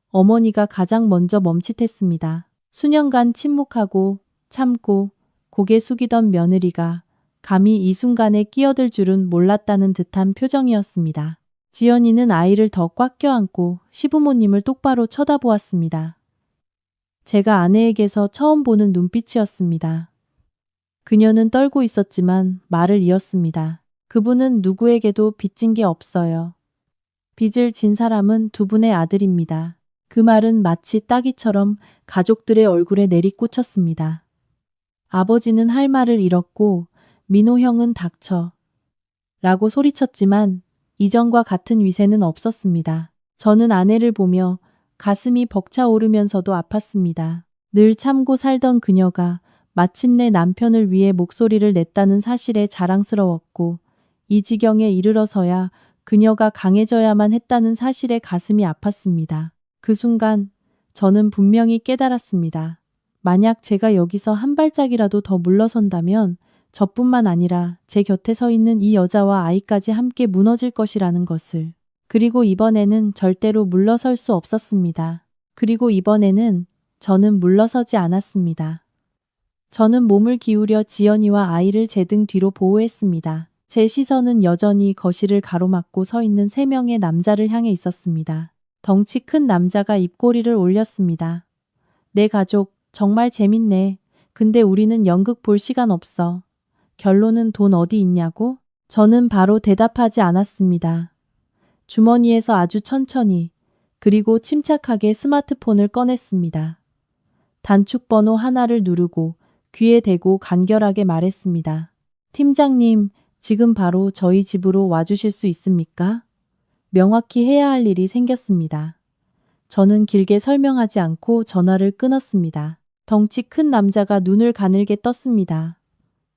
어머니가 가장 먼저 멈칫했습니다. 수년간 침묵하고 참고 고개 숙이던 며느리가 감히 이 순간에 끼어들 줄은 몰랐다는 듯한 표정이었습니다. 지연이는 아이를 더 꽉 껴안고 시부모님을 똑바로 쳐다보았습니다. 제가 아내에게서 처음 보는 눈빛이었습니다. 그녀는 떨고 있었지만 말을 이었습니다. 그분은 누구에게도 빚진 게 없어요. 빚을 진 사람은 두 분의 아들입니다. 그 말은 마치 따기처럼 가족들의 얼굴에 내리꽂혔습니다. 아버지는 할 말을 잃었고 민호 형은 닥쳐 라고 소리쳤지만 이전과 같은 위세는 없었습니다. 저는 아내를 보며 가슴이 벅차오르면서도 아팠습니다. 늘 참고 살던 그녀가 마침내 남편을 위해 목소리를 냈다는 사실에 자랑스러웠고 이 지경에 이르러서야 그녀가 강해져야만 했다는 사실에 가슴이 아팠습니다. 그 순간 저는 분명히 깨달았습니다. 만약 제가 여기서 한 발짝이라도 더 물러선다면 저뿐만 아니라 제 곁에 서 있는 이 여자와 아이까지 함께 무너질 것이라는 것을. 그리고 이번에는 절대로 물러설 수 없었습니다. 그리고 이번에는 저는 물러서지 않았습니다. 저는 몸을 기울여 지연이와 아이를 제 등 뒤로 보호했습니다. 제 시선은 여전히 거실을 가로막고 서 있는 3명의 남자를 향해 있었습니다. 덩치 큰 남자가 입꼬리를 올렸습니다. 내 가족, 정말 재밌네. 근데 우리는 연극 볼 시간 없어. 결론은 돈 어디 있냐고? 저는 바로 대답하지 않았습니다. 주머니에서 아주 천천히, 그리고 침착하게 스마트폰을 꺼냈습니다. 단축 번호 하나를 누르고 귀에 대고 간결하게 말했습니다. 팀장님, 지금 바로 저희 집으로 와주실 수 있습니까? 명확히 해야 할 일이 생겼습니다. 저는 길게 설명하지 않고 전화를 끊었습니다. 덩치 큰 남자가 눈을 가늘게 떴습니다.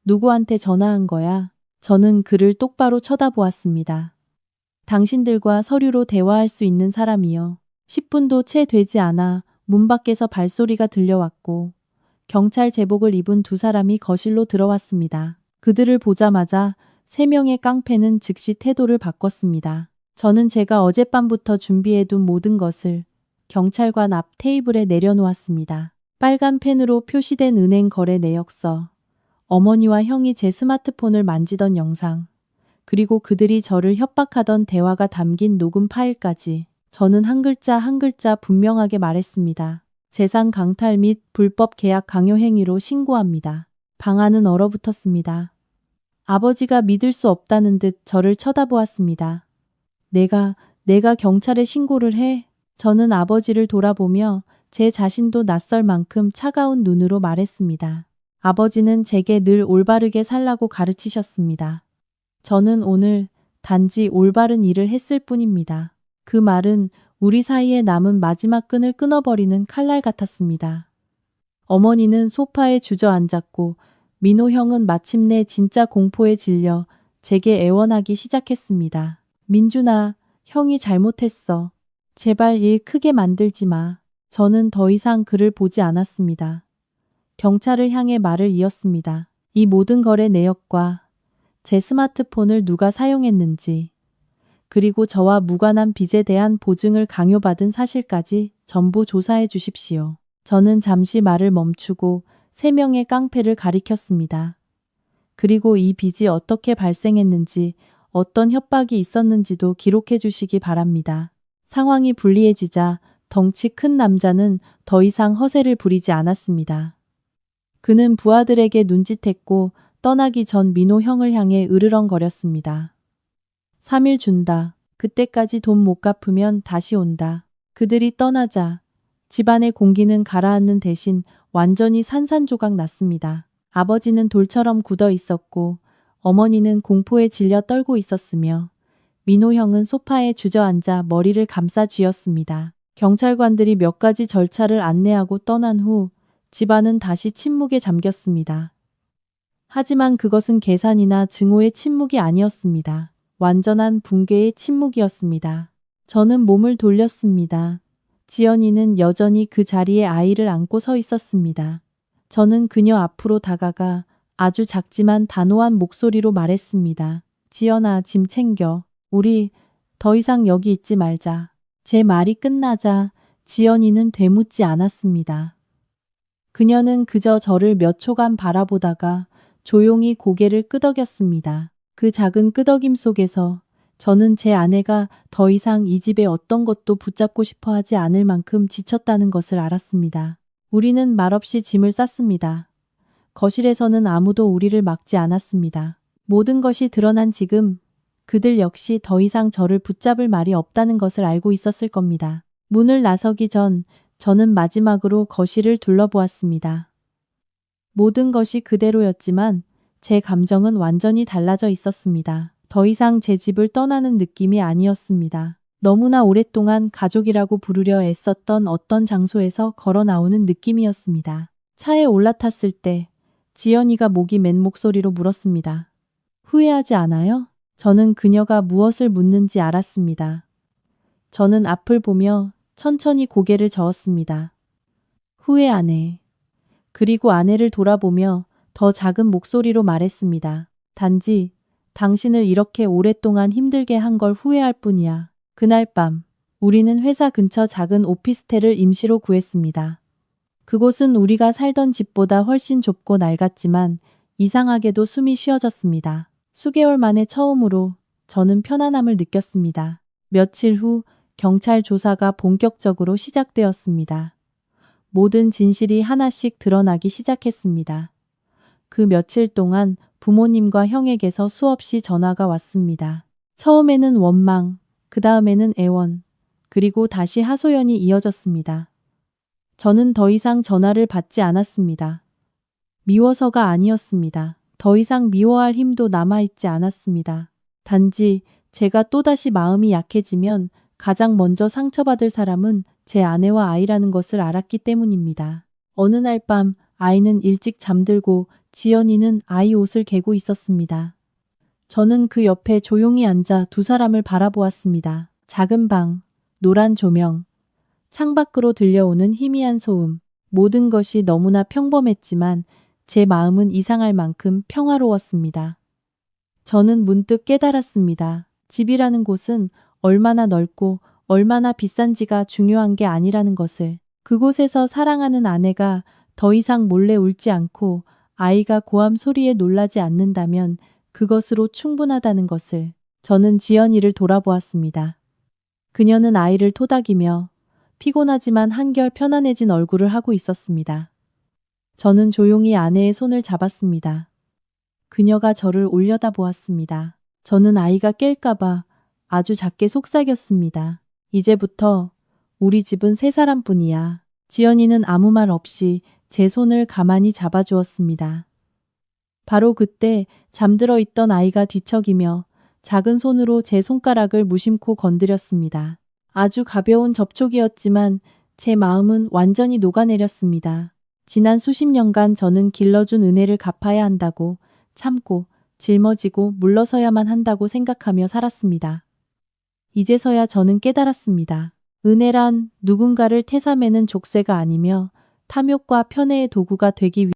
누구한테 전화한 거야? 저는 그를 똑바로 쳐다보았습니다. 당신들과 서류로 대화할 수 있는 사람이요. 10분도 채 되지 않아 문 밖에서 발소리가 들려왔고 경찰 제복을 입은 2사람이 거실로 들어왔습니다. 그들을 보자마자 3명의 깡패는 즉시 태도를 바꿨습니다. 저는 제가 어젯밤부터 준비해둔 모든 것을 경찰관 앞 테이블에 내려놓았습니다. 빨간 펜으로 표시된 은행 거래 내역서, 어머니와 형이 제 스마트폰을 만지던 영상, 그리고 그들이 저를 협박하던 대화가 담긴 녹음 파일까지 저는 한 글자 한 글자 분명하게 말했습니다. 재산 강탈 및 불법 계약 강요 행위로 신고합니다. 방 안은 얼어붙었습니다. 아버지가 믿을 수 없다는 듯 저를 쳐다보았습니다. 내가 경찰에 신고를 해? 저는 아버지를 돌아보며 제 자신도 낯설 만큼 차가운 눈으로 말했습니다. 아버지는 제게 늘 올바르게 살라고 가르치셨습니다. 저는 오늘 단지 올바른 일을 했을 뿐입니다. 그 말은 우리 사이에 남은 마지막 끈을 끊어버리는 칼날 같았습니다. 어머니는 소파에 주저앉았고 민호 형은 마침내 진짜 공포에 질려 제게 애원하기 시작했습니다. 민준아, 형이 잘못했어. 제발 일 크게 만들지 마. 저는 더 이상 그를 보지 않았습니다. 경찰을 향해 말을 이었습니다. 이 모든 거래 내역과 제 스마트폰을 누가 사용했는지, 그리고 저와 무관한 빚에 대한 보증을 강요받은 사실까지 전부 조사해 주십시오. 저는 잠시 말을 멈추고 3명의 깡패를 가리켰습니다. 그리고 이 빚이 어떻게 발생했는지, 어떤 협박이 있었는지도 기록해 주시기 바랍니다. 상황이 불리해지자 덩치 큰 남자는 더 이상 허세를 부리지 않았습니다. 그는 부하들에게 눈짓했고 떠나기 전 민호 형을 향해 으르렁거렸습니다. 3일 준다. 그때까지 돈 못 갚으면 다시 온다. 그들이 떠나자 집안의 공기는 가라앉는 대신 완전히 산산조각 났습니다. 아버지는 돌처럼 굳어 있었고 어머니는 공포에 질려 떨고 있었으며 민호 형은 소파에 주저앉아 머리를 감싸 쥐었습니다. 경찰관들이 몇 가지 절차를 안내하고 떠난 후 집안은 다시 침묵에 잠겼습니다. 하지만 그것은 계산이나 증오의 침묵이 아니었습니다. 완전한 붕괴의 침묵이었습니다. 저는 몸을 돌렸습니다. 지연이는 여전히 그 자리에 아이를 안고 서 있었습니다. 저는 그녀 앞으로 다가가 아주 작지만 단호한 목소리로 말했습니다. 지연아, 짐 챙겨. 우리 더 이상 여기 있지 말자. 제 말이 끝나자 지연이는 되묻지 않았습니다. 그녀는 그저 저를 몇 초간 바라보다가 조용히 고개를 끄덕였습니다. 그 작은 끄덕임 속에서 저는 제 아내가 더 이상 이 집의 어떤 것도 붙잡고 싶어 하지 않을 만큼 지쳤다는 것을 알았습니다. 우리는 말없이 짐을 쌌습니다. 거실에서는 아무도 우리를 막지 않았습니다. 모든 것이 드러난 지금 그들 역시 더 이상 저를 붙잡을 말이 없다는 것을 알고 있었을 겁니다. 문을 나서기 전 저는 마지막으로 거실을 둘러보았습니다. 모든 것이 그대로였지만 제 감정은 완전히 달라져 있었습니다. 더 이상 제 집을 떠나는 느낌이 아니었습니다. 너무나 오랫동안 가족이라고 부르려 애썼던 어떤 장소에서 걸어 나오는 느낌이었습니다. 차에 올라탔을 때 지연이가 목이 맨 목소리로 물었습니다. 후회하지 않아요? 저는 그녀가 무엇을 묻는지 알았습니다. 저는 앞을 보며 천천히 고개를 저었습니다. 후회 안 해. 그리고 아내를 돌아보며 더 작은 목소리로 말했습니다. 단지 당신을 이렇게 오랫동안 힘들게 한 걸 후회할 뿐이야. 그날 밤 우리는 회사 근처 작은 오피스텔을 임시로 구했습니다. 그곳은 우리가 살던 집보다 훨씬 좁고 낡았지만 이상하게도 숨이 쉬어졌습니다. 수개월 만에 처음으로 저는 편안함을 느꼈습니다. 며칠 후 경찰 조사가 본격적으로 시작되었습니다. 모든 진실이 하나씩 드러나기 시작했습니다. 그 며칠 동안 부모님과 형에게서 수없이 전화가 왔습니다. 처음에는 원망, 그 다음에는 애원, 그리고 다시 하소연이 이어졌습니다. 저는 더 이상 전화를 받지 않았습니다. 미워서가 아니었습니다. 더 이상 미워할 힘도 남아있지 않았습니다. 단지 제가 또다시 마음이 약해지면 가장 먼저 상처받을 사람은 제 아내와 아이라는 것을 알았기 때문입니다. 어느 날 밤 아이는 일찍 잠들고 지연이는 아이 옷을 개고 있었습니다. 저는 그 옆에 조용히 앉아 두 사람을 바라보았습니다. 작은 방, 노란 조명, 창밖으로 들려오는 희미한 소음. 모든 것이 너무나 평범했지만 제 마음은 이상할 만큼 평화로웠습니다. 저는 문득 깨달았습니다. 집이라는 곳은 얼마나 넓고 얼마나 비싼지가 중요한 게 아니라는 것을. 그곳에서 사랑하는 아내가 더 이상 몰래 울지 않고 아이가 고함 소리에 놀라지 않는다면 그것으로 충분하다는 것을. 저는 지연이를 돌아보았습니다. 그녀는 아이를 토닥이며 피곤하지만 한결 편안해진 얼굴을 하고 있었습니다. 저는 조용히 아내의 손을 잡았습니다. 그녀가 저를 올려다보았습니다. 저는 아이가 깰까봐 아주 작게 속삭였습니다. 이제부터 우리 집은 세 사람뿐이야. 지연이는 아무 말 없이 제 손을 가만히 잡아주었습니다. 바로 그때 잠들어 있던 아이가 뒤척이며 작은 손으로 제 손가락을 무심코 건드렸습니다. 아주 가벼운 접촉이었지만 제 마음은 완전히 녹아내렸습니다. 지난 수십 년간 저는 길러준 은혜를 갚아야 한다고 참고 짊어지고 물러서야만 한다고 생각하며 살았습니다. 이제서야 저는 깨달았습니다. 은혜란 누군가를 태삼에는 족쇄가 아니며 탐욕과 편애의 도구가 되기